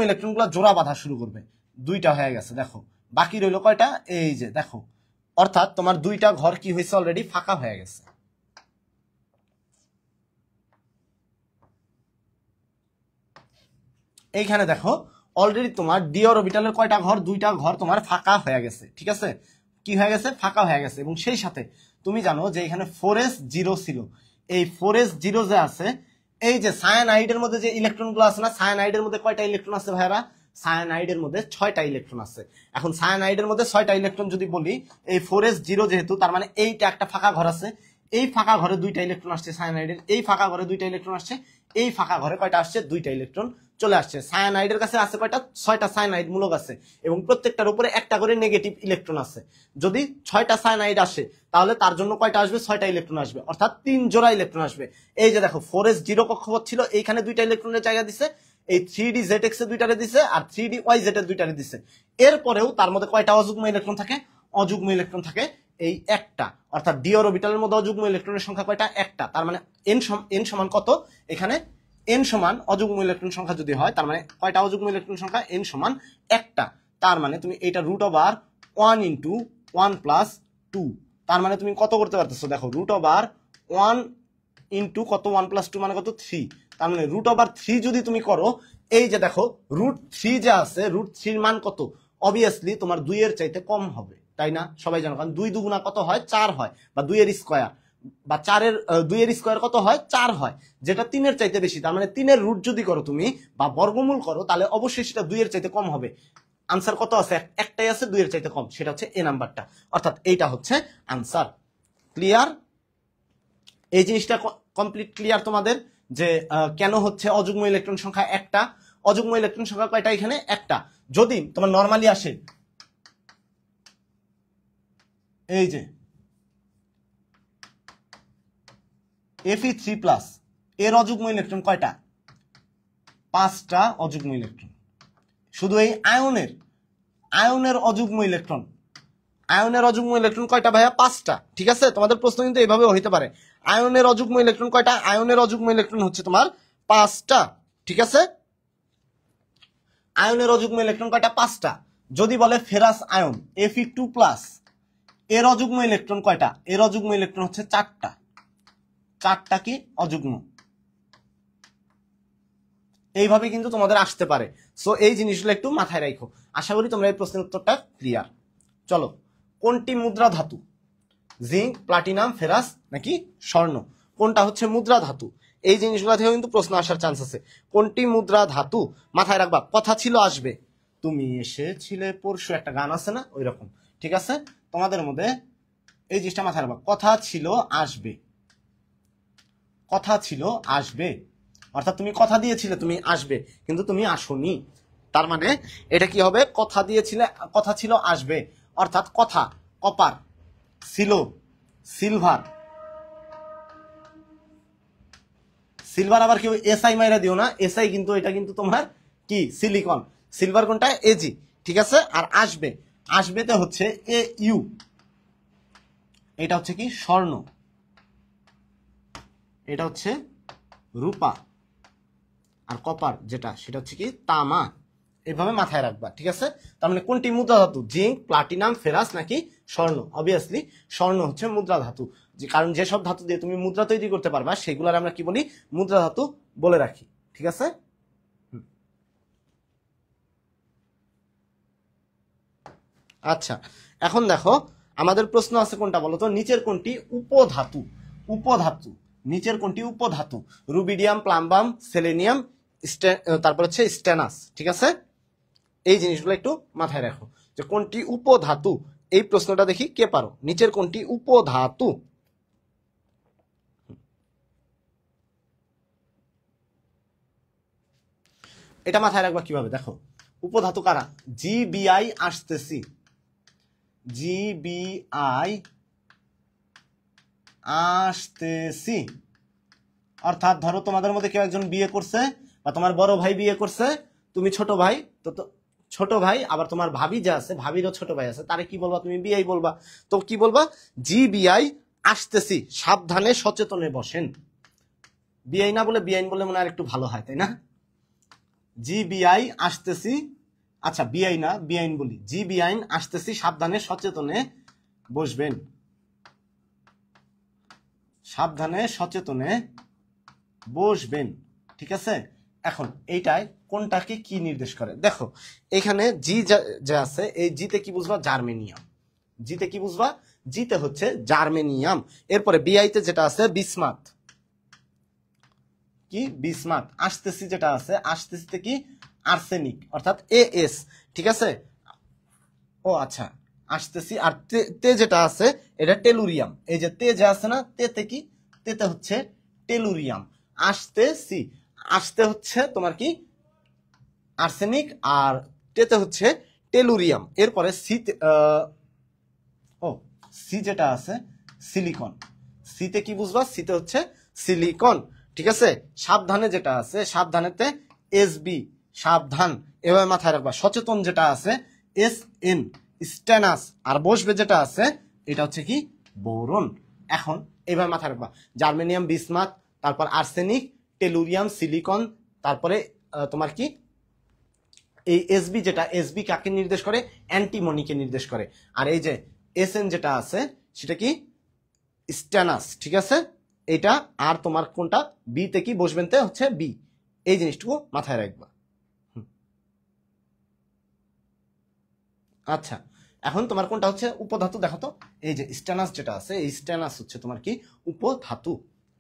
ইলেকট্রনগুলো জোড়া বাঁধা শুরু করবে। 2টা হয়ে গেছে দেখো, বাকি রইল কয়টা, এই যে দেখো। অর্থাৎ তোমার 2টা ঘর কি হয়েছে, অলরেডি ফাঁকা হয়ে গেছে। এইখানে দেখো অলরেডি তোমার ডি অরবিটালের কয়টা ঘর, 2টা ঘর তোমার ফাঁকা হয়ে গেছে, ঠিক আছে। কি হয়ে গেছে, ফাঁকা হয়ে গেছে। এবং সেই সাথে তুমি জানো যে এখানে 4s0 ছিল, এই 4s0 যে আছে, এই যে সায়ানাইডের মধ্যে যে ইলেকট্রনগুলো আছে না, সায়ানাইডের মধ্যে কয়টা ইলেকট্রন আছে ভাইরা, সায়ানাইডের মধ্যে 6টা ইলেকট্রন আছে। এখন সায়ানাইডের মধ্যে 6টা ইলেকট্রন যদি বলি, এই 4s0 যেহেতু, তার মানে এইটা একটা ফাঁকা ঘর আছে, এই ফাঁকা ঘরে 2টা ইলেকট্রন আসছে সায়ানাইডের, এই ফাঁকা ঘরে 2টা ইলেকট্রন আসছে, এই ফাঁকা ঘরে কয়টা আসছে, 2টা ইলেকট্রন চলে আসছে। সায়ানাইডের কাছে আছে কয়টা, 6টা সায়ানাইড মূলক আছে, এবং প্রত্যেকটার উপরে একটা করে নেগেটিভ ইলেকট্রন আছে। যদি 6টা সায়ানাইড আসে তাহলে তার জন্য কয়টা আসবে, 6টা ইলেকট্রন আসবে, অর্থাৎ 3 জোড়া ইলেকট্রন আসবে। এই যে দেখো 4s0 কক্ষপথ ছিল, এইখানে 2টা ইলেকট্রনের জায়গা দিছে, এই 3d zx এর 2টারে দিছে, আর 3d yz এর 2টারে দিছে। এরপরেও তার মধ্যে কয়টা অযুগ্ম ইলেকট্রন থাকে, অযুগ্ম ইলেকট্রন থাকে এই একটা। অর্থাৎ ডি অরবিটালের মধ্যে অযুগ্ম ইলেকট্রনের সংখ্যা কয়টা, একটা। তার মানে n সমান কত, এখানে n সমান অযুগ্ম ইলেকট্রন সংখ্যা যদি হয়, তার মানে কয়টা অযুগ্ম ইলেকট্রন সংখ্যা, n সমান একটা। তার মানে তুমি এটা √1 × 1 + 2, তার মানে তুমি কত করতে পারতেছো, দেখো √1 × কত, 1 + 2 মানে কত, 3। তার মানে √3 যদি তুমি করো, এই যে দেখো √3 যে আছে, √3 মান কত, অবভিয়াসলি তোমার 2 এর চাইতে কম হবে, তাই না, সবাই জানো। কারণ 2 দুগুণা কত হয়, 4 হয়, বা 2 এর স্কয়ার, বা 2 এর স্কয়ার কত হয়, 4 হয়, যেটা 3 এর চাইতে বেশি। তার মানে 3 এর রুট যদি করো তুমি, বা বর্গমূল করো, তাহলে অবশ্যই সেটা 2 এর চাইতে কম হবে। আনসার কত আছে, একটাই আছে 2 এর চাইতে কম, সেটা হচ্ছে এ নাম্বারটা। অর্থাৎ এইটা হচ্ছে আনসার। ক্লিয়ার? এই জিনিসটা কমপ্লিট ক্লিয়ার তোমাদের, যে কেন হচ্ছে অযুগ্ম ইলেকট্রন সংখ্যা একটা। অযুগ্ম ইলেকট্রন সংখ্যা কয়টা, এখানে একটা। যদি তোমার নরমালি আসে এই যে Fe3+ এর অযুগ্ম ইলেকট্রন কয়টা? 5টা অযুগ্ম ইলেকট্রন। শুধু এই আয়নের অযুগ্ম ইলেকট্রন কয়টা ভাইয়া? 5টা। ঠিক আছে, তোমাদের প্রশ্ন কিন্তু এইভাবে হইতে পারে, আয়নের অযুগ্ম ইলেকট্রন কয়টা? আয়নের অযুগ্ম ইলেকট্রন হচ্ছে তোমার 5টা। ঠিক আছে, আয়নের অযুগ্ম ইলেকট্রন কয়টা? 5টা। যদি বলে ফেরাস আয়ন Fe2+, এর অযুগ্ম ইলেকট্রন কয়টা? এর অযুগ্ম ইলেকট্রন হচ্ছে 4টা কি অযুগ্ম। এইভাবে কিন্তু তোমাদের আসতে পারে। সো এই জিনিসগুলো একটু মাথায় রাখো। আশা করি তোমরা এই প্রশ্নের উত্তরটা ক্লিয়ার। চলো, কোনটি মুদ্রা ধাতু? জিঙ্ক, প্লাটিনাম, ফেরাস নাকি স্বর্ণ? কোনটা হচ্ছে মুদ্রা ধাতু? এই জিনিসগুলো থেকে কিন্তু প্রশ্ন আসার চান্স আছে। কোনটি মুদ্রা ধাতু? মাথায় রাখবা, কথা ছিল আসবে, তুমি এসেছিলে পরশু, একটা গান আছে না, ওই রকম। ঠিক আছে, তোমাদের মধ্যে এই জিনিসটা মাথায় রাখবা, কথা ছিল আসবে, কথা ছিল আসবে, অর্থাৎ তুমি কথা দিয়েছিলে তুমি আসবে, কিন্তু তুমি আসোনি। তার মানে এটা কি হবে? কথা দিয়েছিলে, কথা ছিল আসবে, অর্থাৎ কথা কপার, ছিল সিলভার, সিলভার আবার কেউ এসআই মাইরা দিও না, এসআই কিন্তু এটা কিন্তু তোমার কি সিলিকন, সিলভার কোনটা? এজি। ঠিক আছে, আর আসবে, আসবেতে হচ্ছে এ ইউ, এটা হচ্ছে কি স্বর্ণ, এটা হচ্ছে রূপা, আর কপার যেটা সেটা হচ্ছে কি তামা। এভাবে মাথায় রাখবা। ঠিক আছে, তার মানে কোনটি মুদ্রা ধাতু? জিঙ্ক, প্লাটিনাম, ফেরাস নাকি স্বর্ণ? অবভিয়াসলি স্বর্ণ হচ্ছে মুদ্রা ধাতু, যে কারণ যেসব ধাতু দিয়ে তুমি মুদ্রা তৈরি করতে পারবা সেগুলোর আমরা কি বলি? মুদ্রা ধাতু বলে রাখি। ঠিক আছে, আচ্ছা এখন দেখো আমাদের প্রশ্ন আছে কোনটা বলো তো? নিচের কোনটি উপধাতু? উপধাতু, নিচের কোনটি উপধাতু? রুবিডিয়াম, প্লাম্বাম, সেলেনিয়াম, তারপর হচ্ছে স্টেনাস। ঠিক আছে, এই জিনিসগুলো একটু মাথায় রাখো যে কোনটি উপধাতু। এই প্রশ্নটা দেখি কে পারো, নিচের কোনটি উপধাতু? এটা মাথায় রাখবা কিভাবে, দেখো উপধাতু কারা? জিবিআই আসতেছি, জিবিআই আসতেছি, অর্থাৎ ধরো তোমাদের মধ্যে কেউ একজন বিয়ে করছে, বা তোমার বড় ভাই বিয়ে করছে, তুমি ছোট ভাই, তো ছোট ভাই, আবার তোমার ভাবি যে আছে, ভাবিরও ছোট ভাই আছে, তারে কি বলবা? তুমি বিআই বলবা। তো কি বলবা? জিবিআই আসতেছি, সাবধানে সচেতনে বসেন। বিআই না বলে বিআইন বলে মনে হয় একটু ভালো হয়, তাই না? জিবিআই আসতেছি, আচ্ছা বিআই না বিআইন বলি, জিবিআইন আসতেছি, সাবধানে সচেতনে বসবেন, সাবধানে সচেতনে বসবেন। ঠিক আছে, এখন এইটাই কোনটাকে কি নির্দেশ করে? দেখো এখানে জি যা আছে, এই জিতে কি বুঝবা? জার্মেনিয়াম। জিতে কি বুঝবা? জিতে হচ্ছে জার্মেনিয়াম। এরপরে বিআইতে যেটা আছে বিসমাথ, কি বিসমাথ। আসতেছি যেটা আছে, আসতেছিতে কি আর্সেনিক, অর্থাৎ এএস। ঠিক আছে, ও আচ্ছা আসতেছি। আর তে যেটা আছে এটা টেলুরিয়াম, এই যে তে যে আছে না, তেতে কি? তেতে হচ্ছে টেলুরিয়াম। আসতেছি, আসতে হচ্ছে তোমার কি আর্সেনিক, আর টেতে হচ্ছে টেলুরিয়াম। এরপরে সি, ও সি যেটা আছে সিলিকন, সিতে কি বুঝবা? সিতে হচ্ছে সিলিকন। ঠিক আছে, সাবধানে যেটা আছে, সাবধানেতে এসবি, সাবধান, এভাবে মাথায় রাখবা। সচেতন যেটা আছে এস এন, স্টেনাস, আর বসবে যেটা আছে এটা হচ্ছে কি বোরন। এখন এভাবে মাথায় রাখবা, জার্মেনিয়াম, বিসমাথ, তারপর আর্সেনিক, টেলুরিয়াম, সিলিকন, তারপরে তোমার কি এই এসবি, যেটা এসবি কাকে নির্দেশ করে? অ্যান্টিমনিকে নির্দেশ করে। আর এই যে এসএন যেটা আছে সেটা কি স্টেনাস। ঠিক আছে, এটা আর তোমার কোনটা? বি তে কি বসবেন তে হচ্ছে বি। এই জিনিসটুকু মাথায় রাখবা। আচ্ছা এখন তোমার কোনটা হচ্ছে উপধাতু দেখো তো? এই যে স্টেনাস যেটা আছে, এই স্টেনাস হচ্ছে তোমার কি উপধাতু।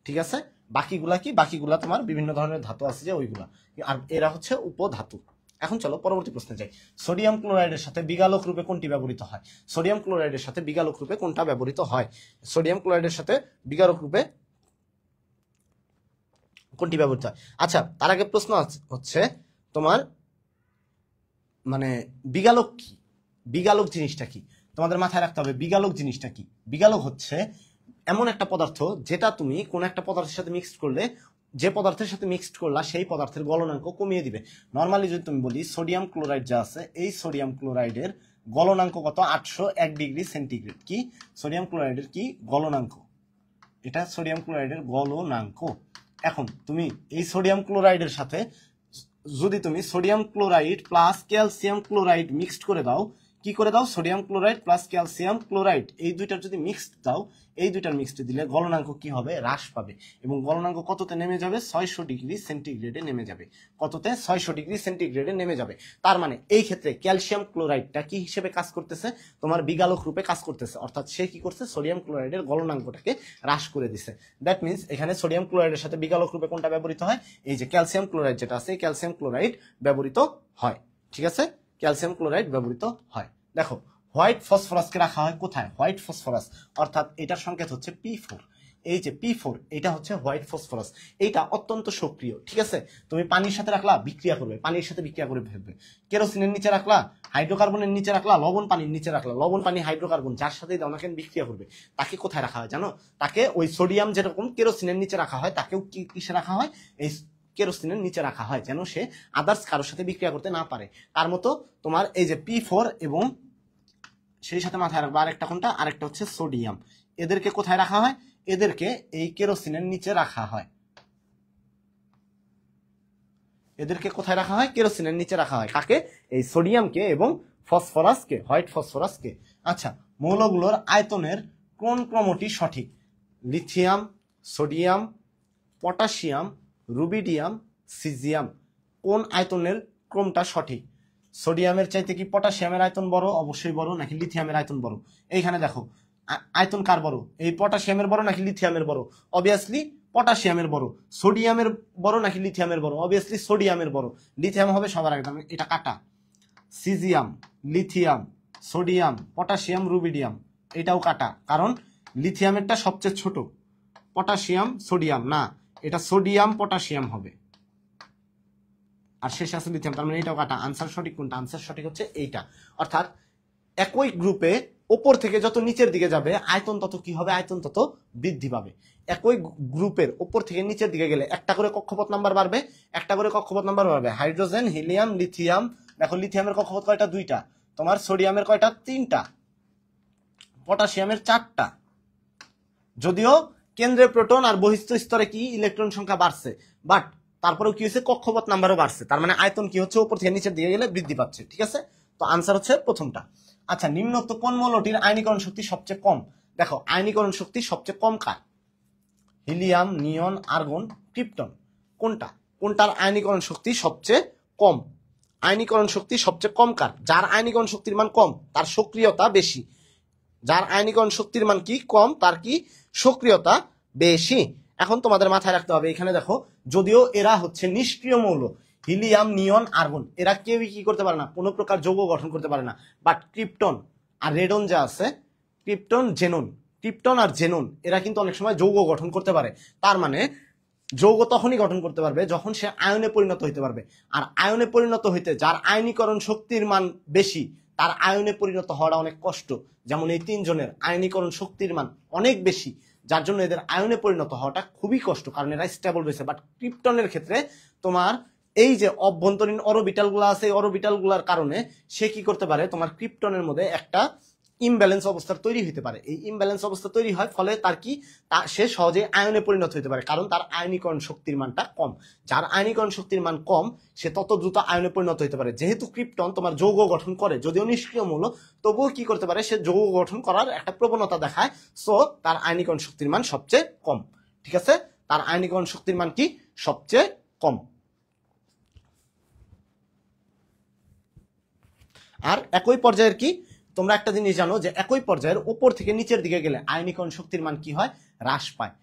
ঠিক আছে, বাকিগুলা কি? বাকিগুলা তোমার বিভিন্ন ধরনের ধাতু আছে যে ওইগুলা, আর এরা হচ্ছে উপধাতু। এখন চলো পরবর্তী প্রশ্নে যাই। সোডিয়াম ক্লোরাইডের সাথে বিগালক রূপে কোনটি ব্যবহৃত হয়? সোডিয়াম ক্লোরাইডের সাথে বিগালক রূপে কোনটা ব্যবহৃত হয়? সোডিয়াম ক্লোরাইডের সাথে বিগালক রূপে কোনটি ব্যবহৃত হয়? আচ্ছা তার আগে প্রশ্ন হচ্ছে তোমার মানে বিগালক কি? বিগালক জিনিসটা কি? তোমাদের মাথায় রাখতে হবে বিগালক জিনিসটা কি। বিগালক হচ্ছে এমন একটা পদার্থ যেটা তুমি কোন একটা পদার্থের সাথে মিক্সড করলে, যে পদার্থের সাথে মিক্সড করলা সেই পদার্থের গলনাঙ্ক কমিয়ে দিবে। নর্মালি যদি তুমি বলি সোডিয়াম ক্লোরাইড যা আছে, এই সোডিয়াম ক্লোরাইডের গলনাঙ্ক কত? 801 ডিগ্রি সেন্টিগ্রেড। কি সোডিয়াম ক্লোরাইডের কি গলনাঙ্ক? এটা সোডিয়াম ক্লোরাইডের গলনাঙ্ক। এখন তুমি এই সোডিয়াম ক্লোরাইডের সাথে যদি তুমি sodium chloride plus calcium chloride mixed করে দাও, কি করে দাও? Sodium chloride plus calcium chloride এই দুইটার যদি মিক্সড দাও, এই দুইটার মিক্সড দিলে গলনাঙ্ক কি হবে? হ্রাস পাবে। এবং গলনাঙ্ক কততে নেমে যাবে? 600 ডিগ্রি সেন্টিগ্রেডে নেমে যাবে। কততে? 600 ডিগ্রি সেন্টিগ্রেডে নেমে যাবে। তার মানে এই ক্ষেত্রে ক্যালসিয়াম ক্লোরাইডটা কি হিসেবে কাজ করতেছে? তোমার বিগালক রূপে কাজ করতেছে। অর্থাৎ সে কি করছে? সোডিয়াম ক্লোরাইডের গলনাঙ্কটাকে হ্রাস করে দিছে। দ্যাট মিনস এখানে সোডিয়াম ক্লোরাইডের সাথে বিগালক রূপে কোনটা ব্যবহৃত হয়? এই যে ক্যালসিয়াম ক্লোরাইড যেটা আছে, ক্যালসিয়াম ক্লোরাইড ব্যবহৃত হয়। ঠিক আছে, ক্যালসিয়াম ক্লোরাইড ব্যবহৃত হয়। দেখো হোয়াইট ফসফরাসকে রাখা হয় কোথায়? হোয়াইট ফসফরাস, অর্থাৎ এটার সংকেত হচ্ছে P4। এই যে P4, এটা হচ্ছে হোয়াইট ফসফরাস। এইটা অত্যন্ত সক্রিয়। ঠিক আছে, তুমি পানির সাথে রাখলা বিক্রিয়া করবে, পানির সাথে বিক্রিয়া করে ফেলবে। কেরোসিনের নিচে রাখলা, হাইড্রোকার্বনের নিচে রাখলা, লবণ পানির নিচে রাখলা, লবণ পানি হাইড্রোকার্বন যার সাথে দাও না কেন বিক্রিয়া করবে। তাকে কোথায় রাখা হয় জানো? তাকে ওই সোডিয়াম যেরকম কেরোসিনের নিচে রাখা হয়, তাকেও কিসে রাখা হয়? এই কেরোসিনের নিচে রাখা হয়, যেন সে আদার্স কারোর সাথে বিক্রিয়া করতে না পারে। তার মতো তোমার এই যে P4 এবং সেই সাথে মাথায় রাখবা আরেকটা কোনটা? আরেকটা হচ্ছে সোডিয়াম। এদেরকে কোথায় রাখা হয়? এদেরকে এই কেরোসিনের নিচে রাখা হয়। এদেরকে কোথায় রাখা হয়? কেরোসিনের নিচে রাখা হয়। কাকে? এই সোডিয়ামকে এবং ফসফরাসকে, হোয়াইট ফসফরাসকে। আচ্ছা, মৌলগুলোর আয়তনের কোন ক্রমটি সঠিক? Lithium, sodium, potassium, rubidium, caesium. কোন আয়তনের ক্রমটা সঠিক? সোডিয়ামের চাইতে কি পটাশিয়ামের আয়তন বড়? অবশ্যই বড়। নাকি লিথিয়ামের আয়তন বড়? এইখানে দেখো আয়তন কার বড়? এই পটাশিয়ামের বড় নাকি লিথিয়ামের বড়? অবভিয়াসলি পটাশিয়ামের বড়। সোডিয়ামের বড় নাকি লিথিয়ামের বড়? অবভিয়াসলি সোডিয়ামের বড়। লিথিয়াম হবে সবার আগে, এটা কাটা। Caesium, lithium, sodium, potassium, rubidium, এটাও কাটা, কারণ লিথিয়ামেরটা সবচেয়ে ছোট। পটাশিয়াম, সোডিয়াম না, এটা সোডিয়াম পটাশিয়াম হবে। আর শেষে আছে লিথিয়াম, তার মানে এটাও কাটা। আনসার সঠিক কোনটা? আনসার সঠিক হচ্ছে এইটা। অর্থাৎ একই গ্রুপে উপর থেকে যত নিচের দিকে যাবে আয়তন তত কি হবে? আয়তন তত বৃদ্ধি পাবে। একই গ্রুপের উপর থেকে নিচের দিকে গেলে একটা করে কক্ষপথ নাম্বার বাড়বে, একটা করে কক্ষপথ নাম্বার বাড়বে। Hydrogen, helium, lithium. দেখো লিথিয়ামের কক্ষপথ কয়টা? 2টা। তোমার সোডিয়ামের কয়টা? 3টা। পটাশিয়ামের 4টা। যদিও কেন্দ্রে প্রোটন আর বহিস্থ স্তরে কি ইলেকট্রন সংখ্যা বাড়ছে, বাট তারপরেও কি হয়েছে? কক্ষপথ নাম্বারও বাড়ছে। তার মানে আয়তন কি হচ্ছে? উপর থেকে নিচের দিকে গেলে বৃদ্ধি পাচ্ছে। ঠিক আছে, তো আনসার হচ্ছে প্রথমটা। আচ্ছা, নিম্নোক্ত কোন মৌলটির আয়নীকরণ শক্তি সবচেয়ে কম? দেখো আয়নীকরণ শক্তি সবচেয়ে কম কার? হিলিয়াম, নিয়ন, আর্গন, ক্রিপ্টন। কোনটা? কোনটার আয়নীকরণ শক্তি সবচেয়ে কম? আয়নীকরণ শক্তি সবচেয়ে কম কার? যার আয়নীকরণ শক্তির মান কম তার সক্রিয়তা বেশি। যার আয়নীকরণ শক্তির মান কি কম তার কি সক্রিয়তা বেশি। এখন তোমাদের মাথায় রাখতে হবে, এখানে দেখো যদিও এরা হচ্ছে নিষ্ক্রিয় মৌল, হিলিয়াম, নিয়ন, আর্গন, এরা কেউই কি করতে পারে না? কোনো প্রকার যৌগ গঠন করতে পারে না। বাট ক্রিপ্টন আর রেডন যা আছে, ক্রিপ্টন, জেনন, ক্রিপ্টন আর জেনন এরা কিন্তু অনেক সময় যৌগ গঠন করতে পারে। তার মানে যৌগ তখনই গঠন করতে পারবে যখন সে আয়নে পরিণত হইতে পারবে। আর আয়নে পরিণত হইতে যার আয়নীকরণ শক্তির মান বেশি তার আয়নে পরিণত হওয়াটা অনেক কষ্ট। যেমন এই 3 জনের আয়নীকরণ শক্তির মান অনেক বেশি, যার জন্য এদের আয়নে পরিণত হওয়াটা খুবই কষ্ট, কারণ এরা স্টেবল রয়েছে। বাট ক্রিপ্টনের ক্ষেত্রে তোমার এই যে অভ্যন্তরীণ অরবিটাল গুলা আছে, এই অরবিটাল গুলার কারণে সে কি করতে পারে? তোমার ক্রিপ্টনের মধ্যে একটা ইমব্যালেন্স অবস্থা তৈরি হতে পারে। এই ইমব্যালেন্স অবস্থা তৈরি হয় ফলে তার কি সে সহজে আয়নে পরিণত হতে পারে, কারণ তার আয়নীকরণ শক্তির মানটা কম। যার আয়নীকরণ শক্তির মান কম সে তত দ্রুত আয়নে পরিণত হতে পারে। যেহেতু ক্রিপ্টন তোমার যৌগ গঠন করে, যদিও নিষ্ক্রিয় মৌল, তবুও কি করতে পারে? সে যৌগ গঠন করার একটা প্রবণতা দেখায়। সো তার আয়নীকরণ শক্তির মান সবচেয়ে কম। ঠিক আছে, তার আয়নীকরণ শক্তির মান কি? সবচেয়ে কম। আর একই পর্যায়ের কি তোমরা একটা জিনিস জানো যে একই পর্যায়ের উপর থেকে নিচের দিকে গেলে আয়নীকরণ শক্তির মান কি হয়? হ্রাস পায়,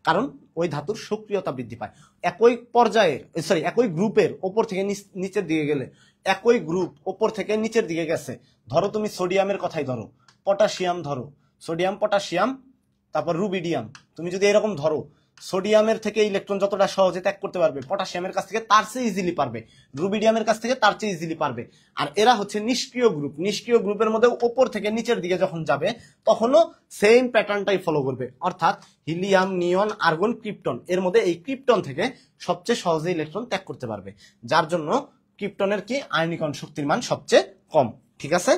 কারণ ওই ধাতুর সক্রিয়তা বৃদ্ধি পায়। একই পর্যায়ের একই গ্রুপের উপর থেকে নিচের দিকে গেলে, একই গ্রুপ উপর থেকে নিচের দিকে গেছে, ধরো তুমি সোডিয়ামের কথাই ধরো, পটাশিয়াম ধরো, সোডিয়াম, পটাশিয়াম, তারপর রুবিডিয়াম, তুমি যদি এরকম ধরো, সোডিয়ামের থেকে ইলেকট্রন যতটা সহজে ত্যাগ করতে পারবে পটাশিয়ামের কাছ থেকে তার চেয়ে ইজিলি পারবে, রুবিডিয়ামের কাছ থেকে তার চেয়ে ইজিলি পারবে। আর এরা হচ্ছে নিষ্ক্রিয় গ্রুপ, নিষ্ক্রিয় গ্রুপের মধ্যে উপর থেকে নিচের দিকে যখন যাবে তখনও সেম প্যাটার্নটাই ফলো করবে, অর্থাৎ হিলিয়াম, নিয়ন, আর্গন, ক্রিপ্টন, এর মধ্যে এই ক্রিপ্টন থেকে সবচেয়ে সহজে ইলেকট্রন ত্যাগ করতে পারবে, যার জন্য ক্রিপ্টনের কি আয়নীকরণ শক্তির মান সবচেয়ে কম। ঠিক আছে,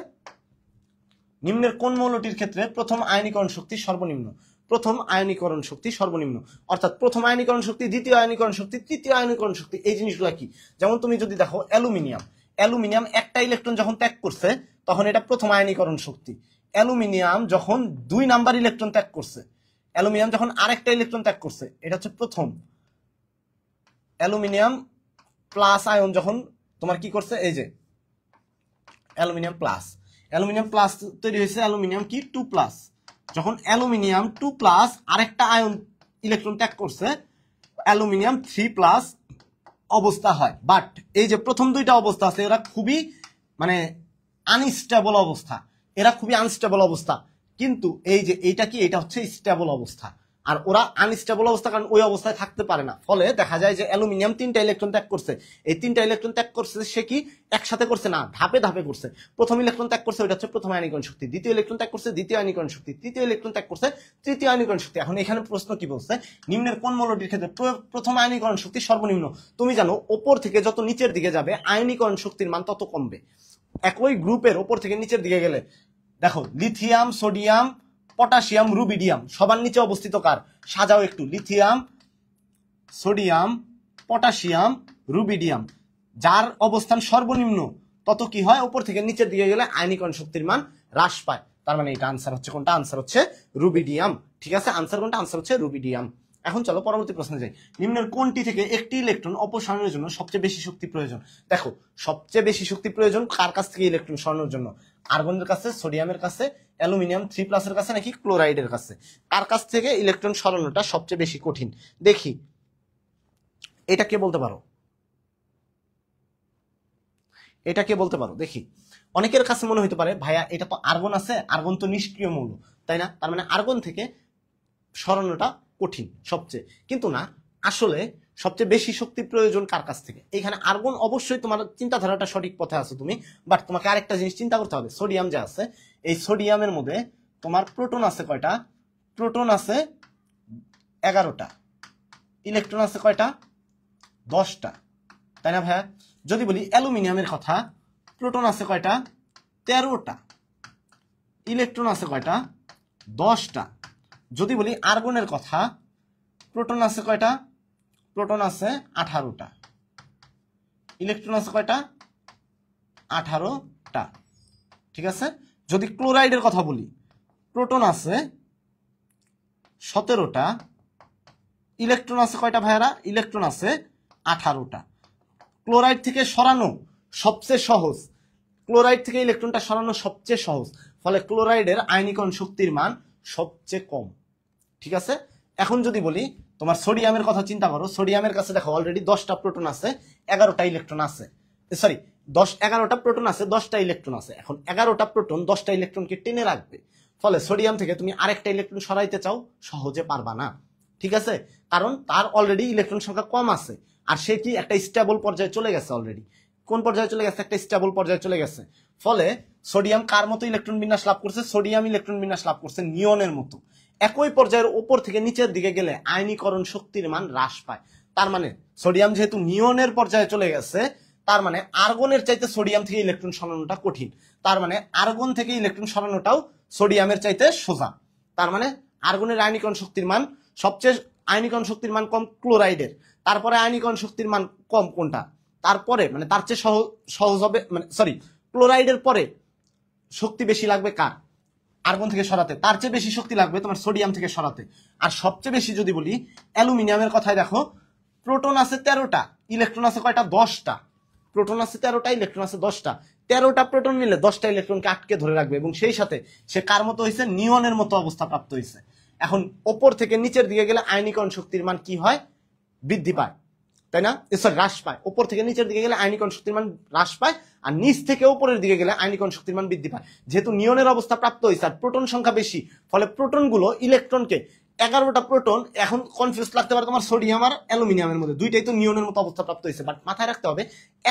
নিম্নের কোন মৌলটির ক্ষেত্রে প্রথম আয়নীকরণ শক্তি সর্বনিম্ন? প্রথম আয়নীকরণ শক্তি সর্বনিম্ন, অর্থাৎ প্রথম আয়নীকরণ শক্তি, দ্বিতীয় আয়নীকরণ শক্তি, তৃতীয় আয়নীকরণ শক্তি, এই জিনিসগুলো কি? যেমন তুমি যদি দেখো অ্যালুমিনিয়াম, অ্যালুমিনিয়াম একটা ইলেকট্রন যখন ত্যাগ করছে তখন এটা প্রথম আয়নীকরণ শক্তি। অ্যালুমিনিয়াম যখন 2 নাম্বার ইলেকট্রন ত্যাগ করছে, অ্যালুমিনিয়াম যখন আরেকটা ইলেকট্রন ত্যাগ করছে, এটা হচ্ছে প্রথম। অ্যালুমিনিয়াম প্লাস আয়ন যখন তোমার কি করছে, এই যে অ্যালুমিনিয়াম প্লাস তৈরি হয়েছে, অ্যালুমিনিয়াম কি 2+, যখন অ্যালুমিনিয়াম 2+ আরেকটা আয়ন ইলেকট্রন ত্যাগ করছে, অ্যালুমিনিয়াম 3+ অবস্থা হয়। বাট এই যে প্রথম দুইটা অবস্থা আছে এরা খুবই মানে আনস্টেবল অবস্থা, এরা খুবই আনস্টেবল অবস্থা, কিন্তু এই যে এইটা কি, এটা হচ্ছে স্টেবল অবস্থা, আর ওরা আনস্টেবল অবস্থা, কারণ ওই অবস্থায় থাকতে পারে না। ফলে দেখা যায় যে অ্যালুমিনিয়াম 3টা ইলেকট্রন ত্যাগ করছে, এই 3টা ইলেকট্রন ত্যাগ করছে সে কি একসাথে করছে না, ধাপে ধাপে করছে। প্রথম ইলেকট্রন ত্যাগ করছে, ওইটা হচ্ছে প্রথম আয়নীকরণ শক্তি, দ্বিতীয় ইলেকট্রন ত্যাগ করছে, দ্বিতীয় আয়নীকরণ শক্তি, তৃতীয় ইলেকট্রন ত্যাগ করছে, তৃতীয় আয়নীকরণ শক্তি। এখন এখানে প্রশ্ন কি বলছে, নিম্নের কোন মৌলটির ক্ষেত্রে প্রথম আয়নীকরণ শক্তি সর্বনিম্ন? তুমি জানো ওপর থেকে যত নিচের দিকে যাবে আয়নীকরণ শক্তির মান তত কমবে। একই গ্রুপের ওপর থেকে নিচের দিকে গেলে দেখো লিথিয়াম, সোডিয়াম, পটাশিয়াম, রুবিডিয়াম সবার নিচে অবস্থিত কার? সাজাও একটু, লিথিয়াম, সোডিয়াম, পটাশিয়াম, রুবিডিয়াম, যার অবস্থান সর্বনিম্ন তত কি হয়, উপর থেকে নিচের দিকে গেলে আয়নীকরণ শক্তির মান হ্রাস পায়। তার মানে এটা আনসার হচ্ছে কোনটা? আনসার হচ্ছে রুবিডিয়াম। ঠিক আছে, আনসার কোনটা? আনসার হচ্ছে রুবিডিয়াম। এখন চলো পরবর্তী প্রশ্নে যাই। নিম্নের কোনটি থেকে একটি ইলেকট্রন অপসারণের জন্য সবচেয়ে বেশি শক্তি প্রয়োজন? দেখো সবচেয়ে বেশি শক্তি প্রয়োজন কার কাছ থেকে ইলেকট্রন সরানোর জন্য? আর্গনের কাছে, সোডিয়ামের কাছে, অ্যালুমিনিয়াম 3+ এর কাছে, নাকি ক্লোরাইডের কাছে? কার কাছ থেকে ইলেকট্রন সরানোটা সবচেয়ে বেশি কঠিন? দেখি এটা কে বলতে পারো, এটা কে বলতে পারো দেখি। অনেকের কাছে মনে হতে পারে ভাইয়া এটা তো আর্গন আছে, আর্গন তো নিষ্ক্রিয় মৌল, তাই না? তার মানে আর্গন থেকে সরানোটা কঠিন সবচেয়ে, কিন্তু না, আসলে সবচেয়ে বেশি শক্তি প্রয়োজন কার কাছ থেকে? এখানে আর্গন অবশ্যই তোমার চিন্তাধারাটা সঠিক পথে আছো তুমি, বাট তোমাকে আরেকটা জিনিস চিন্তা করতে হবে। সোডিয়াম যে আছে, এই সোডিয়ামের মধ্যে তোমার প্রোটন আছে কয়টা? প্রোটন আছে 11টা, ইলেকট্রন আছে কয়টা? 10টা, তাই না ভাইয়া? যদি বলি অ্যালুমিনিয়ামের কথা, প্রোটন আছে কয়টা? 13টা, ইলেকট্রন আছে কয়টা? 10টা। যদি বলি আর্গনের কথা, প্রোটন আছে কয়টা? প্রোটন আছে 18টা, ইলেকট্রন আছে কয়টা? 18টা। ঠিক আছে, যদি ক্লোরাইডের কথা বলি, প্রোটন আছে 17টা, ইলেকট্রন আছে কয়টা ভাইয়ারা? ইলেকট্রন আছে 18টা। ক্লোরাইড থেকে সরানো সবচেয়ে সহজ, ক্লোরাইড থেকে ইলেকট্রনটা সরানো সবচেয়ে সহজ, ফলে ক্লোরাইডের আয়নীকরণ শক্তির মান সবচেয়ে কম। ঠিক আছে, এখন যদি বলি তোমার সোডিয়ামের কথা চিন্তা করো, সোডিয়ামের কাছে দেখো অলরেডি 10টা প্রোটন আছে, 11টা ইলেকট্রন আছে, সরি 11টা প্রোটন আছে, 10টা ইলেকট্রন আছে। এখন 11টা প্রোটন 10টা ইলেকট্রনকে টেনে রাখবে, ফলে সোডিয়াম থেকে তুমি আরেকটা ইলেকট্রন সরাইতে চাও, সহজে পারবা না। ঠিক আছে, কারণ তার অলরেডি ইলেকট্রন সংখ্যা কম আছে, আর সে কি একটা স্টেবল পর্যায়ে চলে গেছে অলরেডি। কোন পর্যায়ে চলে গেছে? একটা স্টেবল পর্যায়ে চলে গেছে। ফলে সোডিয়াম কার মতো ইলেকট্রন বিন্যাস লাভ করছে? সোডিয়াম ইলেকট্রন বিন্যাস লাভ করছে নিয়নের মতো। একই পর্যায়ের উপর থেকে নিচের দিকে গেলে আয়নীকরণ শক্তির মান হ্রাস পায়। তার মানে সোডিয়াম যেহেতু নিয়নের পর্যায়ে চলে গেছে, তার মানে আর্গনের চাইতে সোডিয়াম থেকে ইলেকট্রন সরানোটা কঠিন। তার মানে আর্গন থেকে ইলেকট্রন সরানোটাও সোডিয়ামের চাইতে সোজা। তার মানে আর্গনের আয়নীকরণ শক্তির মান সবচেয়ে, আয়নীকরণ শক্তির মান কম ক্লোরাইডের, তারপরে আয়নীকরণ শক্তির মান কম কোনটা? তারপরে মানে তার চেয়ে সহজ হবে, মানে সরি, ক্লোরাইডের পরে শক্তি বেশি লাগবে কার? আর্গন থেকে সরাতে। তার চেয়ে বেশি শক্তি লাগবে তোমার সোডিয়াম থেকে সরাতে। আর সবচেয়ে বেশি যদি বলি অ্যালুমিনিয়ামের কথায় দেখো, প্রোটন আছে 13টা, ইলেকট্রন আছে কয়টা? 10টা। প্রোটন আছে 13টা, ইলেকট্রন আছে 10টা। 13টা প্রোটন মিলে 10টা ইলেকট্রনকে আটকে ধরে রাখবে, এবং সেই সাথে সে কার মতো হয়েছে? নিয়নের মতো অবস্থা প্রাপ্ত হয়েছে। এখন ওপর থেকে নিচের দিকে গেলে আয়নীকরণ শক্তির মান কি হয়? বৃদ্ধি পায়, তাই না? সরি, হ্রাস পায়। ওপর থেকে নিচের দিকে গেলে আয়নীকরণ শক্তির মান হ্রাস পায়, আর নিচ থেকে উপরের দিকে গেলে আয়নীকরণ শক্তির মান বৃদ্ধি পায়। যেহেতু নিয়নের অবস্থা প্রাপ্ত হয়েছে আর প্রোটন সংখ্যা বেশি, ফলে প্রোটনগুলো ইলেকট্রনকে 11টা প্রোটন, এখন কনফিউজ লাগতে পারে তোমার সোডিয়াম আর অ্যালুমিনিয়ামের মধ্যে, দুইটাই তো নিয়নের মতো অবস্থা প্রাপ্ত হয়েছে, বাট মাথায় রাখতে হবে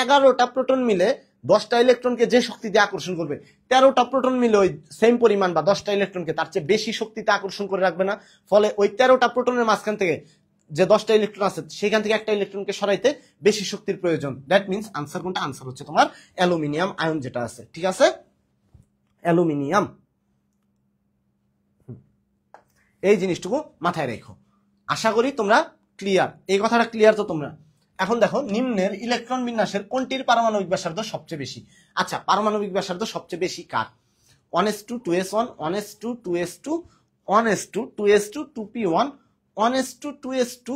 11টা প্রোটন মিলে 10টা ইলেকট্রনকে যে শক্তি দিয়ে আকর্ষণ করবে, 13টা প্রোটন মিলে ওই সেম পরিমাণ বা 10টা ইলেকট্রনকে তার চেয়ে বেশি শক্তিতে আকর্ষণ করে রাখবে না। ফলে ওই 13টা প্রোটনের মাঝখান থেকে যে 10টা ইলেকট্রন আছে সেখান থেকে একটা ইলেকট্রনকে সরাইতে বেশি শক্তির প্রয়োজন। দ্যাট মিনস আনসার কোনটা? আনসার হচ্ছে তোমার অ্যালুমিনিয়াম আয়ন যেটা আছে, ঠিক আছে, অ্যালুমিনিয়াম। এই জিনিসটুকু মাথায় রেখো। আশা করি তোমরা ক্লিয়ার, এই কথাটা ক্লিয়ার তো তোমরা। এখন দেখো নিম্নের ইলেকট্রন বিন্যাসের কোনটির পারমাণবিক ব্যাসার্ধ সবচেয়ে বেশি? আচ্ছা, পারমাণবিক ব্যাসার্ধ সবচেয়ে বেশি কার? 1s2 2s1 1s2 2s2 1s2 2s2 2p1 1s2 2s2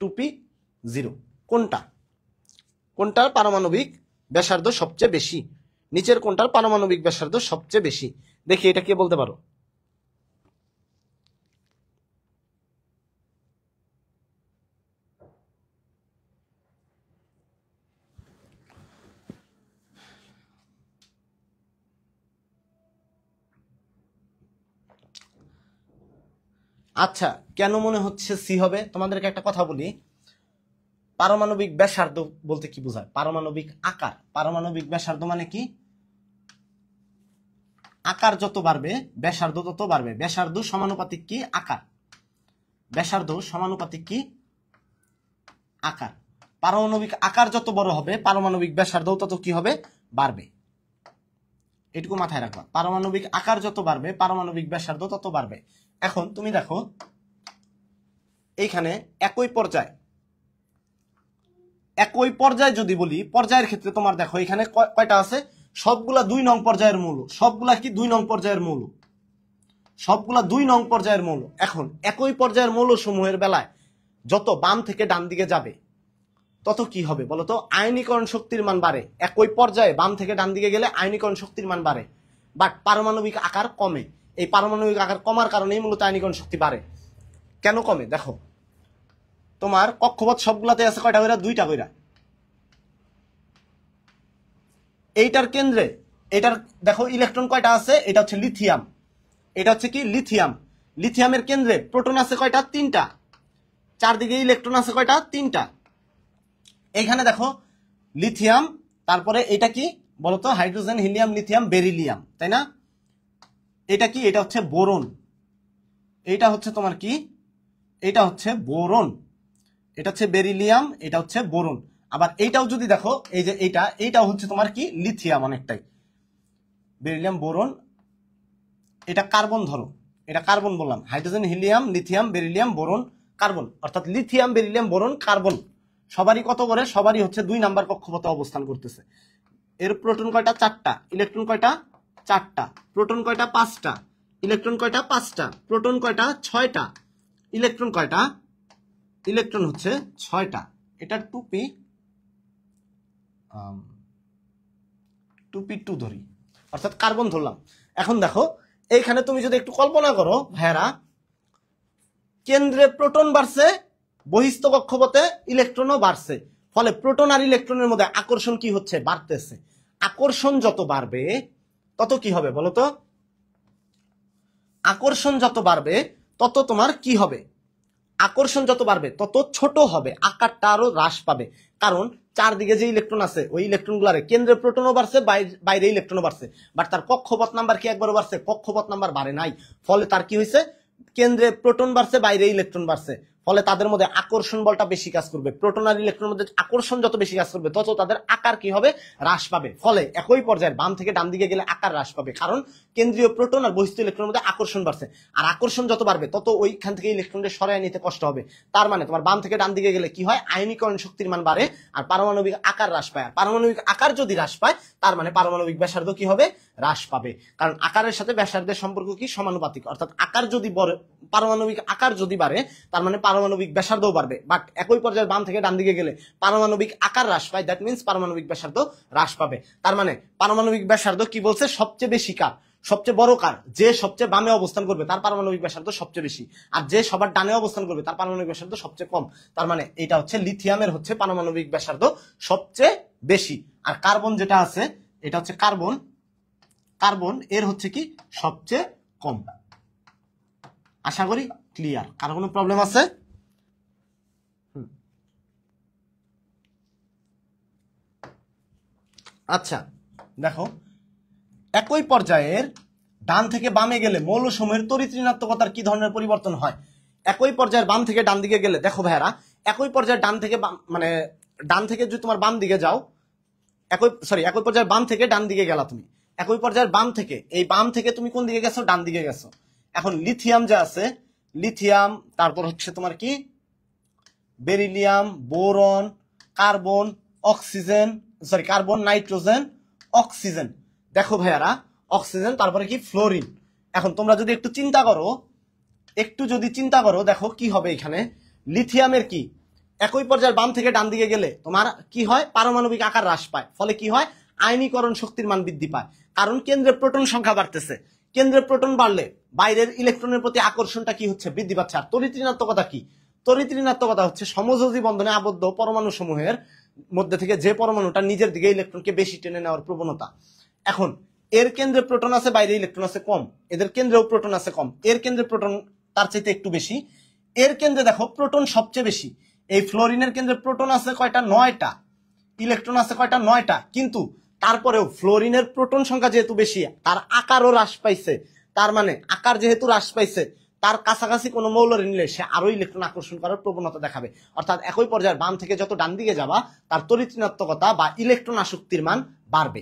2p0, কোনটা? কোনটার পারমাণবিক ব্যাসার্ধ সবচেয়ে বেশি? নিচের কোনটার পারমাণবিক ব্যাসার্ধ সবচেয়ে বেশি? দেখি এটা কে বলতে পারো। আচ্ছা, কেন মনে হচ্ছে সি হবে? তোমাদেরকে একটা কথা বলি, পারমাণবিক ব্যাসার্ধ বলতে কি বোঝায়? পারমাণবিক আকার। পারমাণবিক ব্যাসার্ধ মানে কি? আকার যত বাড়বে ব্যাসার্ধ তত বাড়বে। ব্যাসার্ধ সমানুপাতিক কি? আকার। ব্যাসার্ধ সমানুপাতিক কি? আকার। পারমাণবিক আকার যত বড় হবে পারমাণবিক ব্যাসার্ধ তত কি হবে? বাড়বে। এটুকু মাথায় রাখবা, পারমাণবিক আকার যত বাড়বে পারমাণবিক ব্যাসার্ধ তত বাড়বে। এখন তুমি দেখো এইখানে একই পর্যায় যদি বলি, পর্যায়ের ক্ষেত্রে তোমার দেখো এখানে কয়টা আছে? সবগুলা 2 নং পর্যায়ের মৌল। সবগুলা কি 2 নং পর্যায়ের মৌল? সবগুলা 2 নং পর্যায়ের মৌল। এখন একই পর্যায়ের মৌল সমূহের বেলায় যত বাম থেকে ডান দিকে যাবে তত কি হবে বলতো? আয়নীকরণ শক্তির মান বাড়ে। একই পর্যায়ে বাম থেকে ডান দিকে গেলে আয়নীকরণ শক্তির মান বাড়ে, বাট পারমাণবিক আকার কমে। এই পারমাণবিক আকার কমার কারণেই মূলত আয়নীকরণ শক্তি বাড়ে। কেন কমে? দেখো তোমার কক্ষপথ সবগুলাতে আছে কয়টা কইরা? 2টা কইরা। এইটার কেন্দ্রে, এটার দেখো ইলেকট্রন কয়টা আছে? এটা হচ্ছে লিথিয়াম। এটা হচ্ছে কি? লিথিয়াম। লিথিয়ামের কেন্দ্রে প্রোটন আছে কয়টা? 3টা। চারদিকে ইলেকট্রন আছে কয়টা? 3টা। এখানে দেখো লিথিয়াম, তারপরে এটা কি বলতো? হাইড্রোজেন, হিলিয়াম, লিথিয়াম, বেরিলিয়াম, তাই না? এটা কি? এটা হচ্ছে বোরন। এটা হচ্ছে তোমার কি? এটা হচ্ছে বোরন। এটা হচ্ছে বেরিলিয়াম, এটা হচ্ছে বোরন। আবার এইটাও যদি দেখো, এই যে এইটাও হচ্ছে তোমার কি? লিথিয়াম অনেকটাই। বেরিলিয়াম, বোরন, এটা কার্বন। ধরো এটা কার্বন বললাম, hydrogen, helium, lithium, beryllium, boron, carbon, অর্থাৎ লিথিয়াম, বেরিলিয়াম, বোরন, কার্বন সবারই কত করে? সবারই হচ্ছে 2 নাম্বার কক্ষপথে অবস্থান করতেছে। এর প্রোটন কয়টা? 4টা। ইলেকট্রন কয়টা? 4টা। প্রোটন কয়টা? 5টা। ইলেকট্রন কয়টা? 5টা। প্রোটন কয়টা? 6টা। ইলেকট্রন কয়টা? ইলেকট্রন হচ্ছে 6টা। এটা 2p2 ধরি, অর্থাৎ কার্বন ধরলাম। এখন দেখো এইখানে তুমি যদি একটু কল্পনা করো ভাইয়ারা, কেন্দ্রে প্রোটন বাড়ছে, বহিস্থ কক্ষপথে ইলেকট্রনও বাড়ছে, ফলে প্রোটন আর ইলেকট্রনের মধ্যে আকর্ষণ কি হচ্ছে? বাড়তেছে। আকর্ষণ যত বাড়বে তত কি হবে বলতো? আকর্ষণ যত বাড়বে তত তোমার কি হবে? আকর্ষণ যত বাড়বে তত ছোট হবে, আকারটা আরো হ্রাস পাবে। কারণ চারদিকে যে ইলেকট্রন আছে ওই ইলেকট্রন গুলারে কেন্দ্রে প্রোটনও বাড়ছে, বাইরে ইলেকট্রনও বাড়ছে, বাট তার কক্ষপথ নাম্বার কি একবারও বাড়ছে? কক্ষপথ নাম্বার বাড়ে নাই। ফলে তার কি হয়েছে? কেন্দ্রে প্রোটন বাড়ছে, বাইরে ইলেকট্রন বাড়ছে, ফলে তাদের মধ্যে আকর্ষণ বলটা বেশি কাজ করবে। প্রোটন আর ইলেকট্রনের মধ্যে আকর্ষণ যত বেশি কাজ করবে তত তাদের আকার কি হবে? হ্রাস পাবে। ফলে একই পর্যায়ে বাম থেকে ডান দিকে গেলে আকার হ্রাস পাবে, কারণ কেন্দ্রীয় প্রোটন আর বহিস্থ ইলেকট্রনের মধ্যে আকর্ষণ বাড়ছে। আর আকর্ষণ যত বাড়বে তত ওইখান থেকে ইলেকট্রনকে সরায় নিতে কষ্ট হবে। তার মানে তোমার বাম থেকে ডান দিকে গেলে কি হয়? আয়নীকরণ শক্তির মান বাড়ে আর পারমাণবিক আকার হ্রাস পায়। আর পারমাণবিক আকার যদি হ্রাস পায় তার মানে পারমাণবিক ব্যাসার্ধ কি হবে? হ্রাস পাবে। কারণ আকারের সাথে ব্যাসার্ধের সম্পর্ক কি? সমানুপাতিক। অর্থাৎ আকার যদি পারমাণবিক আকার যদি বাড়ে তার মানে পারমাণবিক ব্যাসার্ধও বাড়বে। বাট একই পর্যায়ে বাম থেকে ডান দিকে গেলে পারমাণবিক আকার হ্রাস পায়, দ্যাট মিন্স পারমাণবিক ব্যাসার্ধ হ্রাস পাবে। তার মানে পারমাণবিক ব্যাসার্ধ কি বলছে? সবচেয়ে বেশি কার? সবচেয়ে বড় কার? যে সবচেয়ে বামে অবস্থান করবে তার পারমাণবিক ব্যাসার্ধ সবচেয়ে বেশি, আর যে সবার ডানে অবস্থান করবে তার পারমাণবিক ব্যাসার্ধ সবচেয়ে কম। তার মানে এটা হচ্ছে লিথিয়ামের হচ্ছে পারমাণবিক ব্যাসার্ধ সবচেয়ে বেশি। আর কার্বন যেটা আছে এটা হচ্ছে কার্বন, এর হচ্ছে কি? সবচেয়ে কম। আশা করি ক্লিয়ার। আর কোনো প্রবলেম আছে? আচ্ছা দেখো, একই পর্যায়ের ডান থেকে বামে গেলে মৌলসমূহের তড়িৎ ঋণাত্মকতার কি ধরনের পরিবর্তন হয়? একই পর্যায়ের বাম থেকে ডান দিকে গেলে দেখো ভাইয়ারা, একই পর্যায়ের ডান থেকে মানে ডান থেকে যদি তোমার বাম দিকে যাও, একই পর্যায়ের বাম থেকে ডান দিকে গেলা তুমি, একই পর্যায়ের বাম থেকে, এই বাম থেকে তুমি কোন দিকে গেছো? ডান দিকে গেছো। এখন লিথিয়াম যে আছে, লিথিয়াম, তারপর হচ্ছে তোমার কি beryllium, boron, carbon, oxygen, carbon, nitrogen, oxygen. দেখো ভাইয়ারা, অক্সিজেন, তারপরে কি ফ্লোরিন। এখন তোমরা যদি একটু চিন্তা করো, দেখো কি হবে এখানে। লিথিয়ামের কি একই পর্যায়ের বাম থেকে ডান দিকে গেলে তোমার কি হয়? পারমাণবিক আকার হ্রাস পায়, ফলে কি হয়? আয়নীকরণ শক্তির মান বৃদ্ধি পায়, কারণ কেন্দ্রে প্রোটন সংখ্যা বাড়তেছে। কেন্দ্রে প্রোটন বাড়লে বাইরের ইলেকট্রনের প্রতি আকর্ষণটা কি হচ্ছে? বৃদ্ধি পাচ্ছে। আর তড়িৎ ঋণাত্মকতা কি? তড়িৎ ঋণাত্মকতা হচ্ছে সমযোজী বন্ধনে আবদ্ধ পরমাণু সমূহের মধ্যে থেকে যে পরমাণুটা নিজের দিকে ইলেকট্রনকে বেশি টেনে নেওয়ার প্রবণতা। এখন এর কেন্দ্রে প্রোটন আছে, বাইরে ইলেকট্রন আছে কম, এদের কেন্দ্রেও প্রোটন আছে কম, এর কেন্দ্রে প্রোটন তার চাইতে একটু বেশি, এর কেন্দ্রে দেখো প্রোটন সবচেয়ে বেশি। এই ফ্লোরিনের কেন্দ্রে প্রোটন আছে কয়টা? 9টা। ইলেকট্রন আছে কয়টা? 9টা। কিন্তু তারপরেও ফ্লোরিনের প্রোটন সংখ্যা যেহেতু বেশি, তার আকারও হ্রাস পাইছে। তার মানে আকার যেহেতু হ্রাস পাইছে, তার কাছাকাছি কোনো মৌল নিলে সে আরো ইলেকট্রন আকর্ষণ করার প্রবণতা দেখাবে। অর্থাৎ একই পর্যায়ের বাম থেকে যত ডান দিকে যাবা, তার তড়িৎ ঋণাত্মকতা বা ইলেকট্রন আসক্তির মান বাড়বে।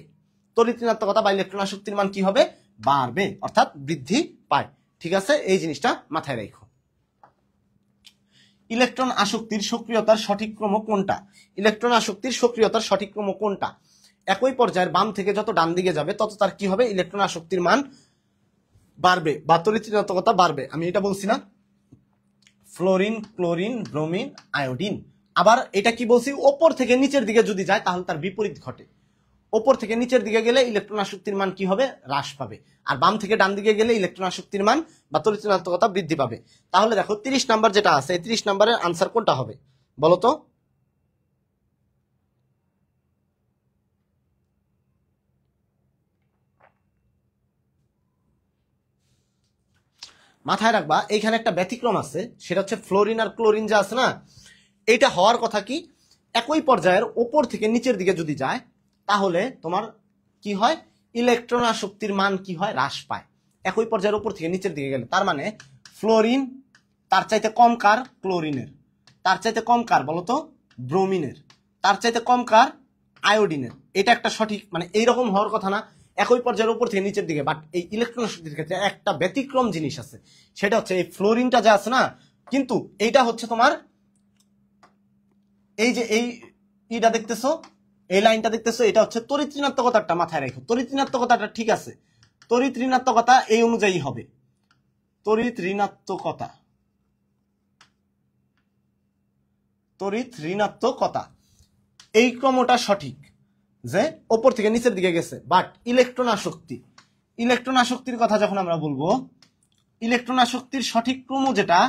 তড়িৎ ঋণাত্মকতা বা ইলেকট্রন আসক্তির মান কি হবে? বাড়বে, অর্থাৎ বৃদ্ধি পায়। ঠিক আছে, এই জিনিসটা মাথায় রাখো। ইলেকট্রন আসক্তির সক্রিয়তার সঠিক ক্রম কোনটা? ইলেকট্রন আসক্তির সক্রিয়তার সঠিক ক্রম কোনটা? একই পর্যায়ের বাম থেকে যত ডান দিকে যাবে, তত তার কি হবে? ইলেকট্রন আসক্তির মান বাড়বে বা তড়িৎ ঋণাত্মকতা বাড়বে। আমি এটা বলছি না? Fluorine, chlorine, bromine, iodine. আবার এটা কি বলছি? ওপর থেকে নিচের দিকে যদি যায় তাহলে তার বিপরীত ঘটে। ওপর থেকে নিচের দিকে গেলে ইলেকট্রন আসক্তির মান কি হবে? হ্রাস পাবে। আর বাম থেকে ডান দিকে গেলে ইলেকট্রন আসক্তির মান বা তড়িৎ ঋণাত্মকতা বৃদ্ধি পাবে। তাহলে দেখো 30 নাম্বার যেটা আছে, এই 30 নাম্বারের আনসার কোনটা হবে বলো তো? মাথায় রাখবা, এইখানে একটা ব্যতিক্রম আছে, সেটা হচ্ছে ফ্লোরিন আর ক্লোরিন যে আছে না, এইটা হওয়ার কথা কি একই পর্যায়ের ওপর থেকে নিচের দিকে যদি যায়, তাহলে তোমার কি হয়? ইলেকট্রন আসক্তির মান কি হয়? হ্রাস পায়। একই পর্যায়ের উপর থেকে নিচের দিকে গেলে, তার মানে ফ্লোরিন তার চাইতে কম কার? ক্লোরিনের। তার চাইতে কম কার বলতো? ব্রোমিনের। তার চাইতে কম কার? আয়োডিনের। এটা একটা সঠিক, মানে এইরকম হওয়ার কথা না একই পর্যায়ের উপর থেকে নিচের দিকে। বাট এই ইলেকট্রন আসক্তির ক্ষেত্রে একটা ব্যতিক্রম জিনিস আছে, সেটা হচ্ছে এই ফ্লোরিনটা যা আছে না, কিন্তু এইটা হচ্ছে তোমার এই যে এইটা দেখতেছো, এই লাইনটা দেখতেছো, এটা হচ্ছে তড়িৎ ঋণাত্মকতাটা মাথায় রাখো। তড়িৎ ঋণাত্মকতাটা ঠিক আছে, তড়িৎ ঋণাত্মকতা এই অনুযায়ী হবে। তড়িৎ ঋণাত্মকতা এই ক্রমটা সঠিক যে ওপর থেকে নিচের দিকে গেছে। বাট ইলেকট্রন আসক্তির কথা যখন আমরা বলবো, ইলেকট্রন আসক্তির সঠিক ক্রম যেটা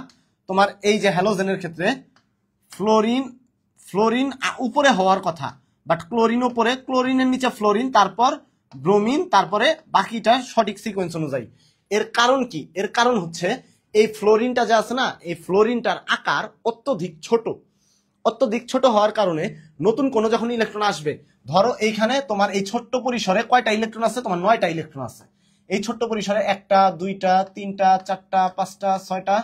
তোমার এই যে হ্যালোজেনের ক্ষেত্রে ফ্লোরিন উপরে হওয়ার কথা, বাট ক্লোরিন উপরে, ক্লোরিনের নিচে ফ্লোরিন, তারপর ব্রোমিন, তারপরে বাকিটা সঠিক সিকোয়েন্স অনুযায়ী। এর কারণ কি? এর কারণ হচ্ছে এই ফ্লোরিনটা যে আছে না, এই ফ্লোরিনটার আকার অত্যধিক ছোট হওয়ার কারণে নতুন কোনো যখন ইলেকট্রন আসবে, ধরো এইখানে তোমার এই ছোট্ট পরিসরে কয়টা ইলেকট্রন আছে? তোমার 9টা ইলেকট্রন আছে। এই ছোট্ট পরিসরে 1টা, 2টা, 3টা, 4টা, 5টা, 6টা,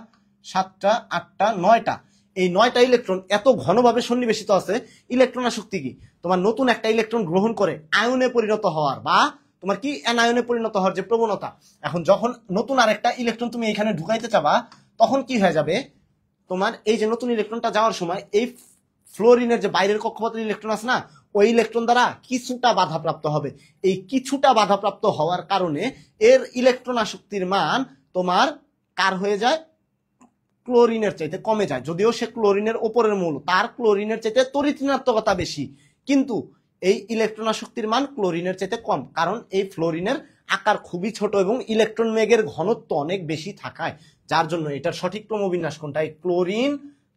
7টা, 8টা, 9টা, এই 9টা ইলেকট্রন এত ঘনভাবে সন্নিবেশিত আছে। ইলেকট্রন আসক্তি কি? তোমার নতুন একটা ইলেকট্রন গ্রহণ করে আয়নে পরিণত হওয়ার বা তোমার কি অ্যানায়নে পরিণত হওয়ার যে প্রবণতা। এখন যখন নতুন আরেকটা ইলেকট্রন তুমি এখানে ঢুকাইতে চাবা, তখন কি হয়ে যাবে? তোমার এই যে নতুন ইলেকট্রনটা যাওয়ার সময় এই ফ্লোরিনের যে বাইরের কক্ষপথের ইলেকট্রন আছে না, ওই ইলেকট্রন দ্বারা কিছুটা বাধাপ্রাপ্ত হবে। এই কিছুটা বাধাপ্রাপ্ত হওয়ার কারণে এর ইলেকট্রন আসক্তির মান তোমার কার হয়ে যায়? ক্লোরিনের চাইতে কমে যায়। যদিও সে ক্লোরিনের ওপরের মৌল, তার ক্লোরিনের চাইতে তড়িৎ ঋণাত্মকতা বেশি, কিন্তু এই ইলেকট্রন আসক্তির মান ক্লোরিনের চাইতে কম, কারণ এই ফ্লোরিনের আকার খুবই ছোট এবং ইলেকট্রন মেঘের ঘনত্ব অনেক বেশি থাকায়, যার জন্য এটার সঠিক ক্রমবিন্যাস কোনটা? ক্লোরিন,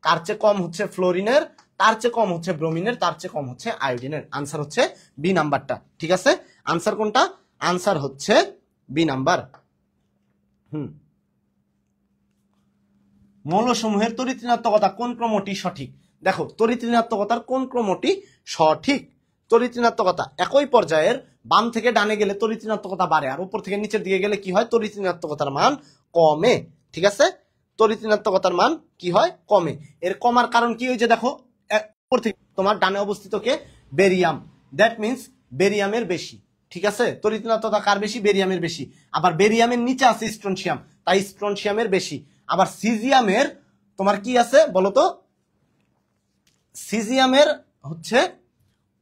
তার চেয়ে কম হচ্ছে ফ্লোরিনের, তার চেয়ে কম হচ্ছে ব্রোমিনের, তার চেয়ে কম হচ্ছে আয়োডিনের। আনসার হচ্ছে বি নাম্বারটা। ঠিক আছে, আনসার কোনটা? আনসার হচ্ছে বি নাম্বার। মৌলসমূহের তড়িৎ ঋণাত্মকতা কোন ক্রমটি সঠিক? দেখো তড়িৎ ঋণাত্মকতার কোন ক্রমটি সঠিক? তড়িৎ ঋণাত্মকতা একই পর্যায়ের বাম থেকে ডানে গেলে তড়িৎ ঋণাত্মকতা বাড়ে, আর উপর থেকে নিচের দিকে গেলে কি হয়? তড়িৎ ঋণাত্মকতার মান কমে। ঠিক আছে, তড়িৎ ঋণাত্মকতার মান কি হয়? কমে। এর কমার কারণ কি? ওই যে দেখো উপর থেকে তোমার ডানে অবস্থিত কে? বেরিয়াম। দ্যাট মিনস বেরিয়ামের বেশি। ঠিক আছে, তড়িৎ ঋণাত্মকতা কার বেশি? বেরিয়ামের বেশি। আবার বেরিয়ামের নিচে আছে স্ট্রনশিয়াম, তাই স্ট্রনশিয়ামের বেশি। আবার সিজিয়ামের তোমার কি আছে বলতো? সিজিয়ামের হচ্ছে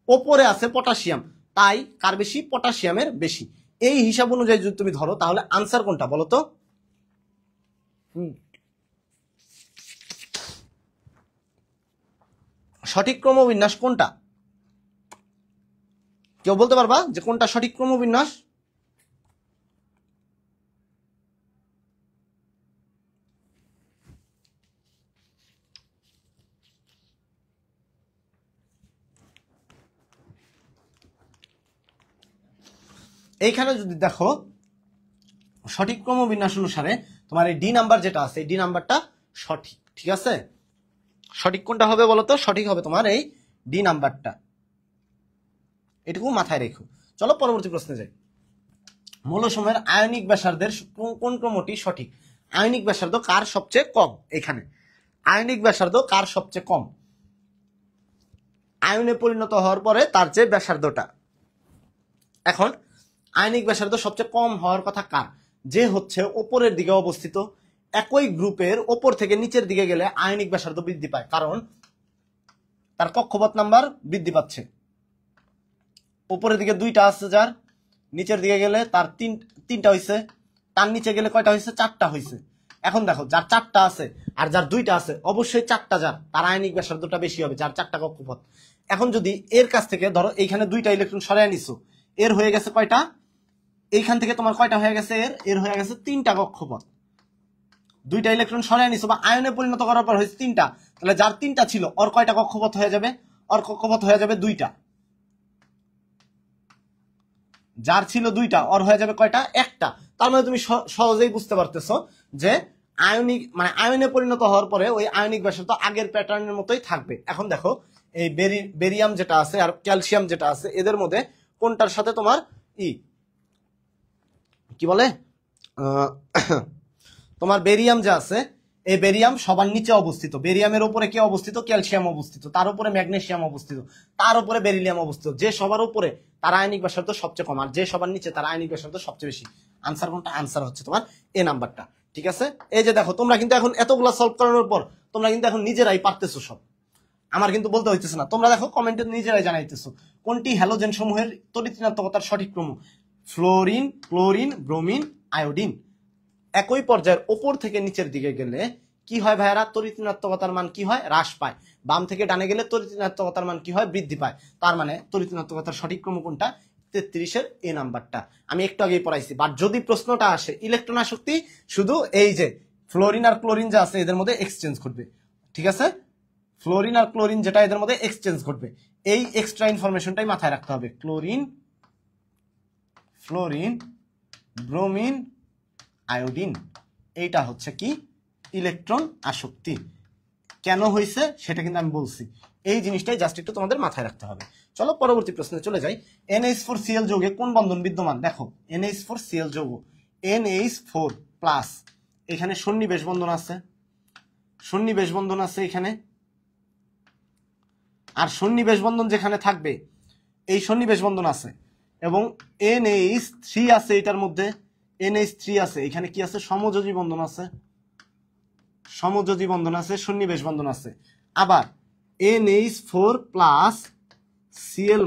ওপরে আছে পটাশিয়াম, তাই কার বেশি? পটাশিয়ামের বেশি। এই হিসাব অনুযায়ী যদি তুমি ধরো তাহলে আনসার কোনটা বলতো? সঠিক ক্রমবিন্যাস কোনটা? কেউ বলতে পারবা যে কোনটা সঠিক ক্রমবিন্যাস? এইখানে যদি দেখো সঠিক ক্রমবিন্যাস অনুসারে তোমার এই ডি নাম্বার যেটা আছে, এই ডি নাম্বারটা সঠিক। ঠিক আছে, সঠিক কোনটা হবে বলতো? সঠিক হবে তোমার এই ডি নাম্বারটা। এটুকু মাথায় রেখো। চলো পরবর্তী প্রশ্নে যাই। মৌলসমূহের আয়নিক ব্যাসার্ধের কোন ক্রমটি সঠিক? আয়নিক ব্যাসার্ধ কার সবচেয়ে কম? এখানে আয়নিক ব্যাসার্ধ কার সবচেয়ে কম? আয়নে পরিণত হওয়ার পরে তার যে ব্যাসার্ধটা, এখন আয়নিক ব্যাসার্ধ সবচেয়ে কম হওয়ার কথা কার? যে হচ্ছে ওপরের দিকে অবস্থিত। একই গ্রুপের ওপর থেকে নিচের দিকে গেলে আয়নিক ব্যাসার্ধ বৃদ্ধি পায়, কারণ তার কক্ষপথ নাম্বার বৃদ্ধি পাচ্ছে। উপরের দিকে 2টা আছে, যার নিচের দিকে গেলে তার 3টা হয়েছে, তার নিচে গেলে কয়টা হয়েছে? 4টা হয়েছে। এখন দেখো যার 4টা আছে আর যার 2টা আছে, অবশ্যই 4টা যার, তার আয়নিক ব্যাসার্ধটা বেশি হবে, যার 4টা কক্ষপথ। এখন যদি এর কাছ থেকে ধরো এইখানে 2টা ইলেকট্রন সরাই নিছো, এর হয়ে গেছে কয়টা? এইখান থেকে তোমার কয়টা হয়ে গেছে? এর হয়ে গেছে 3টা কক্ষপথ। 2টা ইলেকট্রন সরাই নিছো বা আয়নে পরিণত করার পর হয়েছে 3টা, তাহলে যার 3টা ছিল ওর কয়টা কক্ষপথ হয়ে যাবে? ওর কক্ষপথ হয়ে যাবে 2টা। যার ছিল 2টা ওর হয়ে যাবে কয়টা? 1টা। তার মানে তুমি সহজেই বুঝতে পারতেছো যে আয়নিক মানে আয়নে পরিণত হওয়ার পরে ওই আয়নিক ব্যাসার্ধ আগের প্যাটার্নের মতোই থাকবে। এখন দেখো এই বেরিয়াম যেটা আছে আর ক্যালসিয়াম যেটা আছে, এদের মধ্যে কোনটার সাথে তোমার কি বলে তোমার বেরিয়াম যে আছে, এই বেরিয়াম সবার নিচে অবস্থিত। বেরিয়ামের উপরে কে অবস্থিত? ক্যালসিয়াম অবস্থিত, তার উপরে ম্যাগনেসিয়াম অবস্থিত, তার উপরে বেরিলিয়াম অবস্থিত। যে সবার উপরে তার আয়নিক ব্যাসার্ধ সবচেয়ে কম, আর যে সবার নিচে তার আয়নিক ব্যাসার্ধ সবচেয়ে বেশি। আনসার কোনটা? আনসার হচ্ছে তোমার এ নাম্বারটা। ঠিক আছে, এই যে দেখো তোমরা কিন্তু এখন এতগুলা সলভ করানোর পর তোমরা কিন্তু এখন নিজেরাই পারতেছো সব, আমার কিন্তু বলতে হইতেছে না। তোমরা দেখো কমেন্টে নিজেরাই জানাইতেছো কোনটি হ্যালোজেন সমূহের তড়িৎ ঋণাত্মকতার সঠিক ক্রম। Fluorine, chlorine, bromine, iodine. একই পর্যায়ের ওপর থেকে নিচের দিকে গেলে কি হয় ভাইয়ারা? তড়িৎ ঋণাত্মকতার মান কি হয়? হ্রাস পায়। বাম থেকে ডানে গেলে তড়িৎ ঋণাত্মকতার মান কি হয়? বৃদ্ধি পায়। তার মানে তড়িৎ ঋণাত্মকতার সঠিক ক্রম কোনটা? 33-এর এ নাম্বারটা। আমি একটু আগেই পড়াইছি। বাট যদি প্রশ্নটা আসে ইলেকট্রন আসক্তি, শুধু এই যে ফ্লোরিন আর ক্লোরিন যা আছে এদের মধ্যে এক্সচেঞ্জ ঘটবে। ঠিক আছে, ফ্লোরিন আর ক্লোরিন যেটা এদের মধ্যে এক্সচেঞ্জ ঘটবে, এই এক্সট্রা ইনফরমেশনটাই মাথায় রাখতে হবে। ক্লোরিন, ফ্লোরিন, ব্রোমিন, আয়োডিন, এইটা হচ্ছে কি? ইলেকট্রন আসক্তি। কেন হয়েছে সেটা কিন্তু আমি বলছি, এই জিনিসটাই জাস্ট একটু তোমাদের মাথায় রাখতে হবে। চলো পরবর্তী প্রশ্নে চলে যাই। NH4Cl যৌগে কোন বন্ধন বিদ্যমান? দেখো NH4Cl যৌগ, NH4+, এখানে সন্নিবেশ বন্ধন আছে, সন্নিবেশ বন্ধন আছে এখানে। আর সন্নিবেশ বন্ধন যেখানে থাকবে এই সন্নিবেশ বন্ধন আছে, এবং NH3 আছে এটার মধ্যে, NH3 আছে এখানে। কি আছে? সমযোজী বন্ধন আছে, সমযোজী বন্ধন আছে, সন্নিবেশ বন্ধন আছে। আবার NH4+Cl-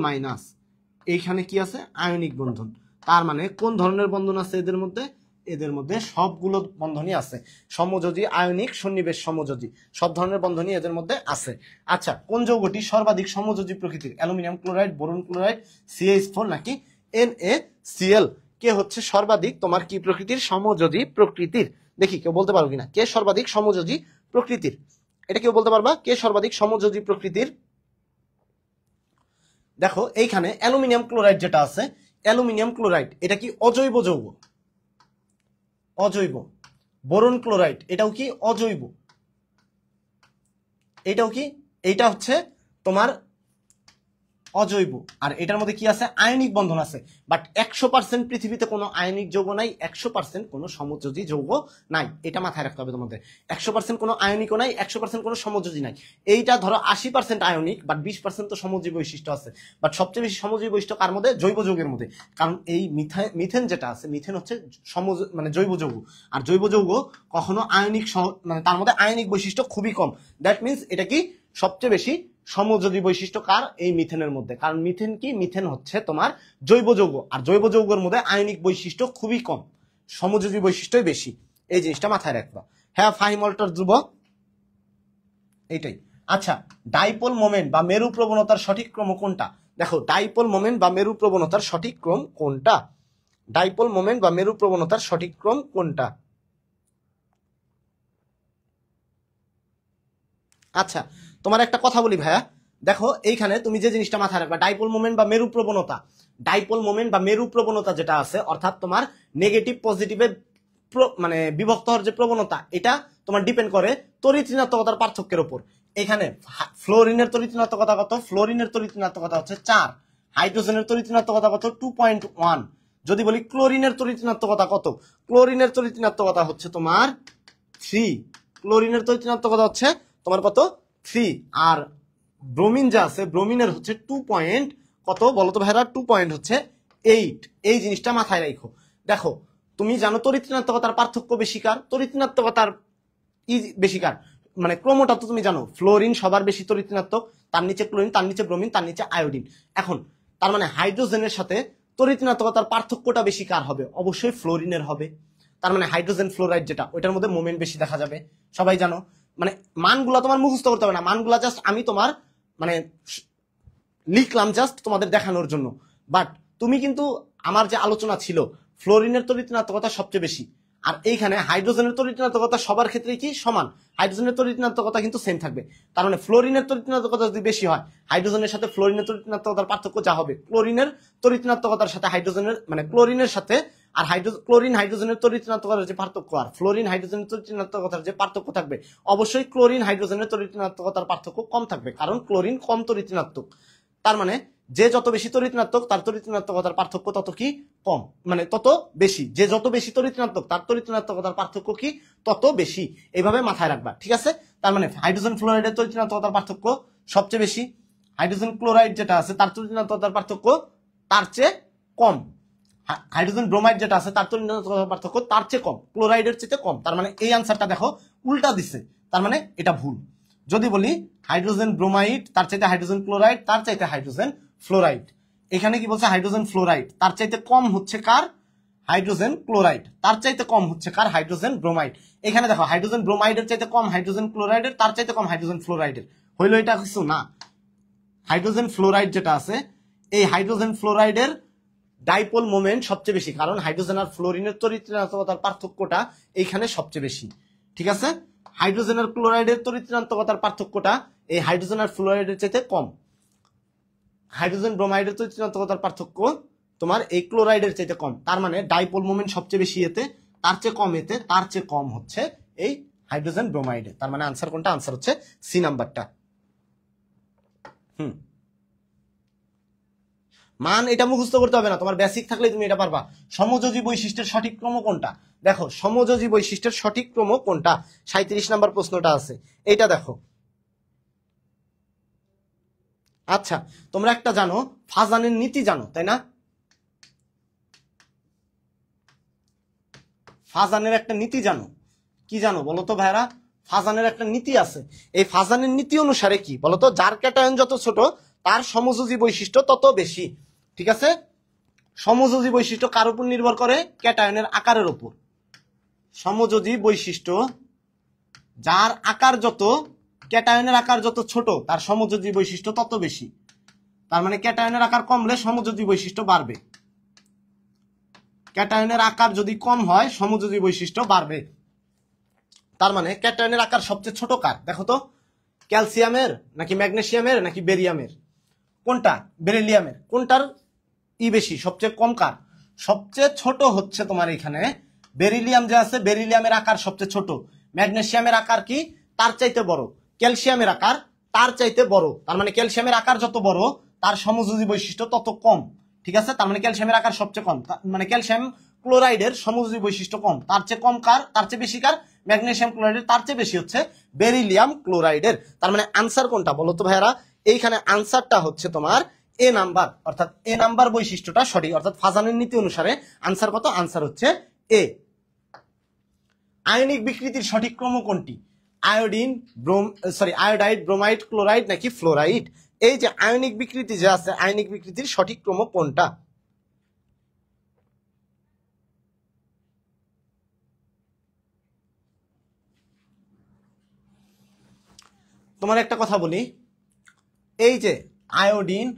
এইখানে কি আছে? আয়নিক বন্ধন। তার মানে কোন ধরনের বন্ধন আছে এদের মধ্যে? এদের মধ্যে সবগুলো বন্ধনই আছে, সমযোজী, আয়নিক, সন্নিবেশ সমযোজী, সব ধরনের বন্ধনই এদের মধ্যে আছে। আচ্ছা, কোন যৌগটি সর্বাধিক সমযোজী প্রকৃতির? Aluminium chloride, boron chloride, CH4 নাকি NaCl? কে হচ্ছে সর্বাধিক তোমার কি প্রকৃতির? সমযোজী প্রকৃতির। দেখি কেউ বলতে পারো কিনা কে সর্বাধিক সমযোজী প্রকৃতির? এটা কেউ বলতে পারবা কে সর্বাধিক সমযোজী প্রকৃতির? দেখো এইখানে অ্যালুমিনিয়াম ক্লোরাইড যেটা আছে, অ্যালুমিনিয়াম ক্লোরাইড এটা কি? অজৈব যৌগ, অজৈব। বোরন ক্লোরাইড এটাও কি? অজৈব। এইটাও কি, এইটা হচ্ছে তোমার অজৈব, আর এটার মধ্যে কি আছে, আয়নিক বন্ধন আছে। বাট 100% পৃথিবীতে কোনো আয়নিক যৌগ নাই, 100% কোনো সমযোজী যৌগ নাই, এটা মাথায় রাখতে হবে তোমাদের। 100% কোনো আয়নিকও নাই, 100% কোনো সমযোজী নাই। এইটা ধরো 80% আয়নিক, বাট 20% তো সমযোজী বৈশিষ্ট্য আছে। বাট সবচেয়ে বেশি সমযোজী বৈশিষ্ট্য কার মধ্যে, জৈব যৌগের মধ্যে। কারণ এই মিথেন যেটা আছে, মিথেন হচ্ছে মানে জৈব যৌগ, আর জৈব যৌগ কখনো আয়নিক মানে তার মধ্যে আয়নিক বৈশিষ্ট্য খুবই কম। দ্যাট মিনস এটা কি সবচেয়ে বেশি সমযোজী বৈশিষ্ট্য কার, এই মিথেনের মধ্যে। কারণ মিথেন কি, মিথেন হচ্ছে তোমার জৈব যৌগ, আর জৈব যৌগের মধ্যে আয়নিক বৈশিষ্ট্য খুবই কম, সমযোজী বৈশিষ্ট্যই বেশি। এই জিনিসটা মাথায় রাখবা। হ্যাঁ, ফাহিম অল্টার ধ্রুব এইটাই। আচ্ছা, ডাইপোল মোমেন্ট বা মেরু প্রবণতার সঠিক ক্রম কোনটা? দেখো, ডাইপোল মোমেন্ট বা মেরু প্রবণতার সঠিক ক্রম কোনটা? ডাইপোল মোমেন্ট বা মেরু প্রবণতার সঠিক ক্রম কোনটা? আচ্ছা, তোমার একটা কথা বলি ভাইয়া, দেখো এইখানে তুমি যে জিনিসটা মাথায় রাখবা, ডাইপোল মোমেন্ট বা মেরু প্রবণতা, ডাইপোল মোমেন্ট বা মেরু প্রবণতা যেটা আছে, অর্থাৎ তোমার নেগেটিভ পজিটিভে মানে বিভক্ত হওয়ার যে প্রবণতা, এটা তোমার ডিপেন্ড করে তড়িৎ ঋণাত্মকতার পার্থক্যের উপর। এখানে ফ্লোরিনের তড়িৎ ঋণাত্মকতা কত? ফ্লোরিনের তড়িৎ ঋণাত্মকতা হচ্ছে 4, হাইড্রোজেনের তড়িৎ ঋণাত্মকতা কত? 2.1। যদি বলি ক্লোরিনের তড়িৎ ঋণাত্মকতা কত? ক্লোরিনের তড়িৎ ঋণাত্মকতা হচ্ছে তোমার 3, ক্লোরিনের তড়িৎ ঋণাত্মকতা হচ্ছে তোমার কত? 3। আর ব্রোমিন যা আছে, ব্রোমিনের হচ্ছে 2 কত বলতো ভাইরা? 2.8। এই জিনিসটা মাথায় রাখো। দেখো, তুমি জানো তড়িৎ ঋণাত্মকতার পার্থক্য বেশি কার, তড়িৎ ঋণাত্মকতার বেশি কার, মানে ক্রমটা তো তুমি জানো, ফ্লোরিন সবার বেশি তড়িৎ ঋণাত্মক, তার নিচে ক্লোরিন, তার নিচে ব্রোমিন, তার নিচে আয়োডিন। এখন তার মানে হাইড্রোজেনের সাথে তড়িৎ ঋণাত্মকতার পার্থক্যটা বেশি কার হবে? অবশ্যই ফ্লোরিনের হবে। তার মানে হাইড্রোজেন ফ্লোরাইড যেটা, ওইটার মধ্যে মোমেন্ট বেশি দেখা যাবে, সবাই জানো। মানে মানগুলা তোমার মুখস্থ করতে হবে না, মানগুলা জাস্ট আমি তোমার মানে লিখলাম জাস্ট তোমাদের দেখানোর জন্য। বাট তুমি কিন্তু, আমার যে আলোচনা ছিল, ফ্লোরিনের তড়িৎ ঋণাত্মকতা সবচেয়ে বেশি, আর এইখানে হাইড্রোজেনের তড়িৎ ঋণাত্মকতা সবার ক্ষেত্রে কি সমান, হাইড্রোজেনের তড়িৎ ঋণাত্মকতা কিন্তু সেম থাকবে। তার মানে ফ্লোরিনের তড়িৎ ঋণাত্মকতা যদি বেশি হয়, হাইড্রোজেনের সাথে ফ্লোরিনের তড়িৎ ঋণাত্মকতার পার্থক্য যা হবে, ক্লোরিনের তড়িৎ ঋণাত্মকতার সাথে হাইড্রোজেনের, মানে ক্লোরিনের সাথে আর ক্লোরিন হাইড্রোজেনের তড়িৎ ঋণাত্মকতার যে পার্থক্য, আর ফ্লোরিন হাইড্রোজেনের তড়িৎ ঋণাত্মকতার যে পার্থক্য থাকবে, অবশ্যই ক্লোরিন হাইড্রোজেনের তড়িৎ ঋণাত্মকতার পার্থক্য কম থাকবে, কারণ ক্লোরিন কম তড়িৎ ঋণাত্মক। তার মানে যে যত বেশি তড়িৎ ঋণাত্মক, তার তড়িৎ ঋণাত্মকতার পার্থক্য তত কি কম, মানে তত বেশি। যে যত বেশি তড়িৎ ঋণাত্মক, তার তড়িৎ ঋণাত্মকতার পার্থক্য কি তত বেশি। এইভাবে মাথায় রাখবা, ঠিক আছে? তার মানে হাইড্রোজেন ফ্লোরাইডের তড়িৎ ঋণাত্মকতার পার্থক্য সবচেয়ে বেশি, হাইড্রোজেন ক্লোরাইড যেটা আছে তার তড়িৎ ঋণাত্মকতার পার্থক্য তার চেয়ে কম, হাইড্রোজেন ব্রোমাইড যেটা আছে তার তড়িৎ ঋণাত্মকতার পার্থক্য তার চেয়ে কম, ক্লোরাইডের চেয়ে কম। তার মানে এই আনসারটা দেখো উল্টা দিচ্ছে, তার মানে এটা ভুল। যদি বলি হাইড্রোজেন ব্রোমাইড তার চাইতে হাইড্রোজেন ক্লোরাইড তার চাইতে হাইড্রোজেন ফ্লোরাইড, এখানে কি বলছে? হাইড্রোজেন ফ্লোরাইড তার চাইতে কম হচ্ছে কার? হাইড্রোজেন ক্লোরাইড তার চাইতে কম হচ্ছে কার? Hydrogen bromide. এখানে দেখো হাইড্রোজেন ব্রোমাইডের চাইতে কম হাইড্রোজেন ক্লোরাইডের, তার চাইতে কম হাইড্রোজেন ফ্লোরাইডের। হইলো এটা কিছু না। হাইড্রোজেন ফ্লোরাইড যেটা আছে, এই হাইড্রোজেন ফ্লোরাইডের ডাইপোল মোমেন্ট সবচেয়ে বেশি, কারণ হাইড্রোজেন আর ফ্লোরিনের তড়িৎ ঋণাত্মকতার পার্থক্যটা এইখানে সবচেয়ে বেশি, ঠিক আছে? হাইড্রোজেন আর ক্লোরাইডের তড়িৎ ঋণাত্মকতার পার্থক্যটা এই হাইড্রোজেন আর ফ্লোরাইডের চাইতে কম, হাইড্রোজেন ব্রোমাইডের তড়িৎ ঋণাত্মকতার পার্থক্য তোমার এই ক্লোরাইডের চাইতে কম। তার মানে ডাইপোল মোমেন্ট সবচেয়ে বেশি এতে, তার চেয়ে কম এতে, তার চেয়ে কম হচ্ছে এই হাইড্রোজেন ব্রোমাইডে। তার মানে আনসার কোনটা? আনসার হচ্ছে সি নাম্বারটা। মান এটা মুখস্থ করতে হবে না, তোমার বেসিক থাকলে তুমি এটা পারবা। সমযোজী বৈশিষ্ট্যের সঠিক ক্রম কোনটা? দেখো, সমযোজী বৈশিষ্ট্যের সঠিক ক্রম কোনটা? 37 নাম্বার প্রশ্নটা আছে, এইটা দেখো। আচ্ছা, তোমরা একটা জানো, ফাজানের নীতি জানো, তাই না? ফাজানের একটা নীতি জানো, কি জানো বলো তো ভাইরা? ফাজানের একটা নীতি আছে। এই ফাজানের নীতি অনুসারে কি বলতো? যার ক্যাটায়ন যত ছোট, তার সমযোজী বৈশিষ্ট্য তত বেশি, ঠিক আছে? সমযোজী বৈশিষ্ট্য কার উপর নির্ভর করে? ক্যাটায়নের আকারের উপর। সমযোজী বৈশিষ্ট্য যার আকার যত, ক্যাটায়নের আকার যত ছোট, তার সমযোজী বৈশিষ্ট্য তত বেশি। তার মানে ক্যাটায়নের আকার কমলে সমযোজী বৈশিষ্ট্য বাড়বে, ক্যাটায়নের আকার যদি কম হয় সমযোজী বৈশিষ্ট্য বাড়বে। তার মানে ক্যাটায়নের আকার সবচেয়ে ছোট কার? দেখো তো, ক্যালসিয়ামের নাকি ম্যাগনেসিয়ামের নাকি বেরিয়ামের? কোনটা? বেরিলিয়ামের। কোনটার বেশি, সবচেয়ে কম কার? সবচেয়ে ছোট হচ্ছে তোমার এখানে বেরিলিয়াম যে আছে, বেরিলিয়ামের আকার সবচেয়ে ছোট। ম্যাগনেসিয়ামের আকার কি? তার চাইতে বড়। ক্যালসিয়ামের আকার তার চাইতে বড়, তার মানে ক্যালসিয়ামের আকার যত বড় তার সমযোজী বৈশিষ্ট্য তত কম। ঠিক আছে, তার মানে ক্যালসিয়ামের আকার সবচেয়ে কম, মানে ক্যালসিয়াম ক্লোরাইডের সমযোজী বৈশিষ্ট্য কম, তার চেয়ে কম কার, তার চেয়ে বেশি কার, ম্যাগনেসিয়াম ক্লোরাইডের, তার চেয়ে বেশি হচ্ছে বেরিলিয়াম ক্লোরাইডের। তার মানে আনসার কোনটা বলো তো ভাইয়ারা? এইখানে আনসারটা হচ্ছে তোমার এ নাম্বার, অর্থাৎ এ নাম্বার বৈশিষ্ট্যটা সঠিক, অর্থাৎ ফাজানের নীতি অনুসারে আনসার কত? আনসার হচ্ছে এ। আয়নিক বিকৃতির সঠিক ক্রম কোনটি? আয়োডিন, আয়োডাইড, ব্রোমাইড, ক্লোরাইড নাকি ফ্লোরাইড? এই যে আয়নিক বিকৃতি যে আছে, আয়নিক বিকৃতির সঠিক ক্রম কোনটা? তোমার একটা কথা বলি, এই যে আয়োডিন,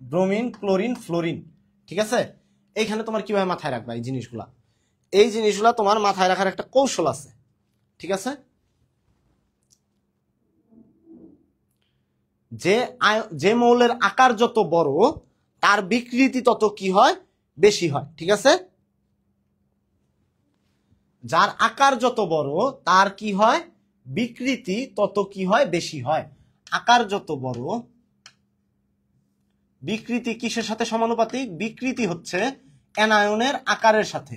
ব্রোমিন, ক্লোরিন, ফ্লোরিন, ঠিক আছে, এইখানে তোমার কিভাবে মাথায় রাখবা এই জিনিসগুলা? এই জিনিসগুলা তোমার মাথায় রাখার একটা কৌশল আছে, ঠিক আছে? যে মৌলের আকার যত বড় তার বিকৃতি তত কি হয়? বেশি হয়, ঠিক আছে? যার আকার যত বড় তার কি হয়? বিকৃতি তত কি হয়? বেশি হয়। আকার যত বড়, বিকৃতি কিসের সাথে সমানুপাতিক? বিকৃতি হচ্ছে অ্যানায়নের আকারের সাথে।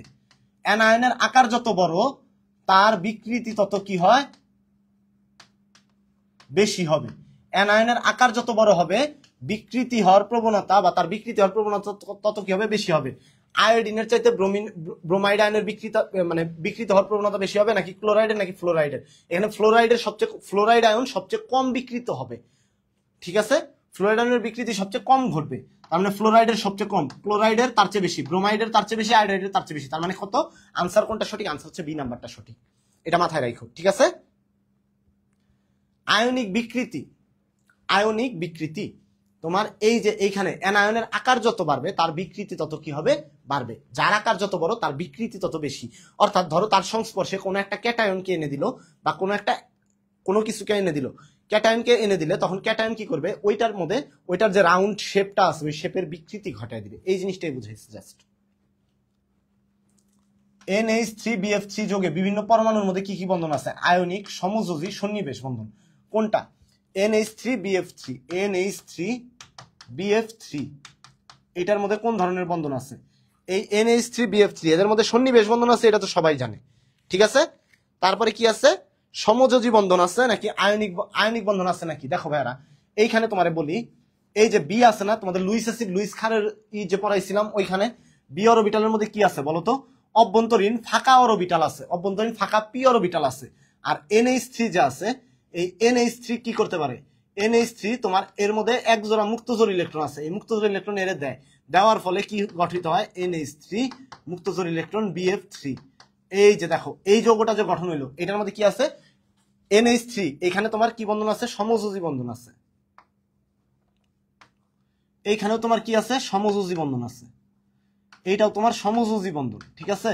অ্যানায়নের আকার যত বড় তার বিকৃতি তত কি হয়? বেশি হবে। অ্যানায়নের আকার যত বড় হবে বিকৃতি হওয়ার প্রবণতা বা তার বিকৃতি হওয়ার প্রবণতা তত কি হবে? বেশি হবে। আয়োডিনের চাইতে ব্রোমাইড আয়নের বিকৃত হওয়ার প্রবণতা বেশি হবে নাকি ক্লোরাইডের নাকি ফ্লোরাইডের? এখানে ফ্লোরাইড আয়ন সবচেয়ে কম বিকৃত হবে, ঠিক আছে? ফ্লোরাইড আয়নের বিকৃতি সবচেয়ে কম ঘটবে, তার মানে ফ্লোরাইডের সবচেয়ে কম, ক্লোরাইডের তার চেয়ে বেশি, ব্রোমাইডের তার চেয়ে বেশি, আয়োডাইডের তার চেয়ে বেশি। তার মানে কত? আনসার কোনটা সঠিক? আনসার হচ্ছে বি নাম্বারটা সঠিক, এটা মাথায় রাখো, ঠিক আছে? আয়নিক বিকৃতি, আয়নিক বিকৃতি তোমার এই যে এইখানে অ্যানায়নের আকার যত বাড়বে তার বিকৃতি তত কি হবে? বাড়বে। যার আকার যত বড় তার বিকৃতি তত বেশি। অর্থাৎ ধরো তার সংস্পর্শে কোনো একটা ক্যাটায়নকে এনে দিল বা কোনো কিছুকে এনে দিল, ক্যাটায়নকে এনে দিলে তখন ক্যাটায়ন কি করবে? ওইটার যে রাউন্ড শেপটা আছে ওই শেপের বিকৃতি ঘটায় দিবে। এই জিনিসটাই বুঝাইছে জাস্ট। NH3BF3 যোগে বিভিন্ন পরমাণুর মধ্যে কি কি বন্ধন আছে? আয়নিক, সমযোজী, সন্নিবেশ বন্ধন। কোনটা? NH3BF3, NH3BF3 এটার মধ্যে কোন ধরনের বন্ধন আছে? এই NH3BF3 এদের মধ্যে সন্নিবেশ বন্ধন আছে, এটা তো সবাই জানে, ঠিক আছে? তারপরে কি আছে? সমযোজী বন্ধন আছে নাকি আয়নিক বন্ধন আছে নাকি? দেখো ভাইয়ারা, এইখানে তোমারে বলি, এই যে বি আছে না তোমাদের, লুইস খারের যে পড়াইছিলাম, ওইখানে বি অরবিটালের মধ্যে কি আছে বলতো? অভ্যন্তরীণ ফাঁকা অরবিটাল আছে, অভ্যন্তরীণ ফাঁকা পি অরবিটাল আছে। আর NH3 যে আছে, এই NH3 কি করতে পারে? NH3 তোমার এর মধ্যে এক জোড়া মুক্তজোড় ইলেকট্রন আছে, এই মুক্তজোড় ইলেকট্রন এর দেওয়ার ফলে কি গঠিত হয়? NH3 মুক্তজোড় electron BF3। এই যে দেখো, এই যৌগটা যে গঠন হইলো এটার মধ্যে কি আছে? NH3, এখানে তোমার কি বন্ধন আছে? সমযোজী বন্ধন আছে। এইখানেও তোমার কি আছে? সমযোজী বন্ধন আছে। এইটাও তোমার সমযোজী বন্ধন, ঠিক আছে?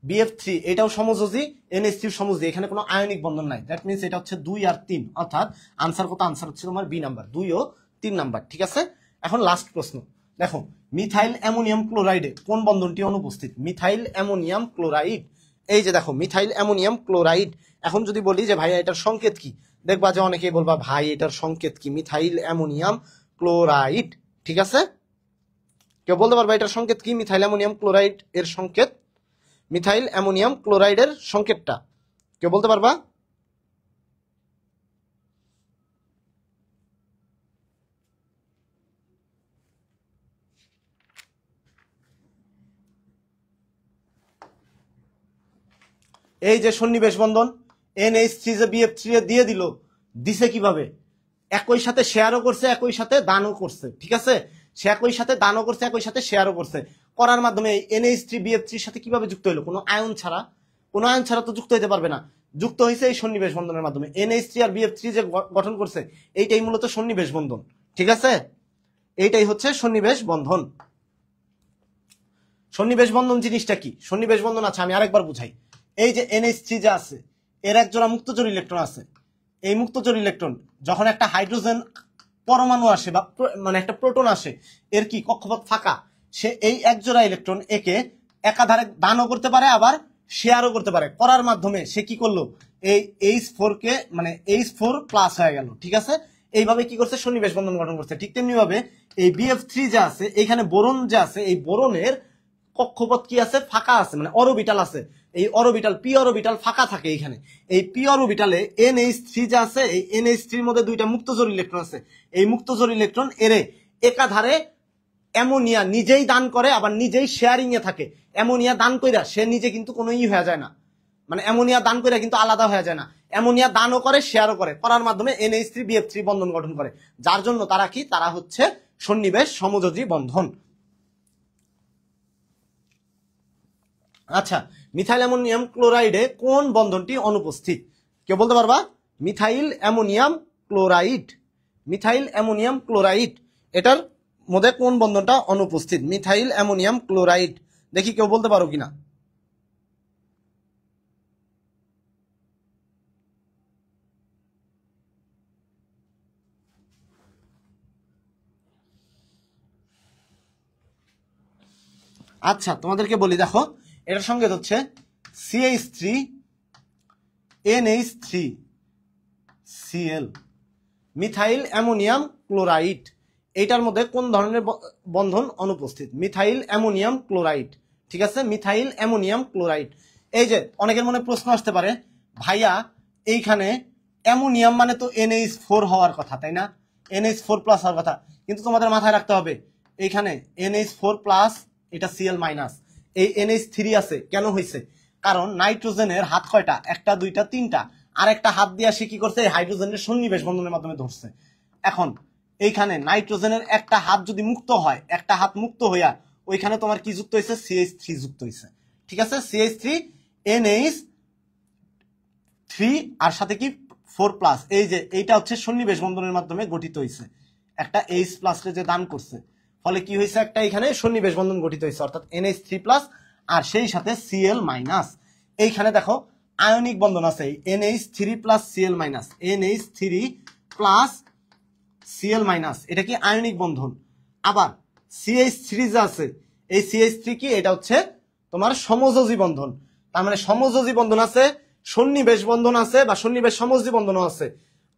BF3 এটাও সমযোজী, NH3 সমযোজী, এখানে কোনো আয়নিক বন্ধন নাই। দ্যাট মিন্স এটা হচ্ছে 2 আর 3, অর্থাৎ আনসার কত? আনসার হচ্ছে তোমার বি নাম্বার, 2 ও 3 নাম্বার, ঠিক আছে? এখন লাস্ট প্রশ্ন দেখো, মিথাইল অ্যামোনিয়াম ক্লোরাইডে কোন বন্ধনটি অনুপস্থিত? মিথাইল অ্যামোনিয়াম ক্লোরাইড, এই যে দেখো মিথাইল অ্যামোনিয়াম ক্লোরাইড। এখন যদি বলি যে ভাইয়া এটার সংকেত কি, দেখবা যে অনেকেই বলবা ভাই এটার সংকেত কি? মিথাইল অ্যামোনিয়াম ক্লোরাইড, ঠিক আছে? কেউ বলতে পারবা এটার সংকেত কি? মিথাইল অ্যামোনিয়াম ক্লোরাইড এর সংকেত, মিথাইল অ্যামোনিয়াম ক্লোরাইডের সংকেতটা কেউ বলতে পারবা? এই যে সন্নিবেশ বন্ধন, NH3 যে BF3 দিয়ে দিল, দিছে কিভাবে? একই সাথে শেয়ারও করছে, একই সাথে দানও করছে, ঠিক আছে? সে একই সাথে দানও করছে, একই সাথে শেয়ারও করছে। করার মাধ্যমে NH3BF3 সাথে কিভাবে যুক্ত হলো? কোনো আয়ন ছাড়া তো যুক্ত হইতে পারবে না। যুক্ত হয়েছে এই সন্নিবেশ বন্ধনের মাধ্যমে। NH3 আর BF3 যে গঠন করছে এইটাই মূলত সন্নিবেশ বন্ধন, ঠিক আছে? এইটাই হচ্ছে সন্নিবেশ বন্ধন। সন্নিবেশ বন্ধন জিনিসটা কি? সন্নিবেশ বন্ধন আছে, আমি আরেকবার বুঝাই। এই যে NH3 যে আছে, এর এক জোড়া মুক্তজোড় ইলেকট্রন আছে। এই মুক্তজোড় ইলেকট্রন যখন একটা হাইড্রোজেন পরমাণু আসে বা একটা প্রোটন আসে, এর কি কক্ষপথ ফাঁকা, সে এই এক জোড়া ইলেকট্রন একে একাধারে দানও করতে পারে, আবার শেয়ারও করতে পারে, করার মাধ্যমে সে কি করলো, এই H4 কে মানে H4 প্লাস হয়ে গেল। ঠিক আছে, এইভাবে কি করছে, সন্নিবেশ বন্ধন গঠন করছে। ঠিক তেমনি ভাবে এই BF3 যে আছে, এখানে বোরন যে আছে, এই বোরনের কক্ষপথ কি আছে, ফাঁকা আছে, মানে অরবিটাল আছে। এই অরবিটাল পি অরবিটাল ফাঁকা থাকে এইখানে। এই পি অরবিটালে NH3 যে আছে, এই NH3 এর মধ্যে দুইটা মুক্তজোড় ইলেকট্রন আছে। এই মুক্তজোড় ইলেকট্রন এরে একাধারে অ্যামোনিয়া নিজেই দান করে, আবার নিজেই শেয়ারিং এ থাকে। অ্যামোনিয়া দান কইরা সে নিজে কিন্তু কোনো হয়ে যায় না, মানে অ্যামোনিয়া দান কইরা কিন্তু আলাদা হয়ে যায় না। অ্যামোনিয়া দানও করে, শেয়ারও করে, করার মাধ্যমে NH3 BF3 বন্ধন গঠন করে, যার জন্য তারা কি, তারা হচ্ছে সন্নিবেশ সমযোজী বন্ধন। আচ্ছা, মিথাইল অ্যামোনিয়াম ক্লোরাইডে কোন বন্ধনটি অনুপস্থিত? কেউ বলতে পারবা? Methyl ammonium chloride, methyl ammonium chloride, এটার মধ্যে কোন বন্ধনটা অনুপস্থিত? মিথাইল অ্যামোনিয়াম ক্লোরাইড, দেখি কেউ বলতে পারো কিনা। আচ্ছা, তোমাদেরকে বলি, দেখো এটার সঙ্গে হচ্ছে CH3 NH3 Cl, methyl ammonium chloride, এইটার মধ্যে কোন ধরনের বন্ধন অনুপস্থিত? Methyl ammonium chloride. ঠিক আছে, মিথাইল অ্যামোনিয়াম ক্লোরাইড। এই যে অনেকের মনে প্রশ্ন আসতে পারে, ভাইয়া এইখানে অ্যামোনিয়াম মানে তো NH4 হওয়ার কথা, তাই না? NH4 প্লাস হওয়ার কথা, কিন্তু তোমাদের মাথায় রাখতে হবে এইখানে NH4 প্লাস, এটা Cl মাইনাস, এই NH3 আছে। কেন হয়েছে? কারণ নাইট্রোজেনের হাত কয়টা? একটা, দুইটা, তিনটা, আর একটা হাত দিয়ে সে কি করছে, হাইড্রোজেনের সন্নিবেশ বন্ধনের মাধ্যমে ধরছে। এখন এইখানে নাইট্রোজেনের একটা হাত যদি মুক্ত হয়, একটা হাত মুক্ত হইয়া ওইখানে তোমার কি যুক্ত হয়েছে? CH3 যুক্ত হয়েছে। ঠিক আছে, CH3 NH3 আর সাথে কি 4 প্লাস, এই যে এইটা হচ্ছে সন্নিবেশ বন্ধনের মাধ্যমে গঠিত হয়েছে, একটা H প্লাস যে দান করছে, ফলে কি হয়েছে, একটা এখানে সন্নিবেশ বন্ধন গঠিত হয়েছে, অর্থাৎ NH3 প্লাস আর সেই সাথে Cl মাইনাস। এইখানে দেখো আয়নিক বন্ধন আছে, NH3 plus Cl minus, NH3 plus Cl minus, এটা কি আয়নিক বন্ধন। আবার CH3 যে আছে, এই CH3 কি, এটা হচ্ছে তোমার সমযোজী বন্ধন। তার মানে সমযোজী বন্ধন আছে, সন্নিবেশ বন্ধন আছে, বা সন্নিবেশ সমযোজী বন্ধনও আছে।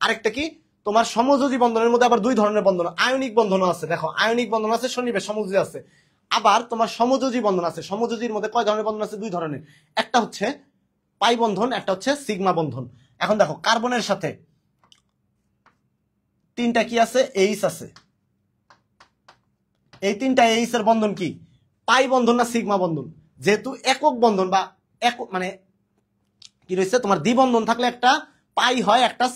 আরেকটা কি, তোমার সমযোজী বন্ধনের মধ্যে আবার দুই ধরনের বন্ধন, আয়নিক বন্ধনও আছে। দেখো আয়নিক বন্ধন আছে, সন্নিবেশ সমযোজী আছে, আবার তোমার সমযোজী বন্ধন আছে। সমযোজীর মধ্যে কয় ধরনের বন্ধন আছে? দুই ধরনের, একটা হচ্ছে পাই বন্ধন, একটা হচ্ছে সিগমা বন্ধন। এখন দেখো কার্বনের সাথে তিনটা কি আছে? এইচ আছে। এই তিনটা এইচ এর বন্ধন কি, পাই বন্ধন না সিগমা বন্ধন? যেহেতু একক বন্ধন বা একক মানে কি রয়েছে, তোমার দ্বিবন্ধন থাকলে একটা পাই হয়, একটা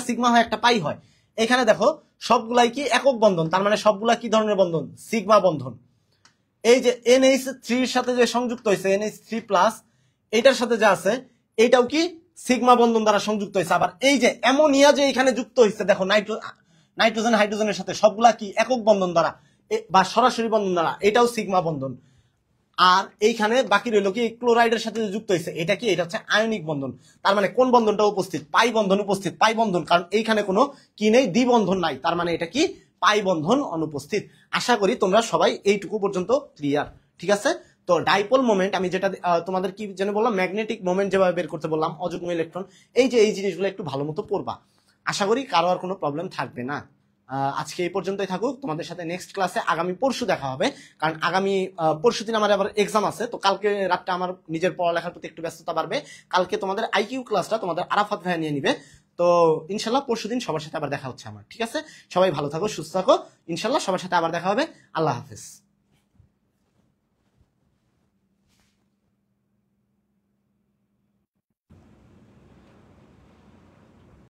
সিগমা হয়, একটা পাই হয়। এখানে দেখো সবগুলাই কি একক বন্ধন, তার মানে সবগুলা কি ধরনের বন্ধন? সিগমা বন্ধন। এই যে NH3 এর সাথে যে সংযুক্ত হয়েছে, NH3 প্লাস, এটার সাথে যা আছে এইটাও কি সিগমা বন্ধন দ্বারা সংযুক্ত হয়েছে। আবার এই যে অ্যামোনিয়া যে এখানে যুক্ত হয়েছে, দেখো নাইট্রোজেন হাইড্রোজেনের সাথে, সবগুলা কি একক বন্ধন দ্বারা বা সরাসরি বন্ধন দ্বারা, এটাও সিগমা বন্ধন। আর এইখানে বাকি রইল কি, ক্লোরাইডের সাথে যুক্ত হয়েছে, এটা কি, এটা হচ্ছে আয়নিক বন্ধন। তার মানে কোন বন্ধনটা উপস্থিত? পাই বন্ধন উপস্থিত, পাই বন্ধন, কারণ এইখানে কোনো কি নেই, দ্বিবন্ধন নাই, তার মানে এটা কি, পাই বন্ধন অনুপস্থিত। আশা করি তোমরা সবাই এইটুকু পর্যন্ত ক্লিয়ার। ঠিক আছে, তো ডাইপোল মোমেন্ট আমি যেটা তোমাদের কি যেন বললাম, ম্যাগনেটিক মোমেন্ট যেভাবে বের করতে বললাম, অযুগ্ম ইলেকট্রন, এই যে এই জিনিসগুলো একটু ভালো মতো পড়বা। আশা করি কারো আর কোনো প্রবলেম থাকবে না। আজকে এই পর্যন্তই থাকুক, তোমাদের সাথে নেক্সট ক্লাসে আগামী পরশু দেখা হবে, কারণ আগামী পরশু দিন আমার আবার এক্সাম আছে। তো কালকে রাতটা আমার নিজের পড়ালেখার প্রতি একটু ব্যস্ততা বাড়বে। কালকে তোমাদের আইকিউ ক্লাসটা তোমাদের আরাফাত ভাইয়া নিয়ে নিবে। তো ইনশাল্লাহ পরশু দিন সবার সাথে আবার দেখা হচ্ছে আমার। ঠিক আছে, সবাই ভালো থাকো, সুস্থ থাকো, ইনশাল্লাহ সবার সাথে আবার দেখা হবে। আল্লাহ হাফেজ।